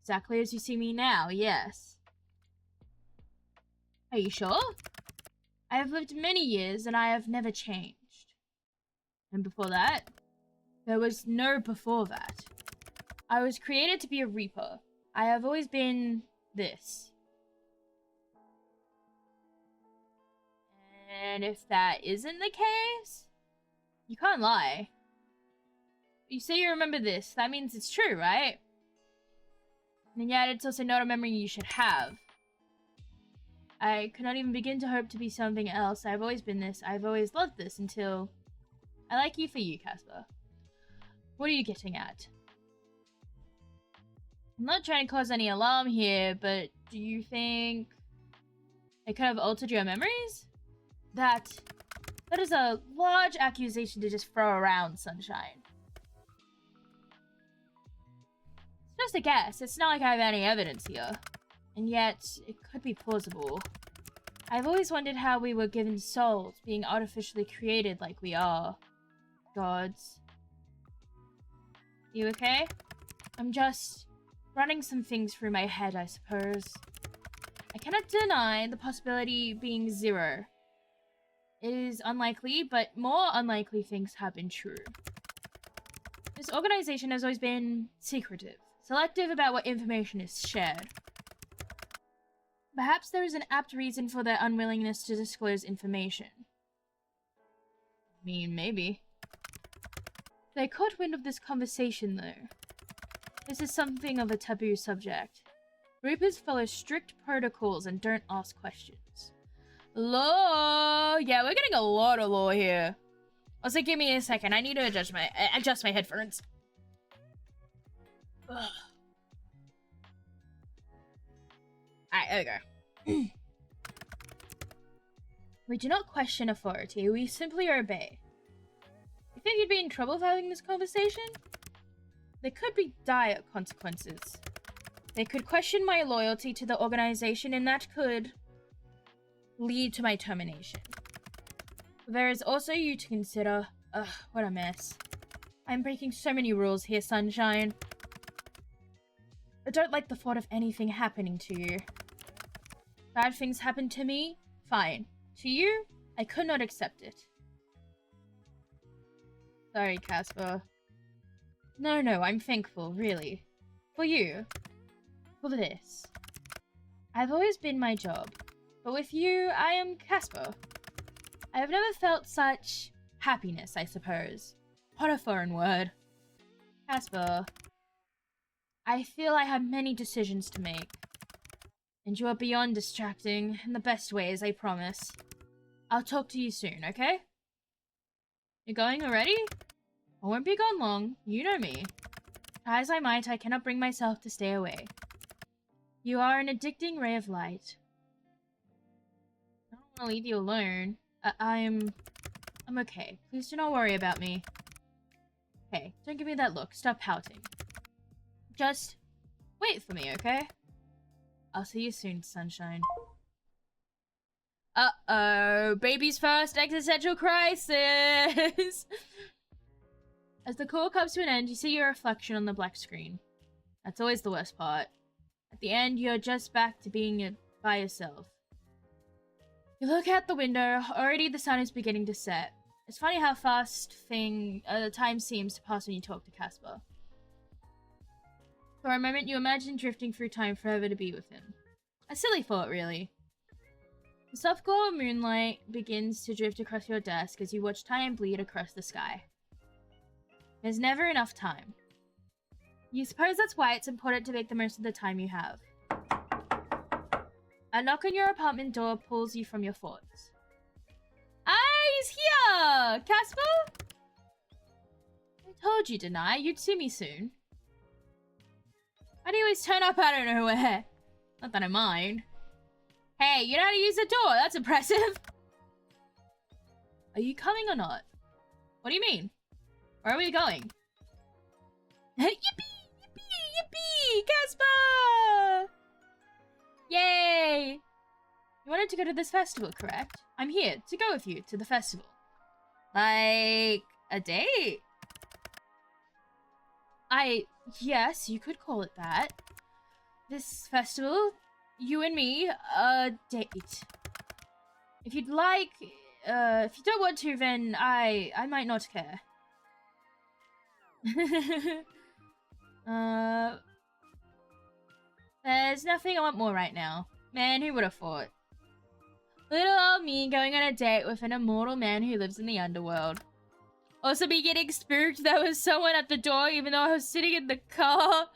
Exactly as you see me now, yes. Are you sure? I have lived many years and I have never changed. And before that? There was no before that. I was created to be a Reaper. I have always been this. And if that isn't the case, you can't lie. You say you remember this, that means it's true, right? And yet it's also not a memory you should have. I could not even begin to hope to be something else. I've always been this. I've always loved this until... I like you for you, Casper. What are you getting at? I'm not trying to cause any alarm here, but do you think it could have altered your memories? That is a large accusation to just throw around, Sunshine. It's just a guess. It's not like I have any evidence here. And yet, it could be plausible. I've always wondered how we were given souls, being artificially created like we are. Gods. You okay? I'm just running some things through my head, I suppose. I cannot deny the possibility being zero. It is unlikely, but more unlikely things have been true. This organization has always been secretive, selective about what information is shared. Perhaps there is an apt reason for their unwillingness to disclose information. I mean, maybe. They caught wind of this conversation, though. This is something of a taboo subject. Reapers follow strict protocols and don't ask questions. Law! Yeah, we're getting a lot of law here. Also, give me a second. I need to adjust my headphones. Ugh. Alright, there we go. We do not question authority. We simply obey. You think you'd be in trouble for having this conversation? There could be dire consequences. They could question my loyalty to the organization, and that could lead to my termination. There is also you to consider. Ugh, what a mess. I'm breaking so many rules here, Sunshine. I don't like the thought of anything happening to you. Bad things happen to me? Fine. To you? I could not accept it. Sorry, Casper. No, I'm thankful, really. For you. For this. I've always been my job. But with you, I am Casper. I have never felt such happiness, I suppose. What a foreign word. Casper. I feel I have many decisions to make. And you are beyond distracting, in the best ways, I promise. I'll talk to you soon, okay? You're going already? I won't be gone long. You know me. Try as I might, I cannot bring myself to stay away. You are an addicting ray of light. I don't want to leave you alone. I'm okay. Please do not worry about me. Hey, don't give me that look. Stop pouting. Just wait for me, okay? I'll see you soon, sunshine. Uh-oh. Baby's first existential crisis! As the call comes to an end, you see your reflection on the black screen. That's always the worst part. At the end, you're just back to being by yourself. You look out the window. Already the sun is beginning to set. It's funny how fast time seems to pass when you talk to Casper. For a moment, you imagine drifting through time forever to be with him. A silly thought, really. The soft glow of moonlight begins to drift across your desk as you watch time bleed across the sky. There's never enough time. You suppose that's why it's important to make the most of the time you have. A knock on your apartment door pulls you from your thoughts. Ah, he's here! Casper? I told you, didn't I? You'd see me soon. Why do you always turn up out of nowhere? Not that I mind. Hey, you know how to use the door. That's impressive. Are you coming or not? What do you mean? Where are we going? Yippee! Yippee! Yippee! Casper! Yay! You wanted to go to this festival, correct? I'm here to go with you to the festival. Like a date? Yes, you could call it that. This festival, you and me, a date. If you'd like, if you don't want to, then I might not care. There's nothing I want more right now. Man, who would have thought? Little old me going on a date with an immortal man who lives in the underworld. Also be getting spooked. There was someone at the door even though I was sitting in the car.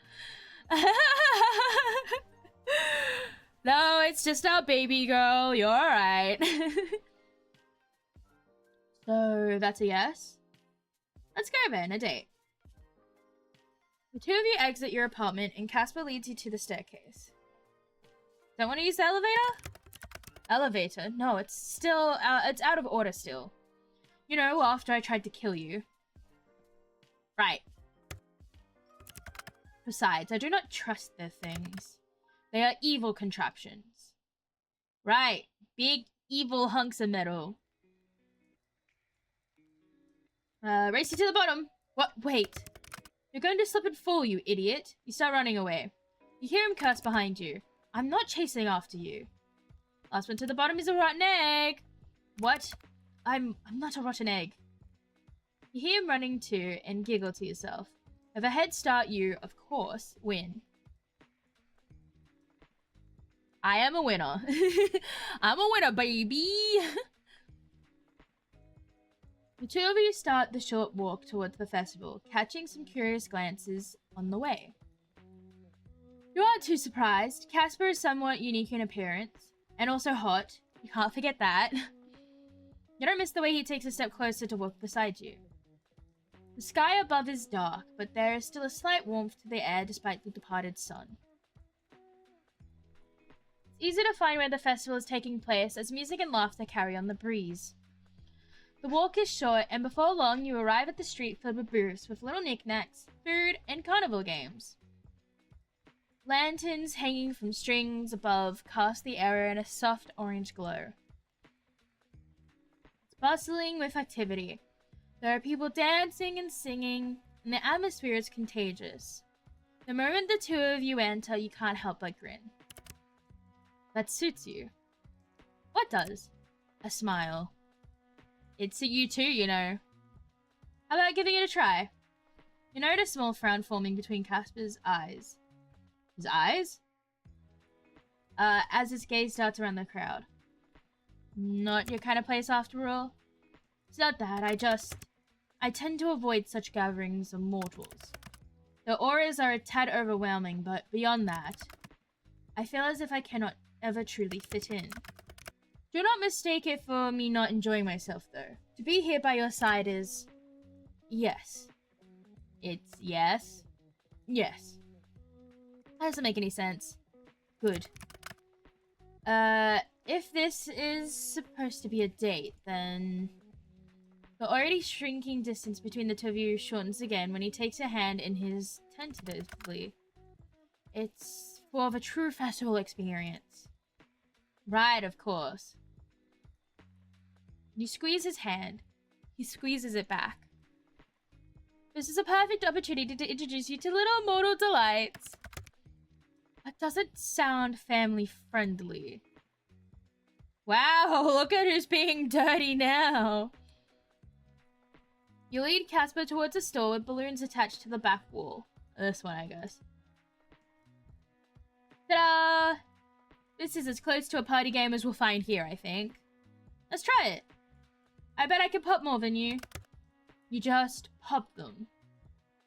No, it's just our baby girl. You're alright. So, that's a yes? Let's go then, a date. The two of you exit your apartment and Casper leads you to the staircase. Don't want to use the elevator? Elevator? No, it's still, it's out of order still. You know, after I tried to kill you. Right. Besides, I do not trust their things. They are evil contraptions. Right. Big, evil hunks of metal. Race you to the bottom. What? Wait. You're going to slip and fall, you idiot. You start running away. You hear him curse behind you. I'm not chasing after you. Last one to the bottom is a rotten egg. What? I'm not a rotten egg. You hear him running too and giggle to yourself. With a head start, you, of course, win. I am a winner. I'm a winner, baby. The two of you start the short walk towards the festival, catching some curious glances on the way. You aren't too surprised. Casper is somewhat unique in appearance, and also hot. You can't forget that. You don't miss the way he takes a step closer to walk beside you. The sky above is dark, but there is still a slight warmth to the air despite the departed sun. It's easy to find where the festival is taking place as music and laughter carry on the breeze. The walk is short, and before long you arrive at the street filled with booths with little knickknacks, food, and carnival games. Lanterns hanging from strings above cast the area in a soft orange glow. It's bustling with activity. There are people dancing and singing, and the atmosphere is contagious. The moment the two of you enter, you can't help but grin. That suits you. What does? A smile. It'd suit you too, you know. How about giving it a try? You notice a small frown forming between Casper's eyes. His eyes? As his gaze darts around the crowd. Not your kind of place after all? It's not that, I tend to avoid such gatherings of mortals. The auras are a tad overwhelming, but beyond that... I feel as if I cannot ever truly fit in. Do not mistake it for me not enjoying myself, though. To be here by your side is... yes. It's yes. Yes. That doesn't make any sense. Good. If this is supposed to be a date, then... the already shrinking distance between the two of you shortens again when he takes a hand in his tentatively. It's for a true festival experience. Right, of course. You squeeze his hand. He squeezes it back. This is a perfect opportunity to introduce you to little mortal delights. That doesn't sound family friendly. Wow, look at who's being dirty now. You lead Casper towards a store with balloons attached to the back wall. This one, I guess. Ta-da! This is as close to a party game as we'll find here, I think. Let's try it. I bet I can pop more than you. You just pop them.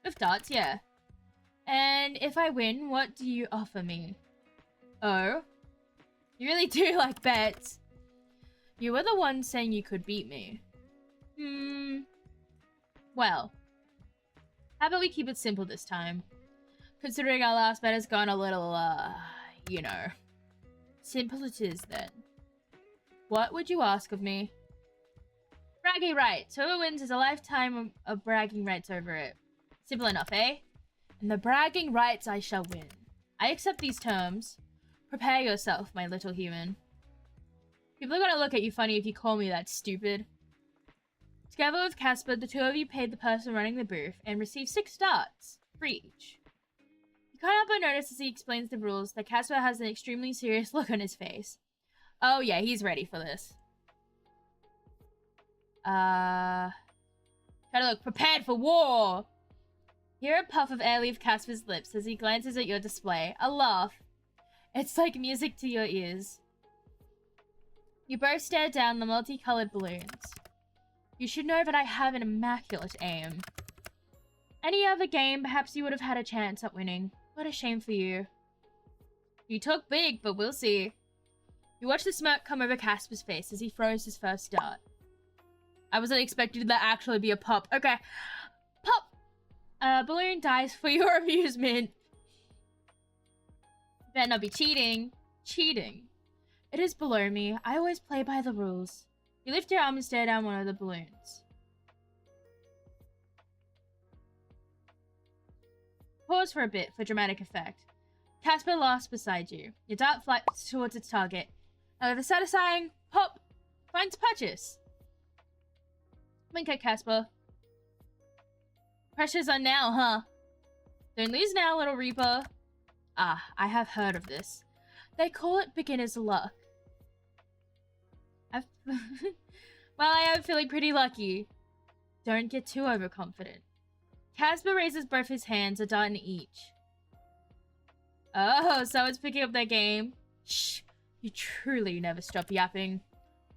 With darts, yeah. And if I win, what do you offer me? Oh? You really do like bets. You were the one saying you could beat me. Well. How about we keep it simple this time? Considering our last bet has gone a little, you know. Simple it is, then. What would you ask of me? Bragging rights. Whoever wins is a lifetime of bragging rights over it. Simple enough, eh? And the bragging rights I shall win. I accept these terms. Prepare yourself, my little human. People are gonna look at you funny if you call me that stupid. Together with Casper, the two of you paid the person running the booth and received 6 darts for each. You can't help but notice as he explains the rules that Casper has an extremely serious look on his face. Oh yeah, he's ready for this. Gotta look prepared for war! Hear a puff of air leave Casper's lips as he glances at your display. A laugh. It's like music to your ears. You both stare down the multicolored balloons. You should know that I have an immaculate aim. Any other game, perhaps you would have had a chance at winning. What a shame for you. You talk big, but we'll see. You watch the smirk come over Casper's face as he throws his first dart. I wasn't expecting that actually be a pop. Okay. Pop! Balloon dies for your amusement. Better not be cheating. Cheating. It is below me. I always play by the rules. You lift your arm and stare down one of the balloons. Pause for a bit for dramatic effect. Casper laughs beside you. Your dart flies towards its target. And with a satisfying pop, finds purchase. Wink at Casper. Pressure's on now, huh? Don't lose now, little Reaper. Ah, I have heard of this. They call it beginner's luck. Well, I am feeling pretty lucky. Don't get too overconfident. Casper raises both his hands, a dart in each. Oh, someone's picking up their game. Shh, you truly never stop yapping.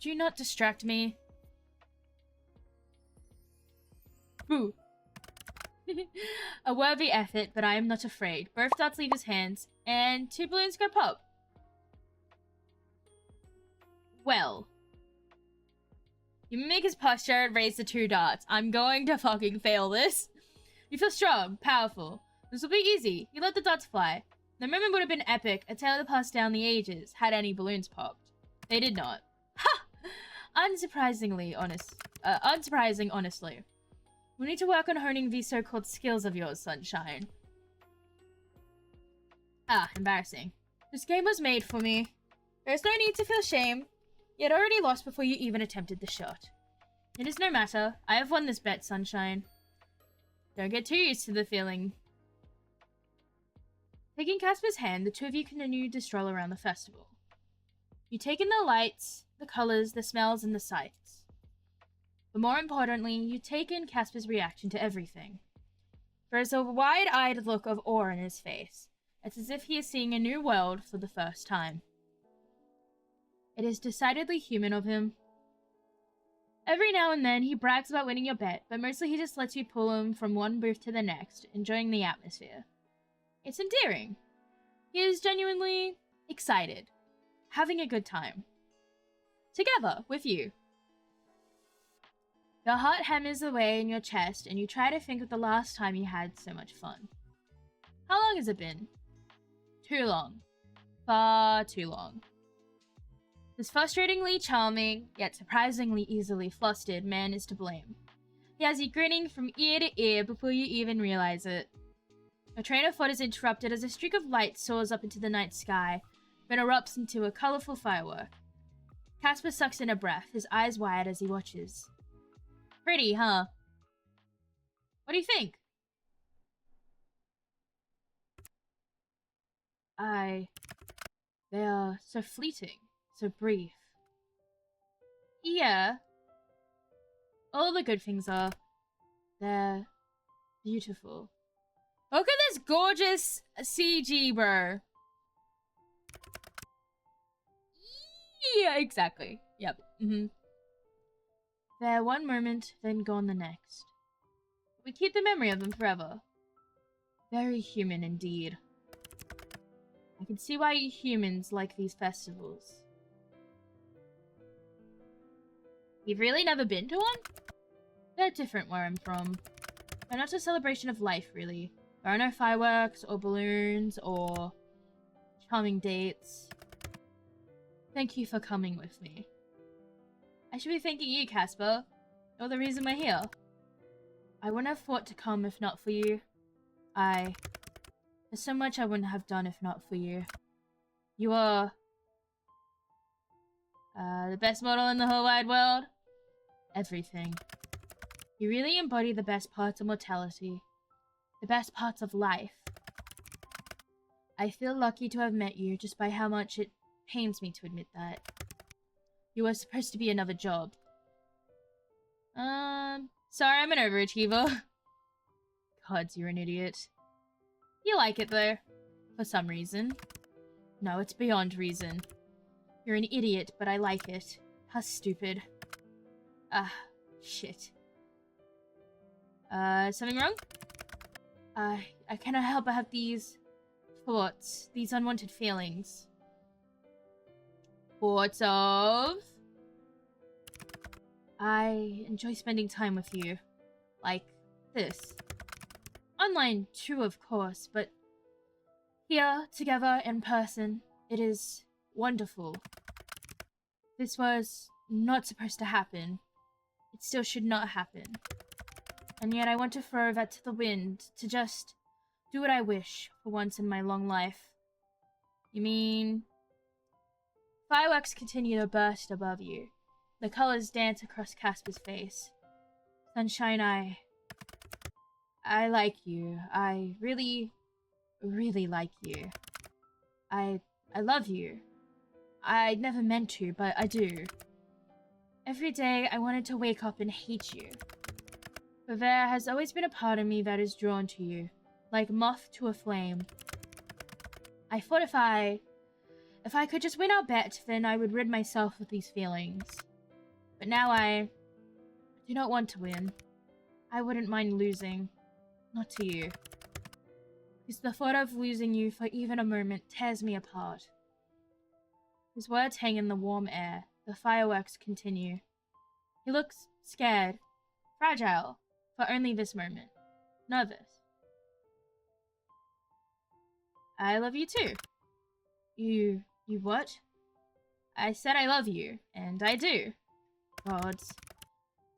Do not distract me. Boo. A worthy effort, but I am not afraid. Both darts leave his hands, and 2 balloons go pop. Well. You mimic his posture and raise the 2 darts. I'm going to fucking fail this. You feel strong, powerful. This will be easy. You let the darts fly. The moment would have been epic, a tale that passed down the ages, had any balloons popped. They did not. Ha! Unsurprising, honestly. We need to work on honing these so-called skills of yours, Sunshine. Ah, embarrassing. This game was made for me. There's no need to feel shame. You had already lost before you even attempted the shot. It is no matter. I have won this bet, Sunshine. Don't get too used to the feeling. Taking Casper's hand, the two of you continue to stroll around the festival. You take in the lights, the colors, the smells, and the sights. But more importantly, you take in Casper's reaction to everything. There is a wide-eyed look of awe in his face. It's as if he is seeing a new world for the first time. It is decidedly human of him. Every now and then, he brags about winning your bet, but mostly he just lets you pull him from one booth to the next, enjoying the atmosphere. It's endearing. He is genuinely excited, having a good time. Together, with you. Your heart hammers away in your chest, and you try to think of the last time you had so much fun. How long has it been? Too long. Far too long. This frustratingly charming, yet surprisingly easily flustered man is to blame. He has you grinning from ear to ear before you even realize it. Your train of thought is interrupted as a streak of light soars up into the night sky, then erupts into a colorful firework. Casper sucks in a breath, his eyes wide as he watches. Pretty, huh? What do you think? They are so fleeting, so brief. Yeah. All the good things are. They're beautiful. Look at this gorgeous CG, bro. Yeah, exactly. Yep. They're one moment, then gone the next. We keep the memory of them forever. Very human indeed. I can see why you humans like these festivals. You've really never been to one? They're different where I'm from. They're not a celebration of life, really. There are no fireworks, or balloons, or charming dates. Thank you for coming with me. I should be thanking you, Casper. You're the reason we're here. I wouldn't have thought to come if not for you. There's so much I wouldn't have done if not for you. You are... the best model in the whole wide world? Everything. You really embody the best parts of mortality. The best parts of life. I feel lucky to have met you just by how much it pains me to admit that. You were supposed to be another job. Sorry, I'm an overachiever. Gods, you're an idiot. You like it, though. For some reason. No, it's beyond reason. You're an idiot, but I like it. How stupid. Shit. Something wrong? I cannot help but have these thoughts, these unwanted feelings. Thoughts of... I enjoy spending time with you. Like this. Online too, of course, but here, together, in person, it is wonderful. This was not supposed to happen. It still should not happen. And yet I want to throw that to the wind, to just do what I wish for once in my long life. You mean... Fireworks continue to burst above you. The colors dance across Casper's face. Sunshine, I like you. I really, really like you. I love you. I never meant to, but I do. Every day I wanted to wake up and hate you. But there has always been a part of me that is drawn to you, like moth to a flame. I thought if I could just win our bet, then I would rid myself of these feelings. But now I do not want to win. I wouldn't mind losing. Not to you. Because the thought of losing you for even a moment tears me apart. His words hang in the warm air. The fireworks continue. He looks scared. Fragile. For only this moment. Nervous. I love you too. You what? I said I love you, and I do. Gods.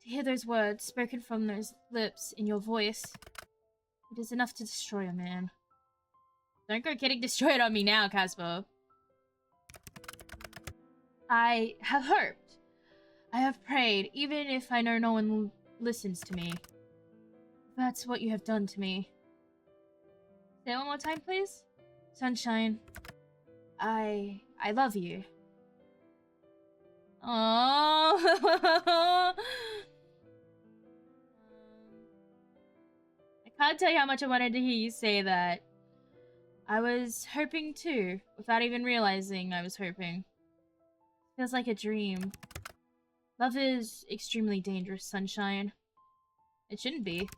To hear those words spoken from those lips in your voice, it is enough to destroy a man. Don't go getting destroyed on me now, Casper. I have hoped. I have prayed, even if I know no one listens to me. That's what you have done to me. Say it one more time, please? Sunshine. I love you. Oh. I can't tell you how much I wanted to hear you say that. I was hoping too, without even realizing I was hoping. Feels like a dream. Love is extremely dangerous, Sunshine. It shouldn't be.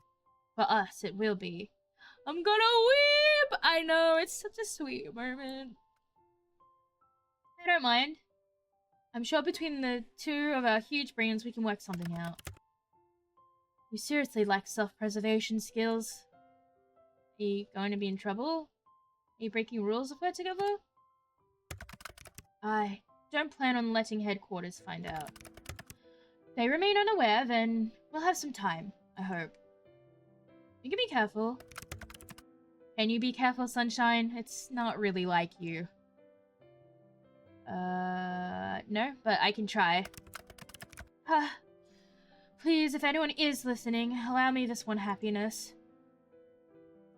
For us, it will be. I'm gonna weep! I know, it's such a sweet moment. I don't mind. I'm sure between the two of our huge brains we can work something out. You seriously lack self-preservation skills. Are you going to be in trouble? Are you breaking rules if we're together? I don't plan on letting headquarters find out. If they remain unaware, then we'll have some time, I hope. You can be careful. Can you be careful, Sunshine? It's not really like you. No, but I can try. Please, if anyone is listening, allow me this one happiness.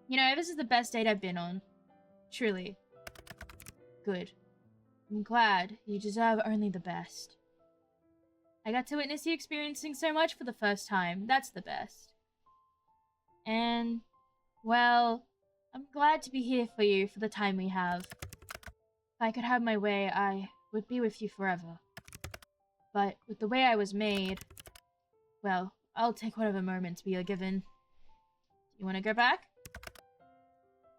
You know, this is the best date I've been on. Truly. Good. I'm glad. You deserve only the best. I got to witness you experiencing so much for the first time. That's the best. And, well, I'm glad to be here for you for the time we have. If I could have my way, I would be with you forever. But with the way I was made, well, I'll take whatever moments we are given. You want to go back?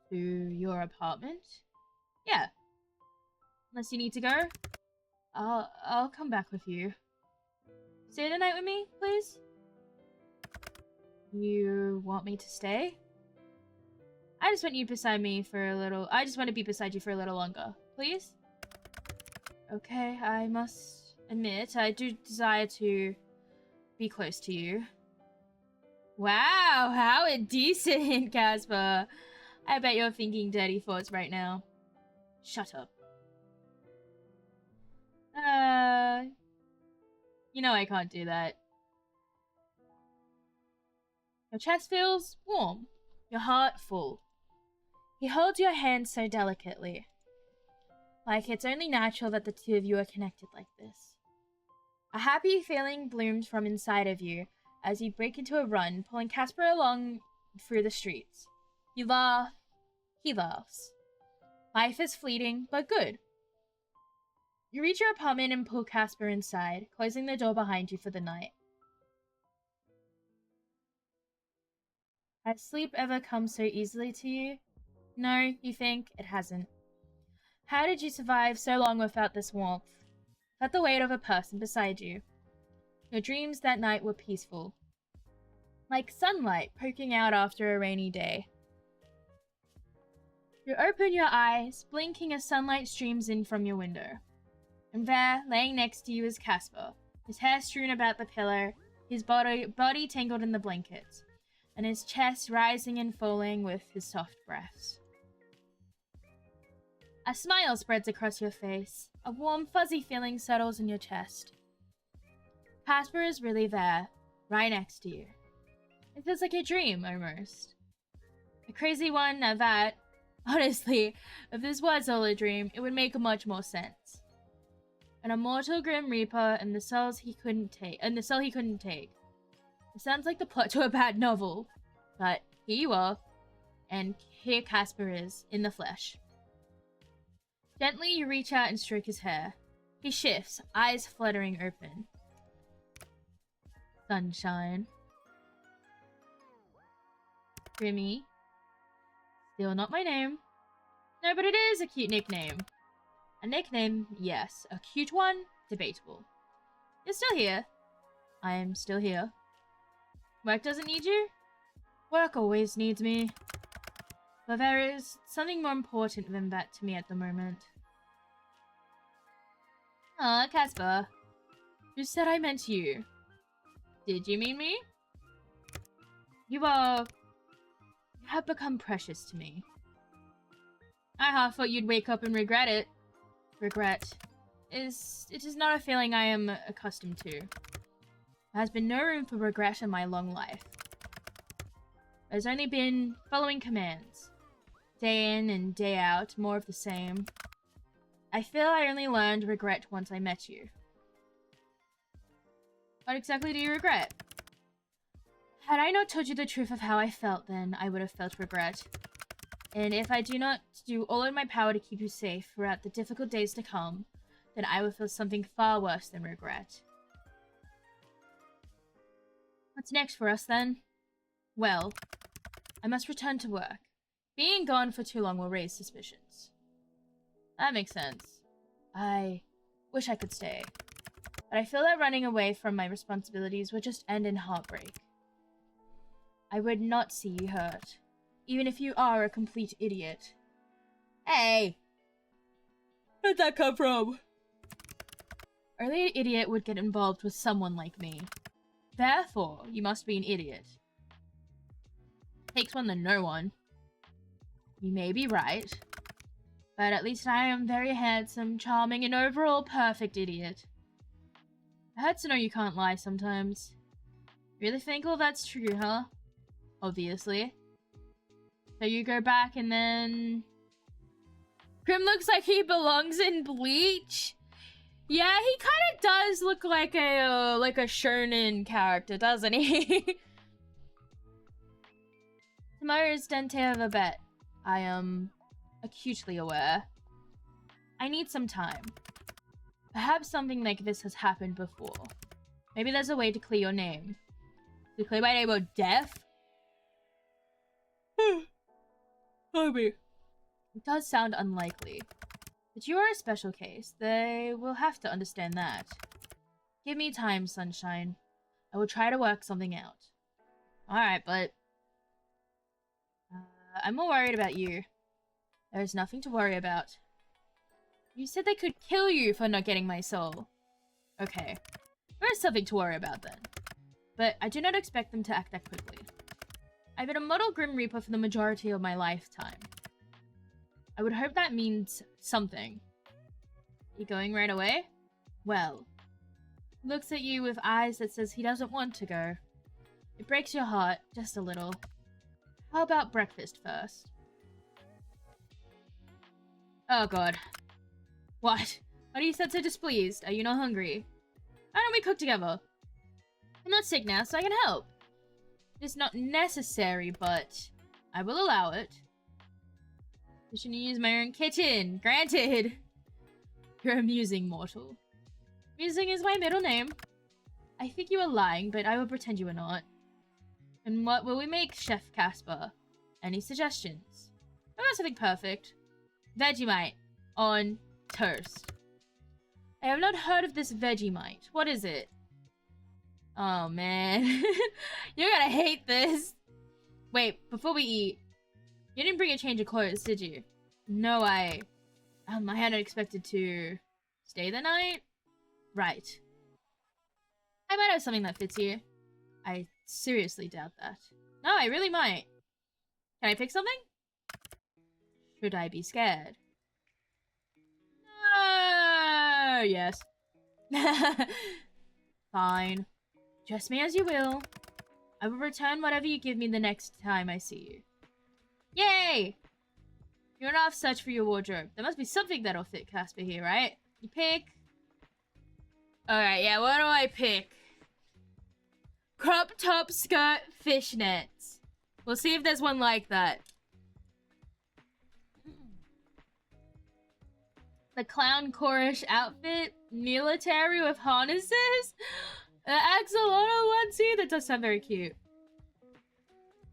To your apartment? Yeah. Unless you need to go, I'll come back with you. Stay the night with me, please? You want me to stay? I just want you beside me for a little... I just want to be beside you for a little longer. Please? Okay, I must admit, I do desire to be close to you. Wow, how indecent, Casper. I bet you're thinking dirty thoughts right now. Shut up. You know I can't do that. Your chest feels warm. Your heart full. He holds your hand so delicately. Like it's only natural that the two of you are connected like this. A happy feeling blooms from inside of you as you break into a run, pulling Casper along through the streets. You laugh. He laughs. Life is fleeting, but good. You reach your apartment and pull Casper inside, closing the door behind you for the night. Has sleep ever come so easily to you? No, you think it hasn't. How did you survive so long without this warmth? Without the weight of a person beside you? Your dreams that night were peaceful. Like sunlight poking out after a rainy day. You open your eyes, blinking as sunlight streams in from your window. And there, laying next to you, is Casper, his hair strewn about the pillow, his body tangled in the blankets, and his chest rising and falling with his soft breaths. A smile spreads across your face. A warm, fuzzy feeling settles in your chest. Casper is really there, right next to you. It feels like a dream, almost. A crazy one at that. Honestly, if this was all a dream, it would make much more sense. An immortal Grim Reaper and the cell he couldn't take. It sounds like the plot to a bad novel, but here you are, and here Casper is, in the flesh. Gently, you reach out and stroke his hair. He shifts, eyes fluttering open. Sunshine. Grimmy. Still not my name. No, but it is a cute nickname. A nickname, yes. A cute one, debatable. You're still here. I am still here. Work doesn't need you? Work always needs me. But there is something more important than that to me at the moment. Aw, Casper. You said I meant you. Did you mean me? You have become precious to me. I half thought you'd wake up and regret it. Regret. It is not a feeling I am accustomed to. There has been no room for regret in my long life. There's only been following commands. Day in and day out, more of the same. I feel I only learned regret once I met you. What exactly do you regret? Had I not told you the truth of how I felt then, I would have felt regret. And if I do not do all in my power to keep you safe throughout the difficult days to come, then I will feel something far worse than regret. What's next for us then? Well, I must return to work. Being gone for too long will raise suspicions. That makes sense. I wish I could stay. But I feel that running away from my responsibilities would just end in heartbreak. I would not see you hurt, even if you are a complete idiot. Hey! Where'd that come from? Only an idiot would get involved with someone like me. Therefore, you must be an idiot. Takes one to know one. You may be right, but at least I am very handsome, charming, and overall perfect idiot. It hurts to know you can't lie sometimes. Really think all that's true, huh? Obviously. So you go back and then... Grim looks like he belongs in Bleach. Yeah, he kind of does look like a shonen character, doesn't he? Tomorrow is Dente of a bet. I am acutely aware. I need some time. Perhaps something like this has happened before. Maybe there's a way to clear your name. To clear my name of death? Maybe. It does sound unlikely. But you are a special case. They will have to understand that. Give me time, Sunshine. I will try to work something out. Alright, but... I'm more worried about you. There's nothing to worry about. You said they could kill you for not getting my soul. Okay. There's something to worry about then. But I do not expect them to act that quickly. I've been a model Grim Reaper for the majority of my lifetime. I would hope that means something. You going right away? Well. Looks at you with eyes that says he doesn't want to go. It breaks your heart, just a little. How about breakfast first? Oh god. What? Why do you sound so displeased? Are you not hungry? Why don't we cook together? I'm not sick now, so I can help. It's not necessary, but I will allow it. I should use my own kitchen. Granted. You're amusing, mortal. Amusing is my middle name. I think you are lying, but I will pretend you are not. And what will we make, Chef Casper? Any suggestions? I got something perfect. Vegemite on toast. I have not heard of this Vegemite. What is it? Oh, man. You're gonna hate this. Wait, before we eat, you didn't bring a change of clothes, did you? No, I hadn't expected to stay the night. Right. I might have something that fits you. I seriously doubt that. No, I really might. Can I pick something? Should I be scared? No, yes. Fine. Dress me as you will. I will return whatever you give me the next time I see you. Yay! You're not off search for your wardrobe. There must be something that'll fit Casper here, right? You pick. Alright, yeah, what do I pick? Crop top, skirt, fishnets. We'll see if there's one like that. The clown chorish outfit. Military with harnesses. The axolotl onesie. That does sound very cute.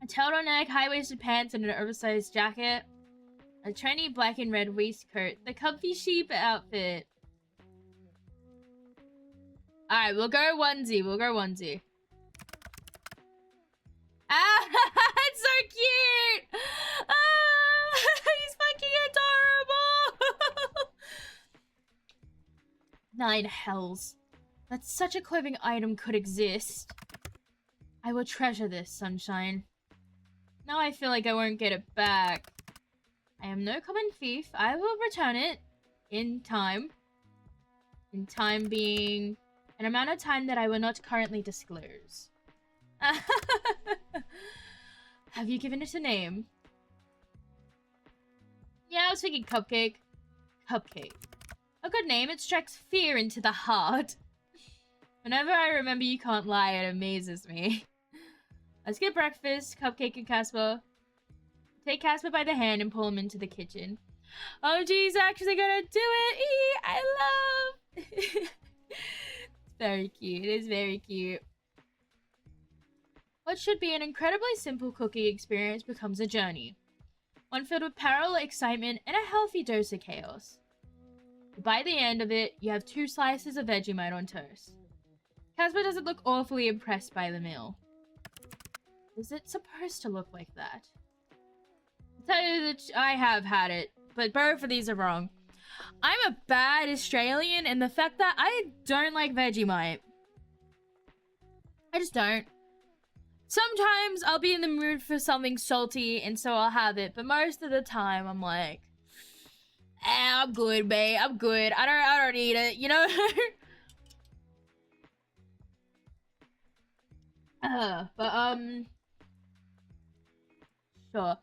A turtleneck, high-waisted pants, and an oversized jacket. A trendy black and red waistcoat. The comfy sheep outfit. Alright, we'll go onesie. We'll go onesie. Ah, it's so cute! Ah, he's fucking adorable! 9 hells. That such a clothing item could exist. I will treasure this, Sunshine. Now I feel like I won't get it back. I am no common thief. I will return it in time. In time being an amount of time that I will not currently disclose. Have you given it a name? Yeah, I was thinking Cupcake. Cupcake. A good name. It strikes fear into the heart. Whenever I remember you can't lie, it amazes me. Let's get breakfast, Cupcake and Casper. Take Casper by the hand and pull him into the kitchen. Oh, geez, actually gonna do it! I love... It's very cute. It is very cute. What should be an incredibly simple cooking experience becomes a journey. One filled with peril, excitement, and a healthy dose of chaos. By the end of it, you have 2 slices of Vegemite on toast. Casper doesn't look awfully impressed by the meal. Is it supposed to look like that? I'll tell you that I have had it, but both of these are wrong. I'm a bad Australian in the fact that I don't like Vegemite. I just don't. Sometimes I'll be in the mood for something salty and so I'll have it, but most of the time I'm like, I'm good, babe. I'm good. I don't need it, you know? Sure.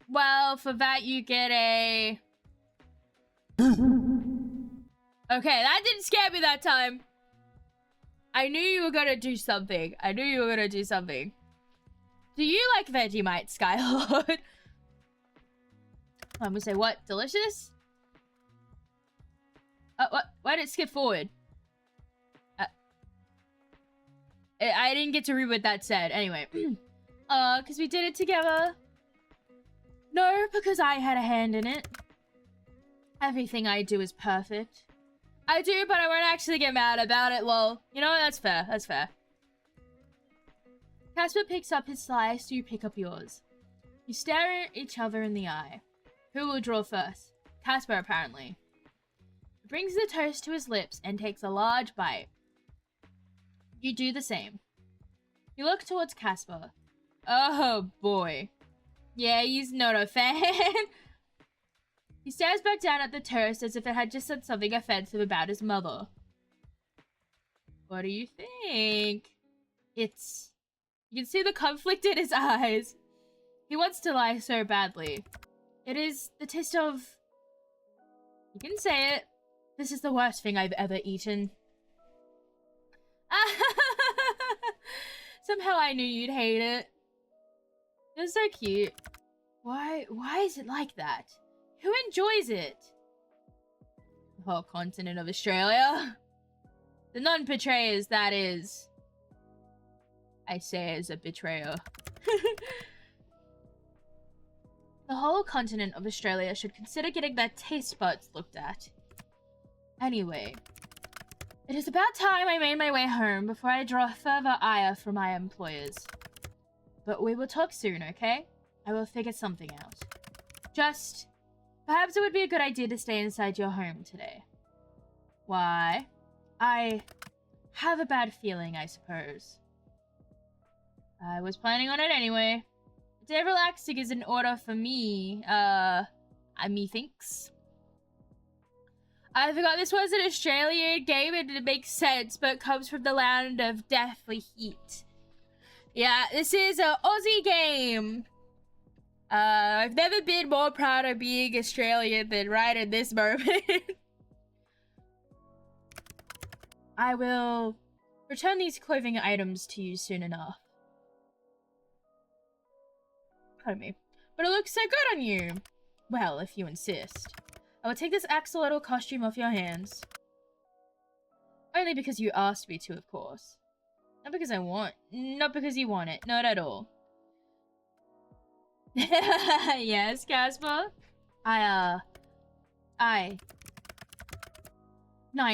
Well, for that you get a... Okay, that didn't scare me that time. I knew you were gonna do something. I knew you were gonna do something. Do you like Vegemite, Skylord? I'm gonna say what? Delicious? What? Why did it skip forward? I didn't get to read what that said. Anyway. Because we did it together. No, because I had a hand in it. Everything I do is perfect. I do, but I won't actually get mad about it, lol. You know what? That's fair. That's fair. Casper picks up his slice, you pick up yours. You stare at each other in the eye. Who will draw first? Casper, apparently. He brings the toast to his lips and takes a large bite. You do the same. You look towards Casper. Oh, boy. Yeah, he's not a fan. He stares back down at the toast as if it had just said something offensive about his mother. What do you think? It's... You can see the conflict in his eyes. He wants to lie so badly. It is the taste of... You can say it. This is the worst thing I've ever eaten. Somehow I knew you'd hate it. It's so cute. Why is it like that? Who enjoys it? The whole continent of Australia. The non-betrayers, that is. I say as a betrayer. The whole continent of Australia should consider getting their taste buds looked at. Anyway, it is about time I made my way home before I draw further ire from my employers. But we will talk soon, okay? I will figure something out. Just, perhaps it would be a good idea to stay inside your home today. Why? I have a bad feeling, I suppose. I was planning on it anyway. A day of relaxing is in order for me, methinks. I forgot this was an Australian game and it makes sense, but it comes from the land of deathly heat. Yeah, this is an Aussie game. I've never been more proud of being Australian than right in this moment. I will return these clothing items to you soon enough. Pardon me. But it looks so good on you. Well, if you insist. I will take this axolotl costume off your hands. Only because you asked me to, of course. Not because I want... Not because you want it. Not at all. Yes, Casper? Nine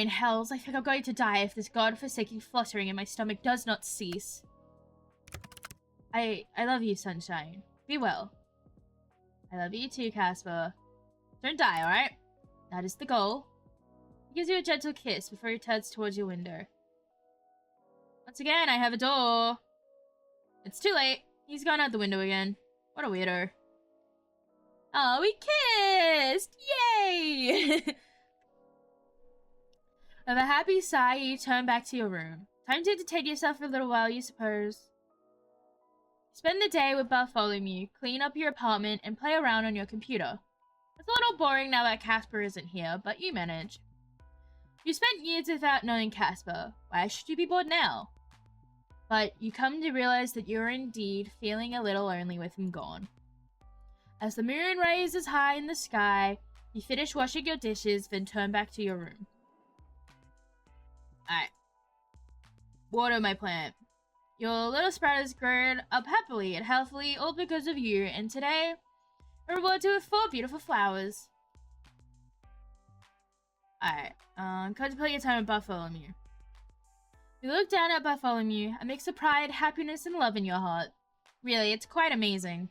hells, I think I'm going to die if this godforsaken fluttering in my stomach does not cease. I love you, Sunshine. Be well. I love you too, Casper. Don't die, alright? That is the goal. He gives you a gentle kiss before he turns towards your window. Once again, I have a door. It's too late. He's gone out the window again. What a weirdo. Oh, we kissed! Yay! With a happy sigh, you turn back to your room. Time to entertain yourself for a little while, you suppose. Spend the day with Bartholomew, clean up your apartment, and play around on your computer. It's a little boring now that Casper isn't here, but you manage. You spent years without knowing Casper. Why should you be bored now? But you come to realize that you're indeed feeling a little lonely with him gone. As the moon rises high in the sky, you finish washing your dishes, then turn back to your room. Alright. Water my plant. Your little sprout has grown up happily and healthily, all because of you, and today, I reward you with 4 beautiful flowers. Alright. Contemplate your time with Bartholomew. You look down at Bartholomew, a mix of pride, happiness, and love in your heart. Really, it's quite amazing.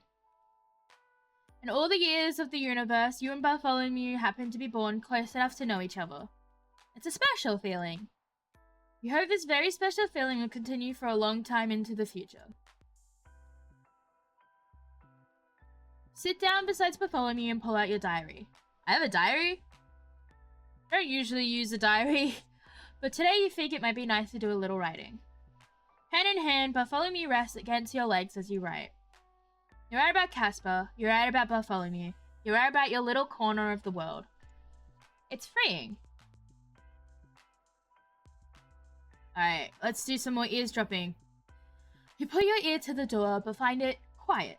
In all the years of the universe, you and Bartholomew happen to be born close enough to know each other. It's a special feeling. You hope this very special feeling will continue for a long time into the future. Sit down beside Bartholomew and pull out your diary. I have a diary? I don't usually use a diary, but today you think it might be nice to do a little writing. Hand in hand, Bartholomew rests against your legs as you write. You write about Casper, you write about Bartholomew, you write about your little corner of the world. It's freeing. Alright, let's do some more eavesdropping. You put your ear to the door, but find it quiet.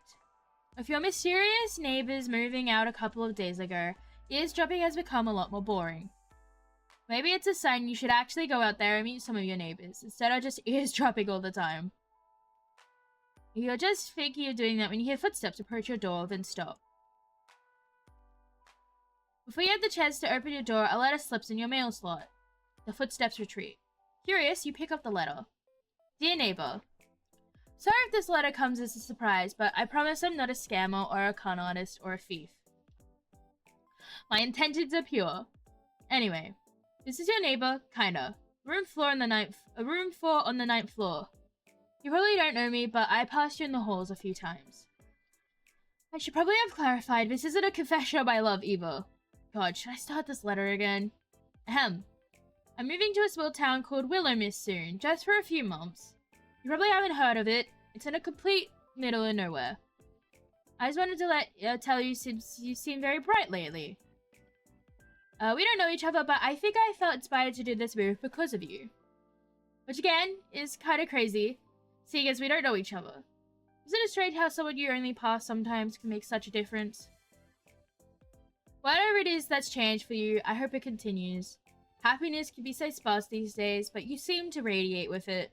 With your mysterious neighbors moving out a couple of days ago, eavesdropping has become a lot more boring. Maybe it's a sign you should actually go out there and meet some of your neighbors, instead of just eavesdropping all the time. You're just thinking of doing that when you hear footsteps approach your door, then stop. Before you have the chance to open your door, a letter slips in your mail slot. The footsteps retreat. Curious, you pick up the letter. Dear neighbor. Sorry if this letter comes as a surprise, but I promise I'm not a scammer or a con artist or a thief. My intentions are pure. Anyway, this is your neighbor, kinda. Room 4 on the 9th floor. You probably don't know me, but I passed you in the halls a few times. I should probably have clarified, this isn't a confession of my love either. God, should I start this letter again? Ahem. I'm moving to a small town called Willowmist soon, just for a few months. You probably haven't heard of it. It's in a complete middle of nowhere. I just wanted to tell you since you seem very bright lately. We don't know each other, but I think I felt inspired to do this move because of you. Which again, is kinda crazy, seeing as we don't know each other. Isn't it strange how someone you only pass sometimes can make such a difference? Whatever it is that's changed for you, I hope it continues. Happiness can be so sparse these days, but you seem to radiate with it.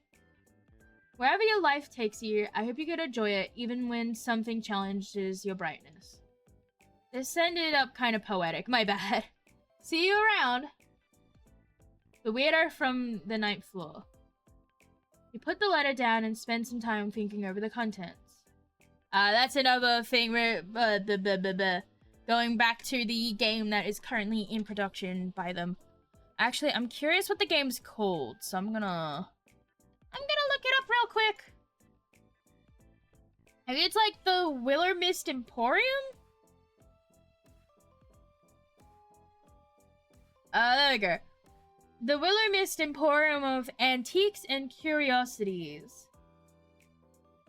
Wherever your life takes you, I hope you can enjoy it even when something challenges your brightness. This ended up kind of poetic, my bad. See you around! The weirdo from the 9th floor. You put the letter down and spend some time thinking over the contents. That's another thing where, going back to the game that is currently in production by them. Actually, I'm curious what the game's called, so I'm gonna look it up real quick. I think it's like the Willowmist Emporium? There we go. The Willowmist Emporium of Antiques and Curiosities.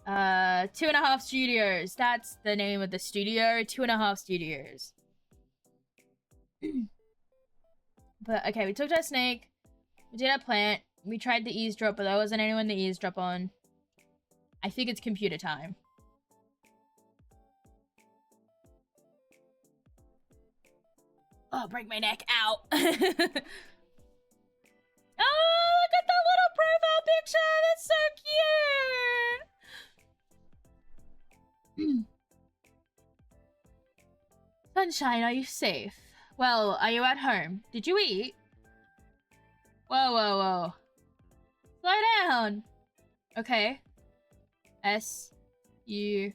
2.5 Studios. That's the name of the studio. 2.5 Studios. But, okay, we talked to a snake. We did a plant. We tried the eavesdrop, but there wasn't anyone to eavesdrop on. I think it's computer time. Oh, break my neck. Ow. Oh, look at that little profile picture. That's so cute. Sunshine, are you safe? Well, are you at home? Did you eat? Whoa, whoa, whoa. Slow down. Okay. S-U-N-S-H-I-N-E.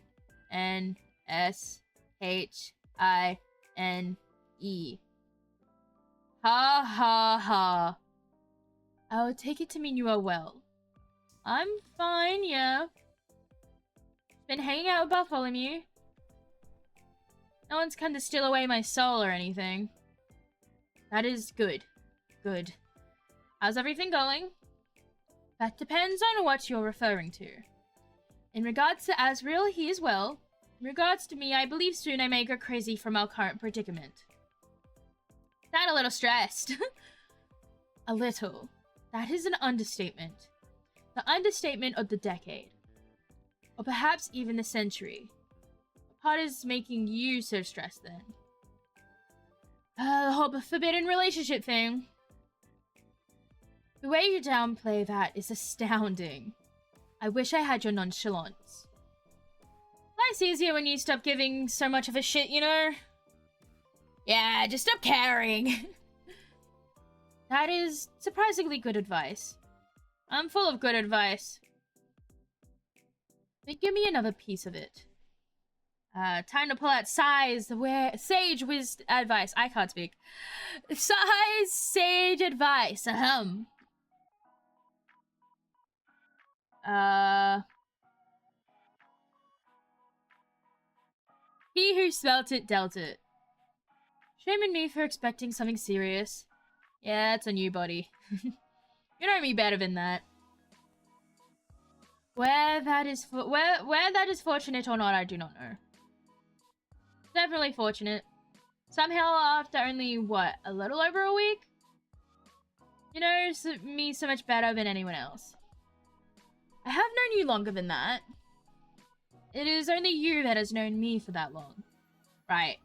Ha ha ha. I will take it to mean you are well. I'm fine, yeah. Been hanging out with Bartholomew. No one's come to steal away my soul or anything. That is good. Good. How's everything going? That depends on what you're referring to. In regards to Asriel, he is well. In regards to me, I believe soon I may go crazy from our current predicament. Sound a little stressed. A little. That is an understatement. The understatement of the decade. Or perhaps even the century. What is making you so stressed then? The whole forbidden relationship thing. The way you downplay that is astounding. I wish I had your nonchalance. Life's easier when you stop giving so much of a shit, you know? Yeah, just stop caring. That is surprisingly good advice. I'm full of good advice. But give me another piece of it. Time to pull out sage advice. I can't speak. Sage advice. Ahem. He who smelt it dealt it. Shame on me for expecting something serious. Yeah, it's on you, buddy. You know me better than that. Where that is fortunate or not, I do not know. Definitely fortunate. Somehow, after only, what, a little over a week? You know me so much better than anyone else. I have known you longer than that. It is only you that has known me for that long. Right.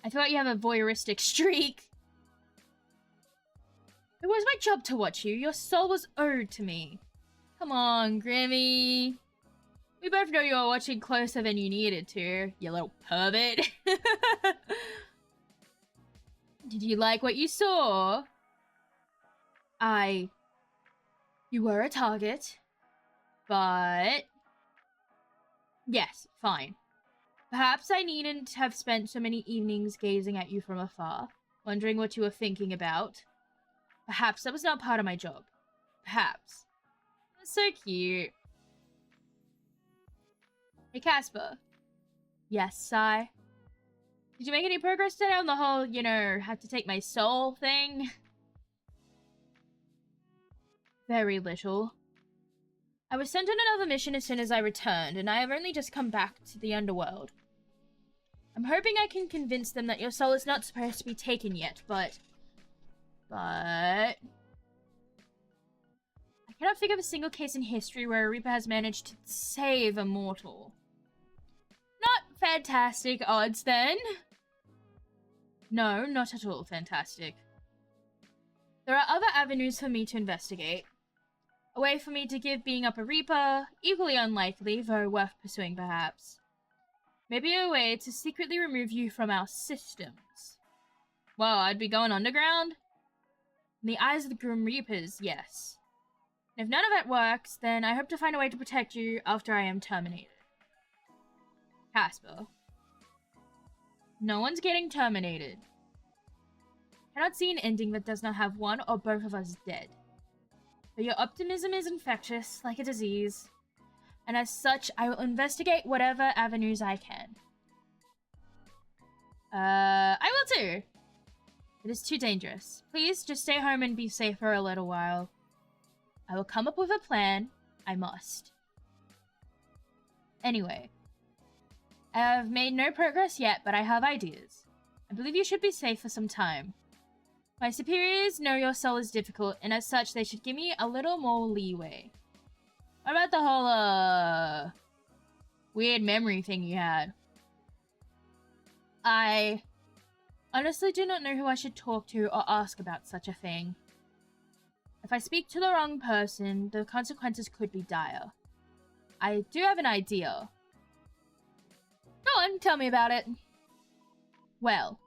I thought you have a voyeuristic streak. It was my job to watch you. Your soul was owed to me. Come on, Grimmy. We both know you were watching closer than you needed to, you little pervert. Did you like what you saw? You were a target, but... Yes, fine. Perhaps I needn't have spent so many evenings gazing at you from afar, wondering what you were thinking about. Perhaps that was not part of my job. Perhaps. That's so cute. Hey, Casper. Yes, Sai. Did you make any progress today on the whole, you know, have to take my soul thing? Very little. I was sent on another mission as soon as I returned, and I have only just come back to the underworld. I'm hoping I can convince them that your soul is not supposed to be taken yet, but... I cannot think of a single case in history where a Reaper has managed to save a mortal. Not fantastic odds, then. No, not at all fantastic. There are other avenues for me to investigate. A way for me to give being up a Reaper, equally unlikely, though worth pursuing perhaps. Maybe a way to secretly remove you from our systems. Well, I'd be going underground? In the eyes of the Grim Reapers, yes. And if none of that works, then I hope to find a way to protect you after I am terminated. Casper. No one's getting terminated. I cannot see an ending that does not have one or both of us dead. But your optimism is infectious, like a disease. And as such, I will investigate whatever avenues I can. I will too. It is too dangerous. Please, just stay home and be safe for a little while. I will come up with a plan. I must. Anyway. I have made no progress yet, but I have ideas. I believe you should be safe for some time. My superiors know your soul is difficult, and as such, they should give me a little more leeway. What about the whole, weird memory thing you had? I honestly do not know who I should talk to or ask about such a thing. If I speak to the wrong person, the consequences could be dire. I do have an idea. Go on, tell me about it. Well,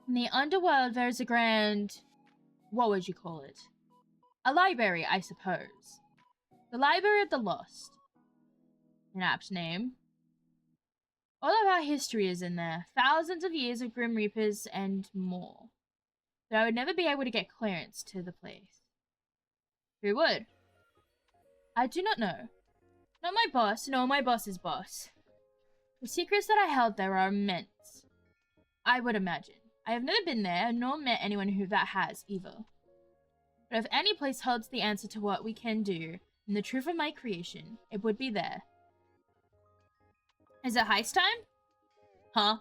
in the underworld there is a grand... what would you call it? A library, I suppose. The Library of the Lost. An apt name. All of our history is in there. Thousands of years of Grim Reapers and more. But I would never be able to get clearance to the place. Who would? I do not know. Not my boss, nor my boss's boss. The secrets that I held there are immense. I would imagine. I have never been there, nor met anyone who that has, either. But if any place holds the answer to what we can do, and the truth of my creation, it would be there. Is it heist time? Huh?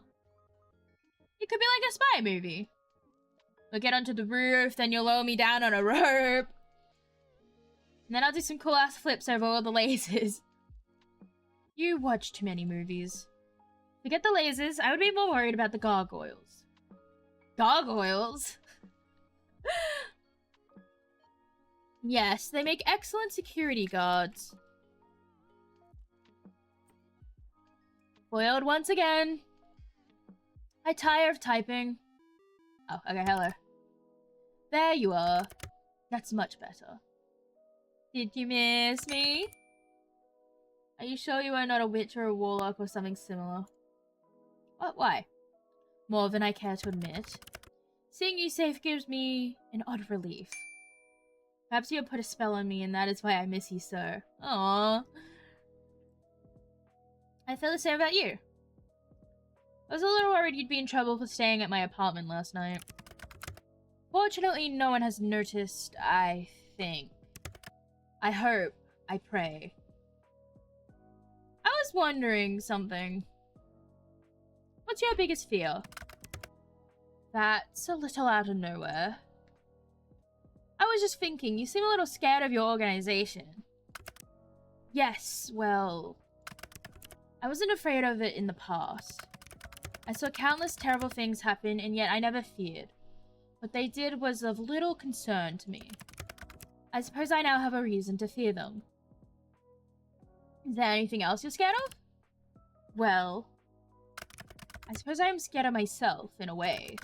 It could be like a spy movie. We'll get onto the roof, then you'll lower me down on a rope. And then I'll do some cool ass flips over all the lasers. You watch too many movies. Forget the lasers, I would be more worried about the gargoyles. Gargoyles? Yes, they make excellent security guards. Foiled once again. I tire of typing. Oh, okay, hello. There you are. That's much better. Did you miss me? Are you sure you are not a witch or a warlock or something similar? What? Why? More than I care to admit. Seeing you safe gives me an odd relief. Perhaps you have put a spell on me and that is why I miss you so. Aww. I feel the same about you. I was a little worried you'd be in trouble for staying at my apartment last night. Fortunately, no one has noticed, I think. I hope. I pray. I was wondering something. What's your biggest fear? That's a little out of nowhere. I was just thinking, you seem a little scared of your organization. Yes, well... I wasn't afraid of it in the past. I saw countless terrible things happen, and yet I never feared. What they did was of little concern to me. I suppose I now have a reason to fear them. Is there anything else you're scared of? Well... I suppose I am scared of myself, in a way.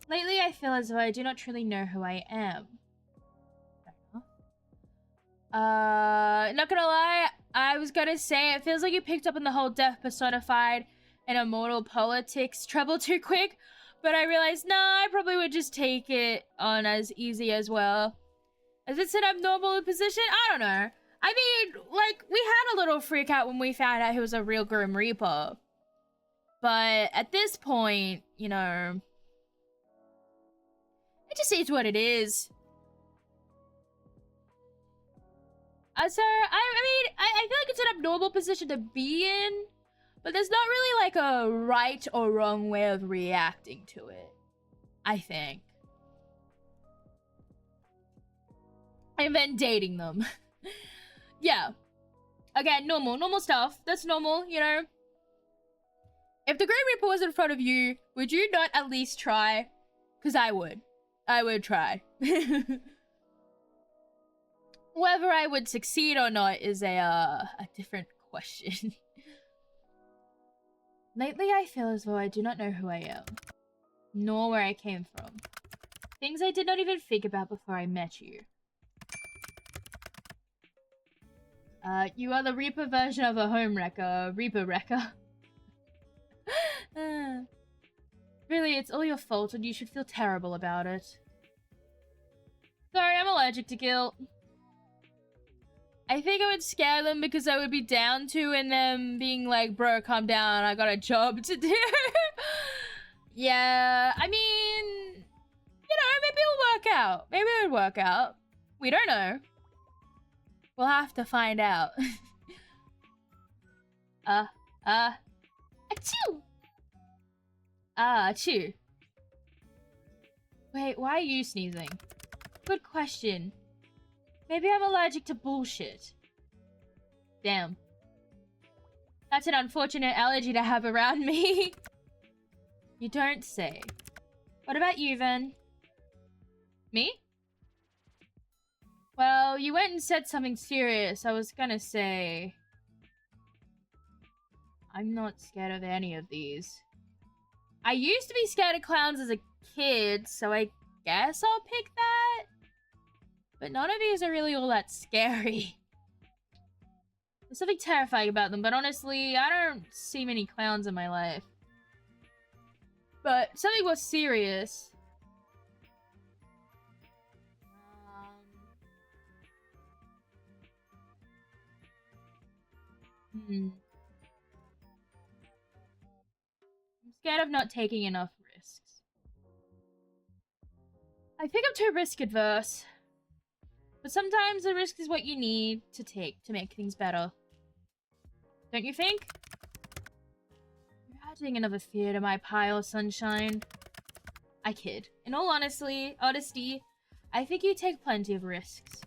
Lately, I feel as though I do not truly know who I am. Not gonna lie, I was gonna say, it feels like you picked up on the whole death personified and immortal politics trouble too quick, but I realized, nah, I probably would just take it on as easy as well. Is it an abnormal position? I don't know. I mean, like, we had a little freak out when we found out he was a real Grim Reaper. But at this point, you know, it just is what it is. So, I mean, I feel like it's an abnormal position to be in, but there's not really like a right or wrong way of reacting to it, I think. And then dating them. Yeah. Again, normal stuff. That's normal, you know. If the Grim Reaper was in front of you, would you not at least try? Because I would. I would try. Whether I would succeed or not is a different question. Lately, I feel as though I do not know who I am, nor where I came from. Things I did not even think about before I met you. You are the Reaper version of a home wrecker, Reaper wrecker. Really, it's all your fault and you should feel terrible about it. Sorry, I'm allergic to guilt. I think I would scare them because I would be down to and them being like, bro, calm down, I got a job to do. Yeah, I mean, you know, maybe it'll work out. Maybe it would work out. We don't know. We'll have to find out. Achoo! Achoo. Wait, why are you sneezing? Good question. Maybe I'm allergic to bullshit. Damn. That's an unfortunate allergy to have around me. You don't say. What about you, then? Me? Well, you went and said something serious. I was gonna say... I'm not scared of any of these. I used to be scared of clowns as a kid, so I guess I'll pick that. But none of these are really all that scary. There's something terrifying about them, but honestly, I don't see many clowns in my life. But something more serious. I'm scared of not taking enough risks. I think I'm too risk adverse. But sometimes the risk is what you need to take to make things better. Don't you think? You're adding another fear to my pile, sunshine. I kid. In all honesty, I think you take plenty of risks.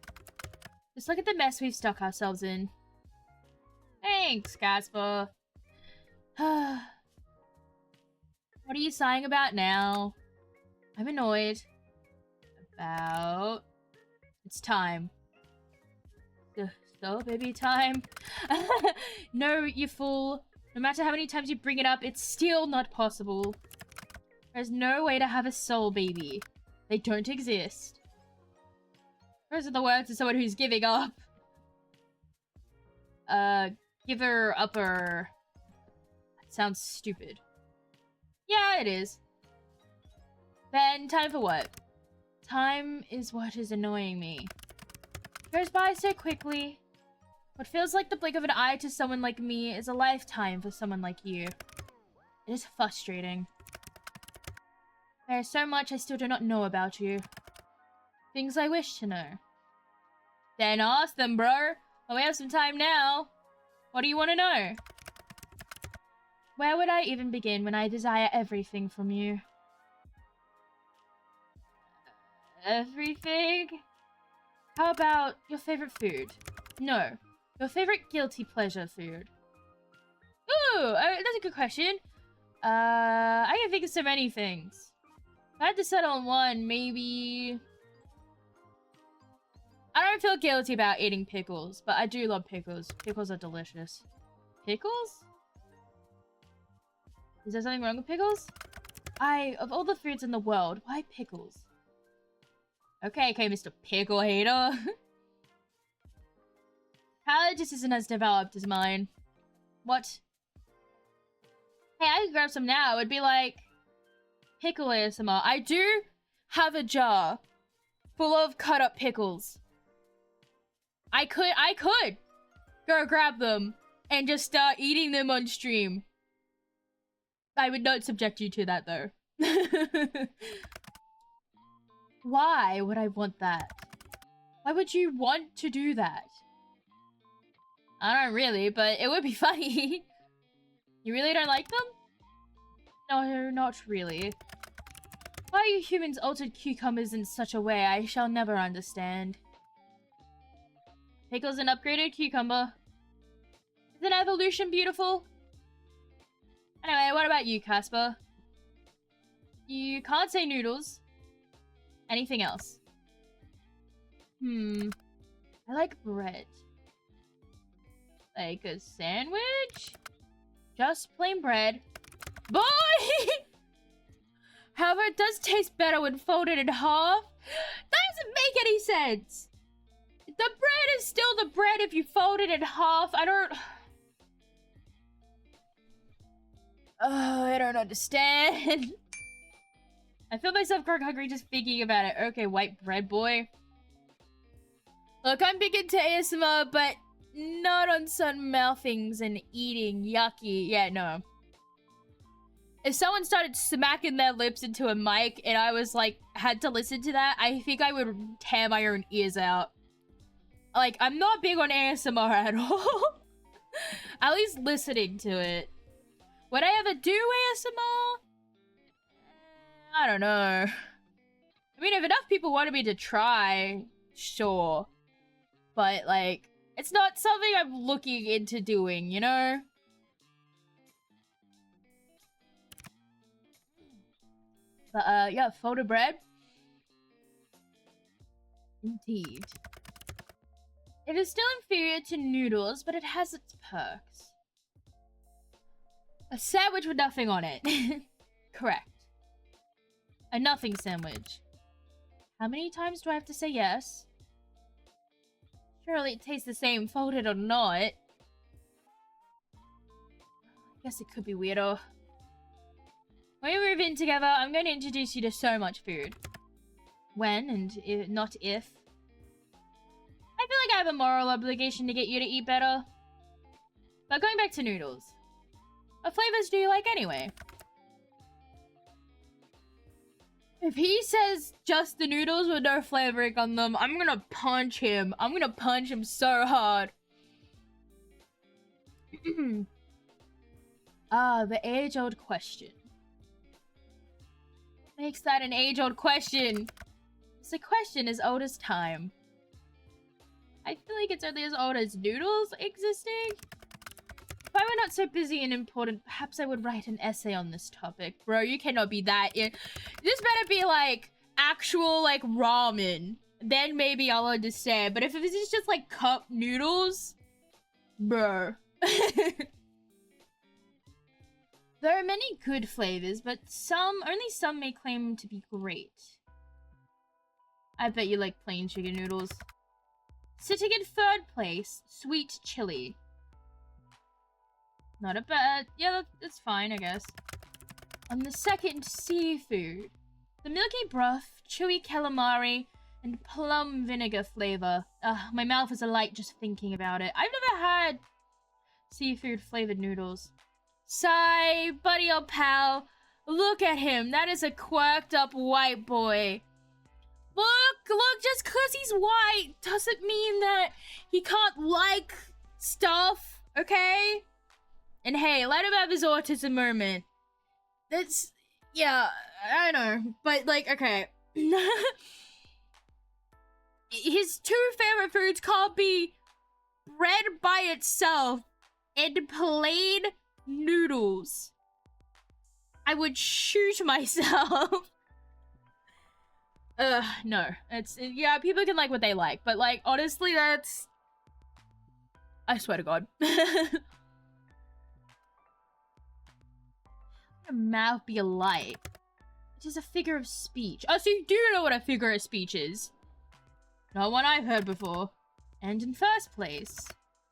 Just look at the mess we've stuck ourselves in. Thanks, Casper. What are you sighing about now? I'm annoyed. About... It's time. So, baby, time. No, you fool. No matter how many times you bring it up, it's still not possible. There's no way to have a soul baby. They don't exist. Those are the words of someone who's giving up. Giver upper. That sounds stupid. Yeah, it is. Then, time for what? Time is what is annoying me. Goes by so quickly. What feels like the blink of an eye to someone like me is a lifetime for someone like you. It is frustrating. There is so much I still do not know about you. Things I wish to know. Then ask them, bro. Well, we have some time now. What do you want to know? Where would I even begin when I desire everything from you? Everything? How about your favorite food? No. Your favorite guilty pleasure food? Ooh, that's a good question. I can think of so many things. If I had to settle on one, maybe... I don't feel guilty about eating pickles, but I do love pickles. Pickles are delicious. Pickles? Is there something wrong with pickles? Of all the foods in the world, why pickles? Okay, Mr. Pickle Hater. Palate just isn't as developed as mine. What? Hey, I could grab some now. It would be like... pickle ASMR. I do have a jar full of cut up pickles. I could go grab them and just start eating them on stream. I would not subject you to that though. Why would I want that? Why would you want to do that? I don't really, but it would be funny. You really don't like them? No, not really. Why you humans altered cucumbers in such a way I shall never understand. Pickle's an upgraded cucumber. Isn't evolution beautiful? Anyway, what about you, Casper? You can't say noodles. Anything else? I like bread. Like a sandwich? Just plain bread. Boy! However, it does taste better when folded in half. That doesn't make any sense. The bread is still the bread if you fold it in half. I don't understand. I feel myself growing hungry just thinking about it. Okay, white bread boy. Look, I'm big into ASMR, but not on sun mouthings and eating. Yucky. Yeah, no. If someone started smacking their lips into a mic and I was like, had to listen to that, I think I would tear my own ears out. Like, I'm not big on ASMR at all. At least listening to it. Would I ever do ASMR? I don't know. I mean, if enough people wanted me to try, sure. But, like, it's not something I'm looking into doing, you know? But, yeah, folded bread. Indeed. It is still inferior to noodles, but it has its perks. A sandwich with nothing on it. Correct. A nothing sandwich. How many times do I have to say yes? Surely it tastes the same, folded or not. I guess it could be weirder. When we move in together, I'm going to introduce you to so much food. When and not if. I feel like I have a moral obligation to get you to eat better. But going back to noodles. What flavors do you like anyway? If he says just the noodles with no flavoring on them, I'm gonna punch him. I'm gonna punch him so hard. The age-old question. Makes that an age-old question? It's a question as old as time. I feel like it's only as old as noodles existing. If I were not so busy and important, perhaps I would write an essay on this topic. Bro, you cannot be that in. This better be like actual like ramen. Then maybe I'll understand. But if it's just like cup noodles, bro. There are many good flavors, but only some may claim to be great. I bet you like plain chicken noodles. Sitting in third place, sweet chili. Not a bad... Yeah, that's fine, I guess. On the second, seafood. The milky broth, chewy calamari, and plum vinegar flavor. My mouth is alight just thinking about it. I've never had seafood flavored noodles. Sigh, buddy old pal. Look at him. That is a quirked up white boy. Look, just because he's white doesn't mean that he can't like stuff, okay? And hey, let him have his autism moment. That's, yeah, I know. But, like, okay. His two favorite foods can't be bread by itself and plain noodles. I would shoot myself. No. Yeah, people can like what they like, but like, honestly, that's... I swear to God. A mouth be alike. It is a figure of speech. Oh, so you do know what a figure of speech is. Not one I've heard before. And in first place.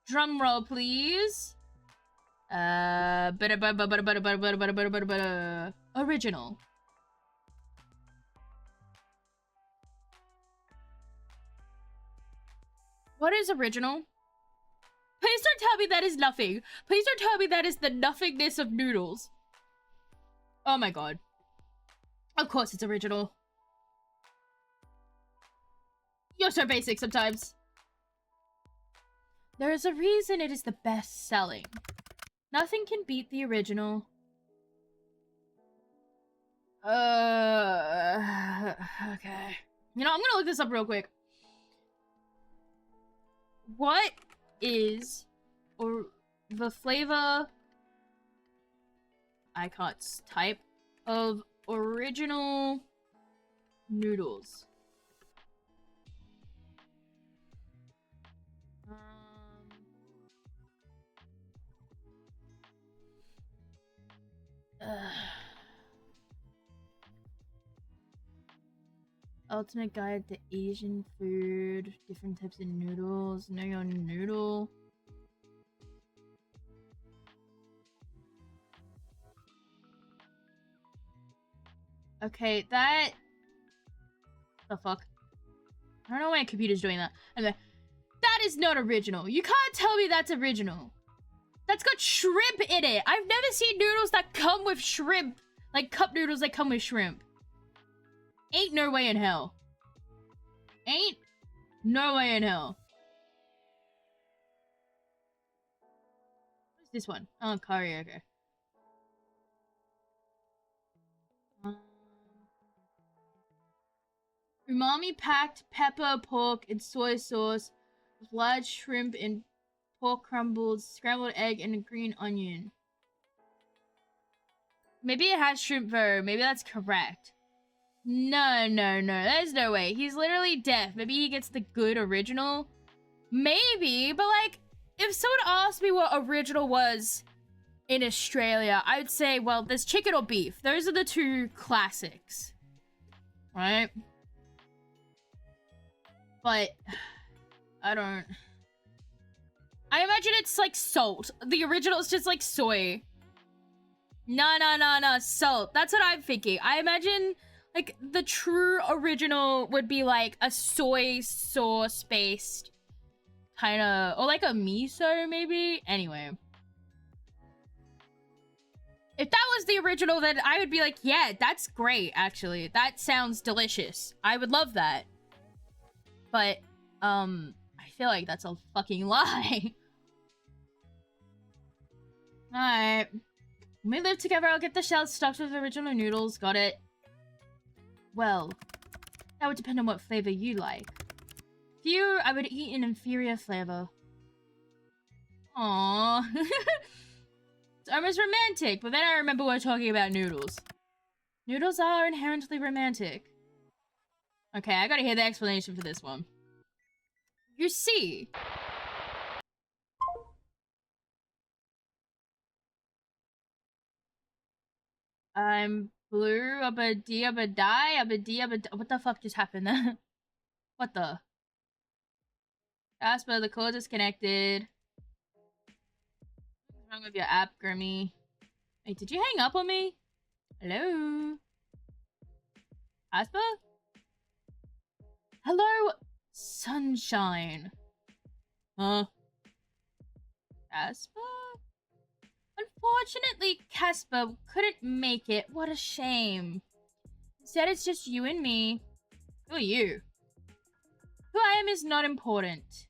Drum roll, please. Original. What is original? Please don't tell me that is nothing. Please don't tell me that is the nothingness of noodles. Oh my god. Of course it's original. You're so basic sometimes. There is a reason it is the best selling. Nothing can beat the original. Okay. You know, I'm gonna look this up real quick. What is or the flavor I can't type of original noodles? Ultimate guide to Asian food, different types of noodles, know your noodle. Okay, that... The fuck? I don't know why my computer's doing that. Okay. That is not original. You can't tell me that's original. That's got shrimp in it. I've never seen noodles that come with shrimp. Like cup noodles that come with shrimp. Ain't no way in hell. Ain't no way in hell. What's this one? Oh, curry, okay. Umami packed pepper, pork, and soy sauce with large shrimp and pork crumbles, scrambled egg, and a green onion. Maybe it has shrimp though. Maybe that's correct. No. There's no way. He's literally deaf. Maybe he gets the good original. Maybe, but like, if someone asked me what original was in Australia, I would say, well, there's chicken or beef. Those are the two classics. Right? But, I don't... I imagine it's like salt. The original is just like soy. No, salt. That's what I'm thinking. I imagine... Like, the true original would be, like, a soy sauce-based kind of... Or, like, a miso, maybe? Anyway. If that was the original, then I would be like, yeah, that's great, actually. That sounds delicious. I would love that. But, I feel like that's a fucking lie. Alright. When we live together, I'll get the shells stuffed with original noodles. Got it. Well, that would depend on what flavor you like. For you, I would eat an inferior flavor. Aww. It's almost romantic, but then I remember we're talking about noodles. Noodles are inherently romantic. Okay, I gotta hear the explanation for this one. You see... I'm blue, abba dee, abba die, abba dee, abba... What the fuck just happened there? What the? Casper, the call disconnected. What's wrong with your app, Grimmy? Wait, did you hang up on me? Hello? Casper? Hello, Sunshine. Huh? Casper? Unfortunately, Casper couldn't make it. What a shame. Instead, it's just you and me. Who are you? Who I am is not important.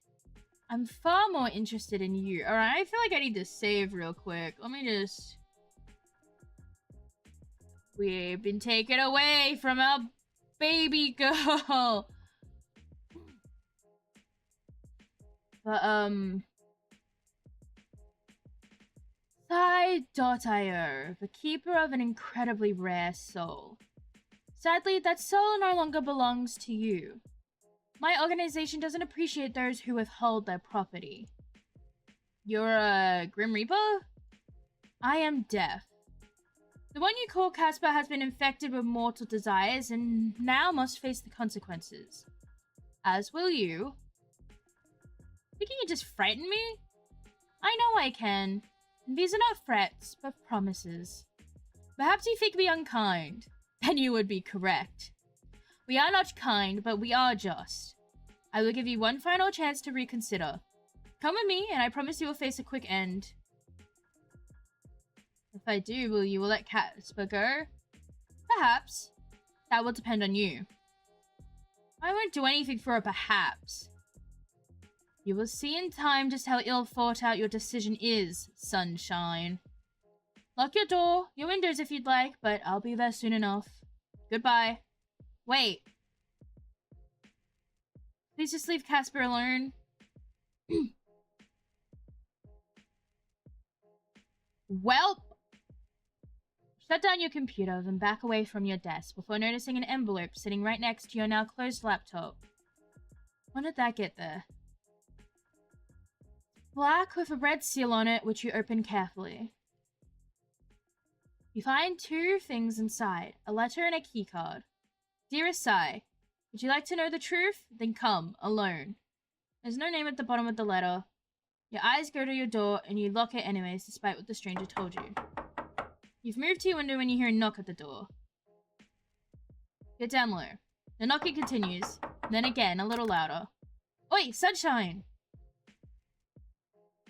I'm far more interested in you. Alright, I feel like I need to save real quick. Let me just... We've been taken away from our baby girl. But, Psy.io, the keeper of an incredibly rare soul. Sadly, that soul no longer belongs to you. My organization doesn't appreciate those who withhold their property. You're a Grim Reaper? I am Death. The one you call Casper has been infected with mortal desires and now must face the consequences. As will you. Think you can just frighten me? I know I can. And these are not threats, but promises. Perhaps you think me unkind. Then you would be correct. We are not kind, but we are just. I will give you one final chance to reconsider. Come with me, and I promise you will face a quick end. If I do, will you let Casper go? Perhaps. That will depend on you. I won't do anything for a perhaps. You will see in time just how ill thought out your decision is, Sunshine. Lock your door, your windows if you'd like, but I'll be there soon enough. Goodbye. Wait. Please just leave Casper alone. Welp. Shut down your computer, then back away from your desk before noticing an envelope sitting right next to your now closed laptop. When did that get there? Black with a red seal on it, which you open carefully. You find two things inside, a letter and a keycard. Dearest Sai, would you like to know the truth? Then come, alone. There's no name at the bottom of the letter. Your eyes go to your door, and you lock it anyways, despite what the stranger told you. You've moved to your window when you hear a knock at the door. Get down low. The knocking continues, then again, a little louder. Oi, Sunshine!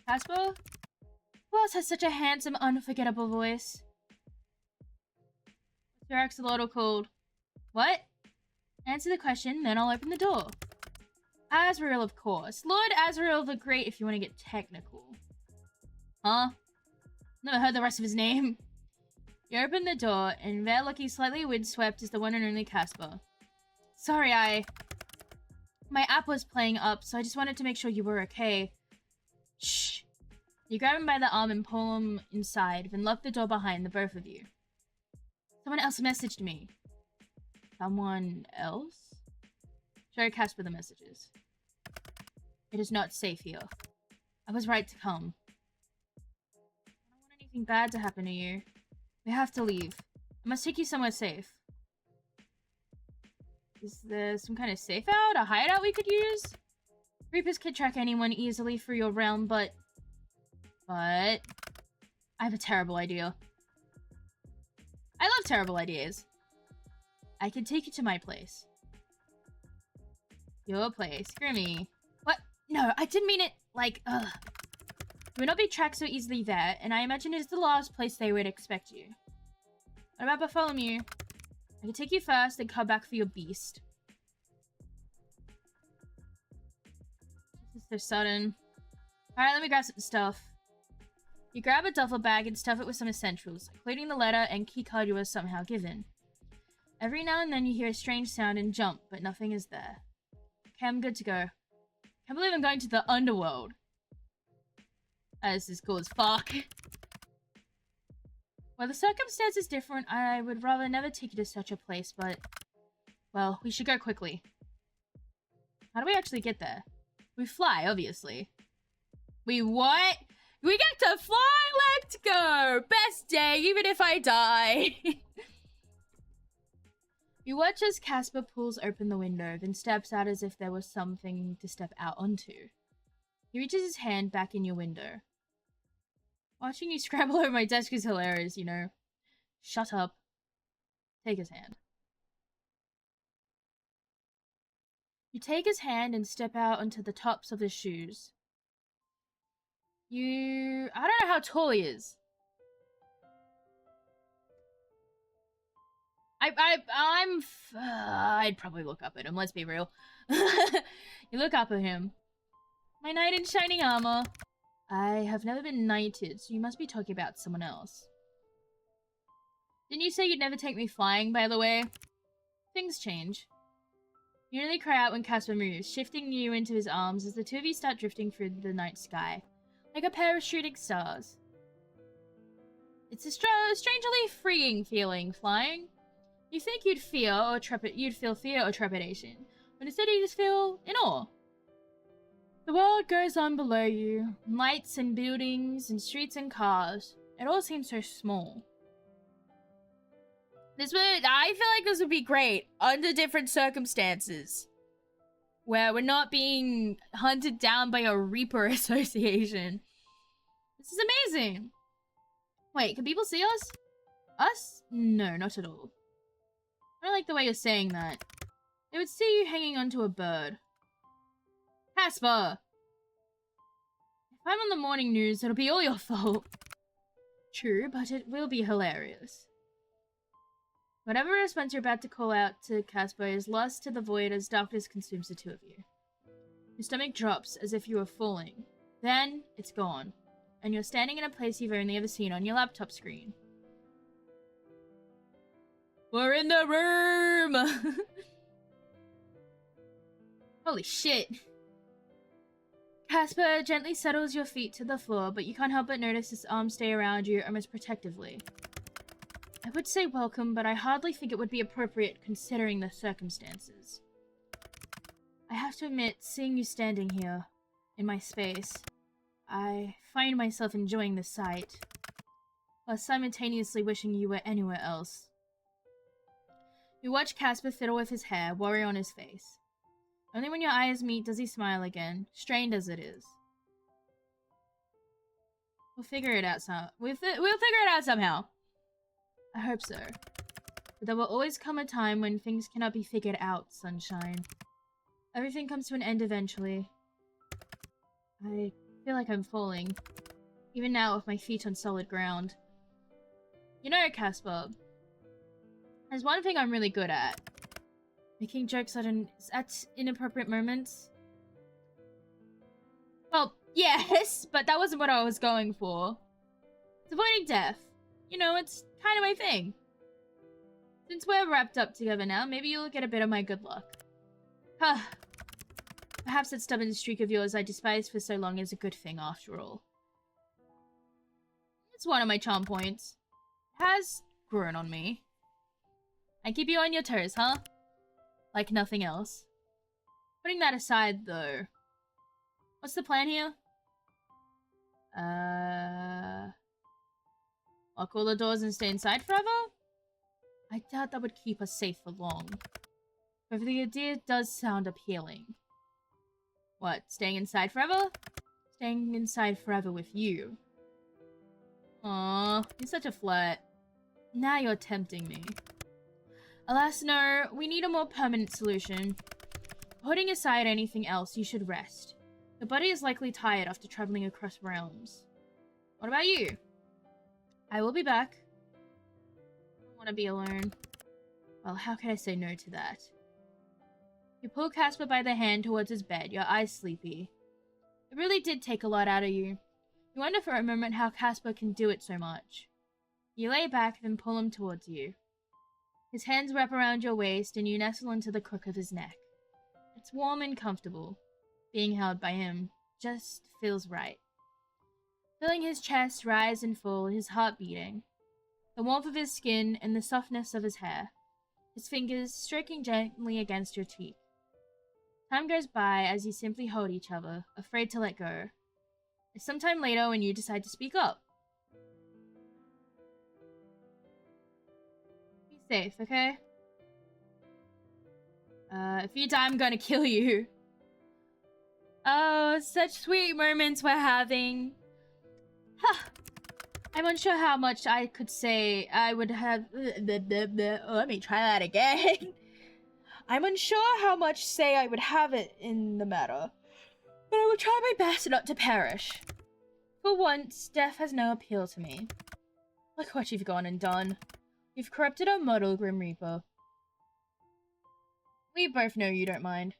Casper? Who else has such a handsome, unforgettable voice? Your axolotl called. What? Answer the question, then I'll open the door. Azrael, of course. Lord Azrael the Great, if you want to get technical. Huh? Never heard the rest of his name. You open the door, and there, looking slightly windswept, is the one and only Casper. Sorry, my app was playing up, so I just wanted to make sure you were okay. Shh. You grab him by the arm and pull him inside, then lock the door behind the both of you. Someone else messaged me. Someone else? Show Casper the messages. It is not safe here. I was right to come. I don't want anything bad to happen to you. We have to leave. I must take you somewhere safe. Is there some kind of safe out? A hideout we could use? Reapers can track anyone easily through your realm, but I have a terrible idea. I love terrible ideas. I can take you to my place. Your place. Grimmy. What? No, I didn't mean it like, ugh. You will not be tracked so easily there, and I imagine it is the last place they would expect you. What about Bartholomew? I can take you first, then come back for your beast. This is so sudden. Alright, let me grab some stuff. You grab a duffel bag and stuff it with some essentials, including the letter and keycard you were somehow given. Every now and then you hear a strange sound and jump, but nothing is there. Okay, I'm good to go. Can't believe I'm going to the underworld. This is cool as fuck. While the circumstance is different, I would rather never take you to such a place, but... well, we should go quickly. How do we actually get there? We fly, obviously. We what? We get to fly? Let's go! Best day, even if I die. You watch as Casper pulls open the window, then steps out as if there was something to step out onto. He reaches his hand back in your window. Watching you scramble over my desk is hilarious, you know. Shut up. Take his hand. You take his hand and step out onto the tops of his shoes. I don't know how tall he is. I'd probably look up at him, let's be real. You look up at him. My knight in shining armor. I have never been knighted, so you must be talking about someone else. Didn't you say you'd never take me flying, by the way? Things change. You nearly cry out when Casper moves, shifting you into his arms as the two of you start drifting through the night sky, like a pair of shooting stars. It's a strangely freeing feeling, flying. You think you'd feel fear or trepidation, but instead you just feel in awe. The world goes on below you, lights and buildings and streets and cars. It all seems so small. I feel like this would be great under different circumstances. Where we're not being hunted down by a Reaper Association. This is amazing. Wait, can people see us? Us? No, not at all. I don't like the way you're saying that. They would see you hanging onto a bird. Casper! If I'm on the morning news, it'll be all your fault. True, but it will be hilarious. Whatever response you're about to call out to Casper is lost to the void as darkness consumes the two of you. Your stomach drops as if you were falling. Then, it's gone. And you're standing in a place you've only ever seen on your laptop screen. We're in the room! Holy shit. Casper gently settles your feet to the floor, but you can't help but notice his arms stay around you almost protectively. I would say welcome, but I hardly think it would be appropriate considering the circumstances. I have to admit, seeing you standing here, in my space, I find myself enjoying the sight, while simultaneously wishing you were anywhere else. You watch Casper fiddle with his hair, worry on his face. Only when your eyes meet does he smile again, strained as it is. We'll figure it out we'll figure it out somehow. I hope so. But there will always come a time when things cannot be figured out, sunshine. Everything comes to an end eventually. I feel like I'm falling. Even now with my feet on solid ground. You know, Casper, there's one thing I'm really good at. Making jokes at inappropriate moments. Well, yes, but that wasn't what I was going for. It's avoiding death. You know, it's kind of my thing. Since we're wrapped up together now, maybe you'll get a bit of my good luck. Huh. Perhaps that stubborn streak of yours I despised for so long is a good thing after all. It's one of my charm points. It has grown on me. I keep you on your toes, huh? Like nothing else. Putting that aside, though. What's the plan here? Lock all the doors and stay inside forever? I doubt that would keep us safe for long. But the idea does sound appealing. What, staying inside forever? Staying inside forever with you. Aww, you're such a flirt. Now you're tempting me. Alas, no, we need a more permanent solution. Putting aside anything else, you should rest. Your body is likely tired after traveling across realms. What about you? I will be back. I don't want to be alone. Well, how can I say no to that? You pull Casper by the hand towards his bed, your eyes sleepy. It really did take a lot out of you. You wonder for a moment how Casper can do it so much. You lay back, then pull him towards you. His hands wrap around your waist, and you nestle into the crook of his neck. It's warm and comfortable. Being held by him just feels right. Feeling his chest rise and fall, his heart beating. The warmth of his skin and the softness of his hair. His fingers stroking gently against your cheek. Time goes by as you simply hold each other, afraid to let go. It's sometime later when you decide to speak up. Be safe, okay? If you die, I'm gonna kill you. Oh, such sweet moments we're having. Huh. I'm unsure how much I could say I would have... Let me try that again. I'm unsure how much say I would have it in the matter, but I will try my best not to perish. For once, death has no appeal to me. Look what you've gone and done. You've corrupted our model, Grim Reaper. We both know you don't mind.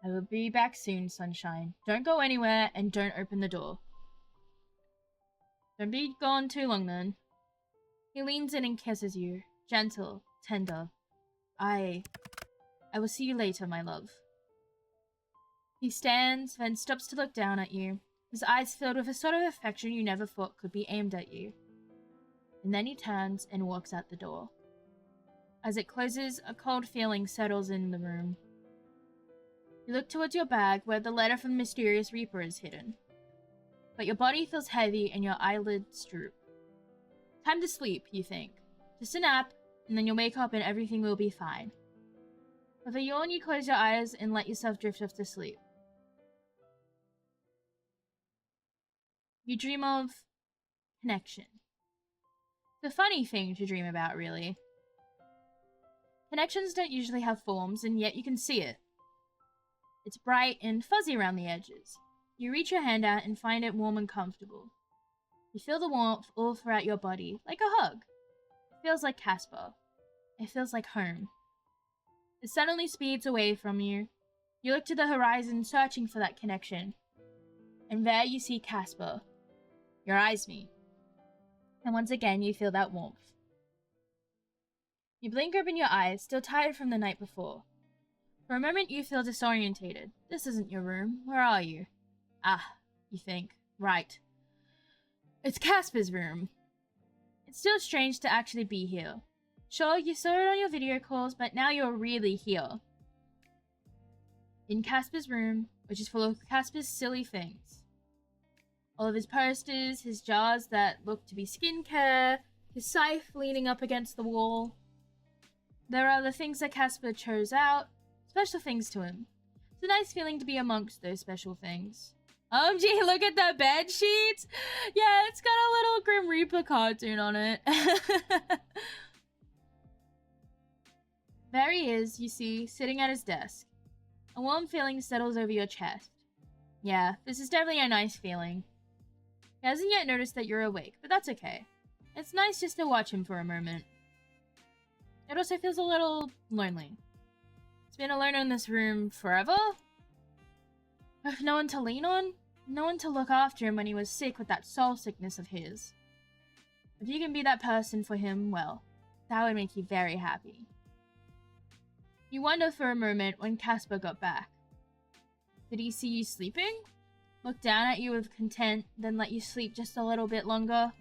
I will be back soon, Sunshine. Don't go anywhere and don't open the door. Don't be gone too long then. He leans in and kisses you. Gentle, tender. I will see you later, my love. He stands, then stops to look down at you, his eyes filled with a sort of affection you never thought could be aimed at you. And then he turns and walks out the door. As it closes, a cold feeling settles in the room. You look towards your bag where the letter from the mysterious Reaper is hidden. But your body feels heavy and your eyelids droop. Time to sleep, you think. Just a nap, and then you'll wake up and everything will be fine. With a yawn, you close your eyes and let yourself drift off to sleep. You dream of connection. It's a funny thing to dream about, really. Connections don't usually have forms, and yet you can see it. It's bright and fuzzy around the edges. You reach your hand out and find it warm and comfortable. You feel the warmth all throughout your body, like a hug. It feels like Casper. It feels like home. It suddenly speeds away from you. You look to the horizon, searching for that connection. And there you see Casper. Your eyes meet. And once again, you feel that warmth. You blink open your eyes, still tired from the night before. For a moment, you feel disorientated. This isn't your room. Where are you? Ah, you think. Right. It's Casper's room. It's still strange to actually be here. Sure, you saw it on your video calls, but now you're really here. In Casper's room, which is full of Casper's silly things. All of his posters, his jars that look to be skincare, his scythe leaning up against the wall. There are the things that Casper chose out, special things to him. It's a nice feeling to be amongst those special things. Gee, look at the bed sheets! Yeah, it's got a little Grim Reaper cartoon on it. There he is, you see, sitting at his desk. A warm feeling settles over your chest. Yeah, this is definitely a nice feeling. He hasn't yet noticed that you're awake, but that's okay. It's nice just to watch him for a moment. It also feels a little lonely. He's been alone in this room forever? With no one to lean on? No one to look after him when he was sick with that soul sickness of his. If you can be that person for him, well, that would make you very happy. You wonder for a moment when Casper got back. Did he see you sleeping? Look down at you with content, then let you sleep just a little bit longer?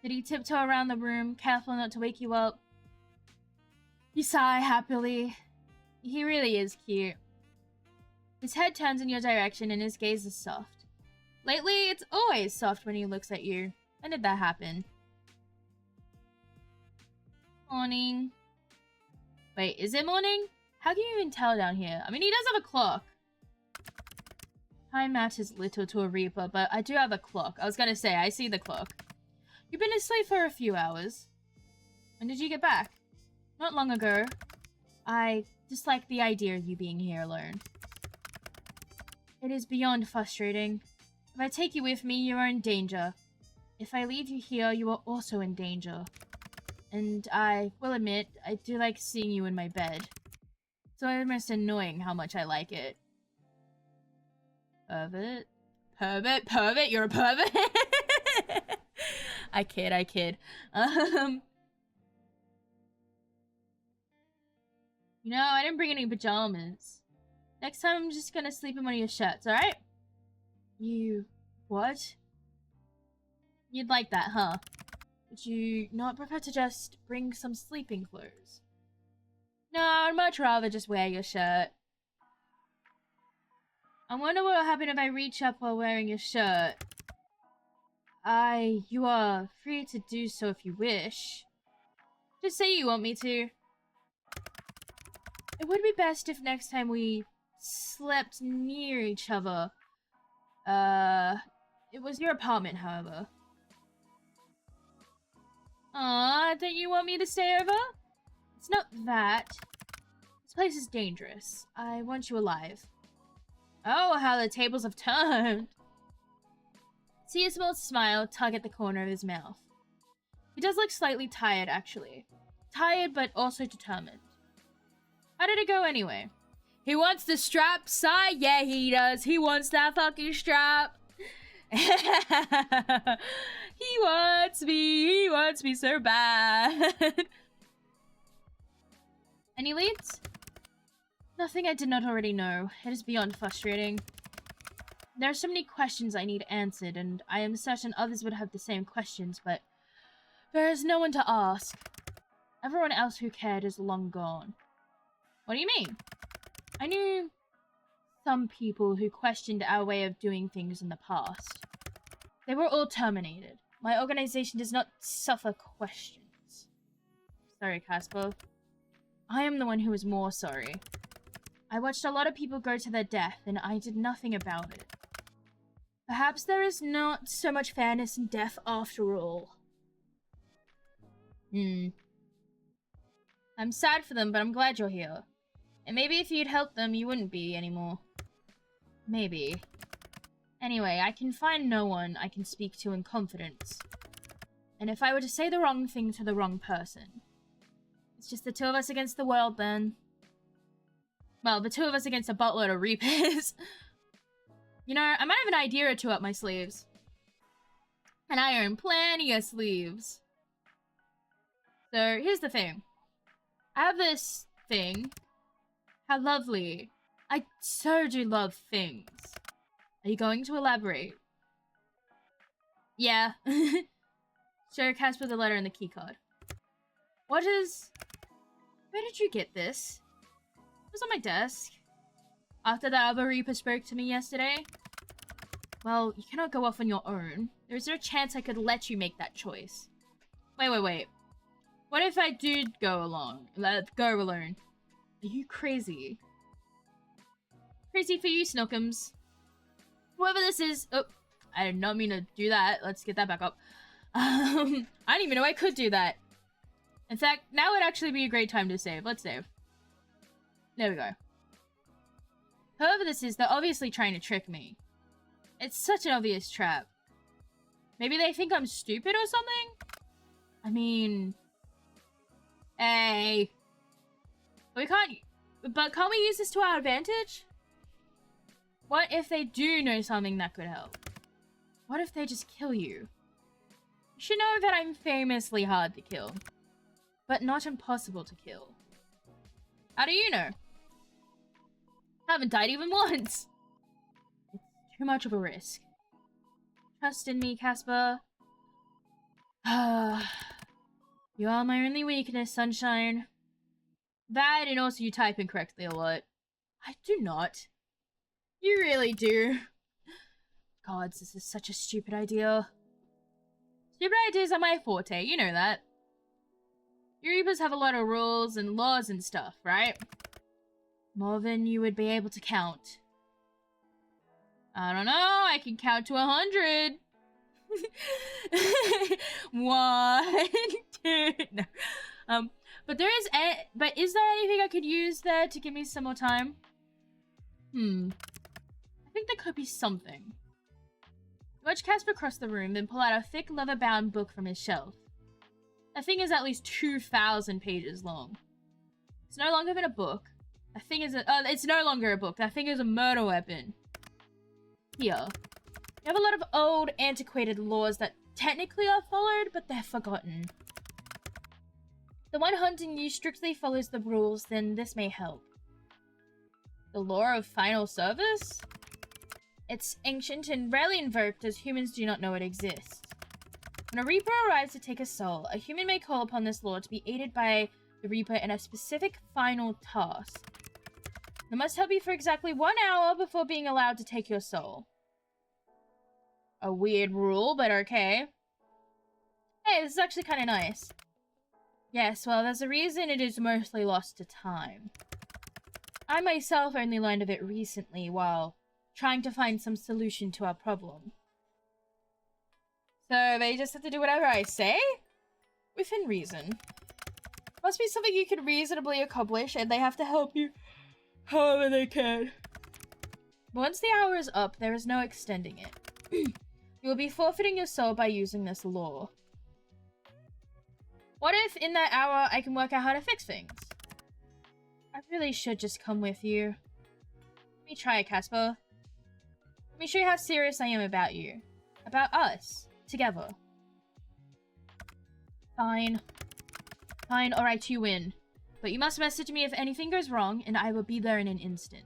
Did he tiptoe around the room, careful not to wake you up? You sigh happily. He really is cute. His head turns in your direction and his gaze is soft. Lately, it's always soft when he looks at you. When did that happen? Morning. Wait, is it morning? How can you even tell down here? I mean, he does have a clock. Time matters little to a Reaper, but I do have a clock. I was gonna say, I see the clock. You've been asleep for a few hours. When did you get back? Not long ago. I just like the idea of you being here alone. It is beyond frustrating. If I take you with me, you are in danger. If I leave you here, you are also in danger. And I will admit, I do like seeing you in my bed. It's almost annoying how much I like it. Pervert? Pervert? Pervert? You're a pervert? I kid. You know, I didn't bring any pajamas. Next time I'm just gonna sleep in one of your shirts, alright? You... what? You'd like that, huh? Would you not prefer to just bring some sleeping clothes? No, I'd much rather just wear your shirt. I wonder what will happen if I reach up while wearing your shirt. You are free to do so if you wish. Just say you want me to. It would be best if next time we slept near each other. It was your apartment, however. Aw, don't you want me to stay over? It's not that. This place is dangerous. I want you alive. Oh, how the tables have turned. See a small smile tug at the corner of his mouth. He does look slightly tired, actually. Tired, but also determined. How did it go anyway? He wants the strap, sigh. Yeah, he does. He wants that fucking strap. He wants me. He wants me so bad. Any leads? Nothing I did not already know. It is beyond frustrating. There are so many questions I need answered, and I am certain others would have the same questions, but there is no one to ask. Everyone else who cared is long gone. What do you mean? I knew some people who questioned our way of doing things in the past. They were all terminated. My organization does not suffer questions. Sorry, Casper. I am the one who is more sorry. I watched a lot of people go to their death, and I did nothing about it. Perhaps there is not so much fairness in death after all. I'm sad for them, but I'm glad you're here. And maybe if you'd helped them, you wouldn't be anymore. Maybe. Anyway, I can find no one I can speak to in confidence. And if I were to say the wrong thing to the wrong person, it's just the two of us against the world then. Well, the two of us against a buttload of Reapers. You know, I might have an idea or two up my sleeves. And I earn plenty of sleeves. So, here's the thing. I have this thing. How lovely. I so do love things. Are you going to elaborate? Yeah. Show Casper the letter and the keycard. What is... Where did you get this? It was on my desk. After the other Reaper spoke to me yesterday. Well, you cannot go off on your own. There's no chance I could let you make that choice. Wait. What if I do go along? Go alone? Are you crazy? Crazy for you, Snookums. Whoever this is... Oh, I did not mean to do that. Let's get that back up. I didn't even know I could do that. In fact, now would actually be a great time to save. Let's save. There we go. Whoever this is, they're obviously trying to trick me. It's such an obvious trap. Maybe they think I'm stupid or something? I mean... Hey. We can't... But can't we use this to our advantage? What if they do know something that could help? What if they just kill you? You should know that I'm famously hard to kill. But not impossible to kill. How do you know? I haven't died even once. It's too much of a risk. Trust in me, Casper. You are my only weakness, Sunshine. That, and also you type incorrectly a lot. I do not. You really do. Gods, this is such a stupid idea. Stupid ideas are my forte, you know that. Your Reapers have a lot of rules and laws and stuff, right? More than you would be able to count. I don't know, I can count to 100. 1, 2, no. But there is but is there anything I could use there to give me some more time? I think there could be something. Watch Casper cross the room, then pull out a thick leather-bound book from his shelf. That thing is at least 2,000 pages long. It's no longer been a book. That thing is it's no longer a book. That thing is a murder weapon. Here. You have a lot of old, antiquated laws that technically are followed, but they're forgotten. The one hunting you strictly follows the rules, then this may help. The law of final service? It's ancient and rarely invoked as humans do not know it exists. When a Reaper arrives to take a soul, a human may call upon this law to be aided by the Reaper in a specific final task. They must help you for exactly 1 hour before being allowed to take your soul. A weird rule, but okay. Hey, this is actually kind of nice. Yes, well, there's a reason it is mostly lost to time. I myself only learned of it recently while trying to find some solution to our problem. So they just have to do whatever I say? Within reason. Must be something you can reasonably accomplish, and they have to help you however they can. Once the hour is up, there is no extending it. You will be forfeiting your soul by using this law. What if in that hour I can work out how to fix things? I really should just come with you. Let me try it, Casper. Let me show you how serious I am about you. About us. Together. Fine. Fine, alright, you win. But you must message me if anything goes wrong, and I will be there in an instant.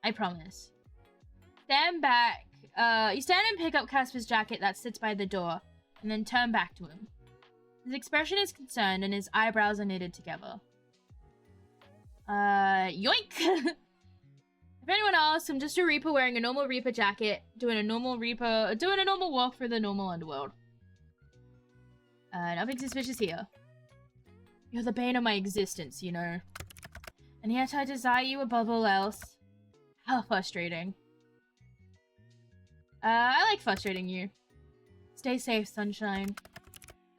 I promise. Stand back. You stand and pick up Casper's jacket that sits by the door, and then turn back to him. His expression is concerned, and his eyebrows are knitted together. Yoink! If anyone asks, I'm just a Reaper wearing a normal Reaper jacket, doing a normal walk through the normal underworld. Nothing suspicious here. You're the bane of my existence, you know. And yet I desire you above all else. How frustrating. I like frustrating you. Stay safe, sunshine.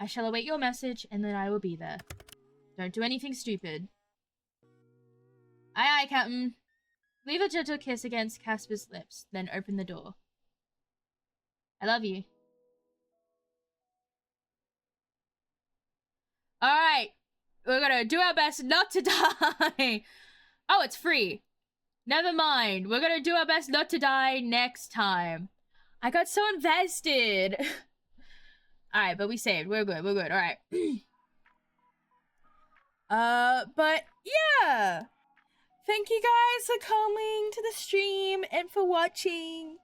I shall await your message, and then I will be there. Don't do anything stupid. Aye, aye, Captain. Leave a gentle kiss against Casper's lips, then open the door. I love you. Alright. We're gonna do our best not to die. Oh, it's free. Never mind. We're gonna do our best not to die next time. I got so invested. Alright, but we saved. We're good. We're good. Alright. But yeah. Thank you guys for coming to the stream and for watching.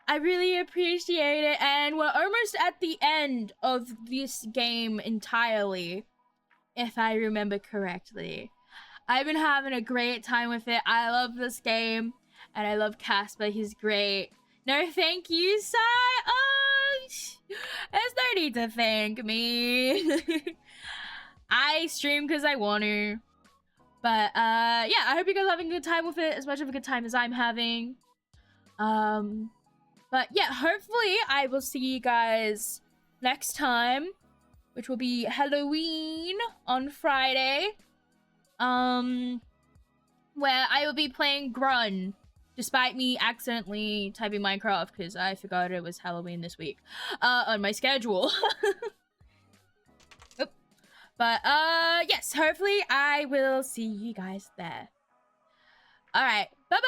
I really appreciate it. And we're almost at the end of this game entirely, if I remember correctly. I've been having a great time with it. I love this game. And I love Casper. He's great. No, thank you, Sai. Oh, there's no need to thank me. I stream because I want to. But, yeah, I hope you guys are having a good time with it. As much of a good time as I'm having. But, yeah, hopefully I will see you guys next time. Which will be Halloween on Friday. Where I will be playing Grun. Despite me accidentally typing Minecraft because I forgot it was Halloween this week. On my schedule. Oop. But, yes, hopefully I will see you guys there. Alright, bye-bye!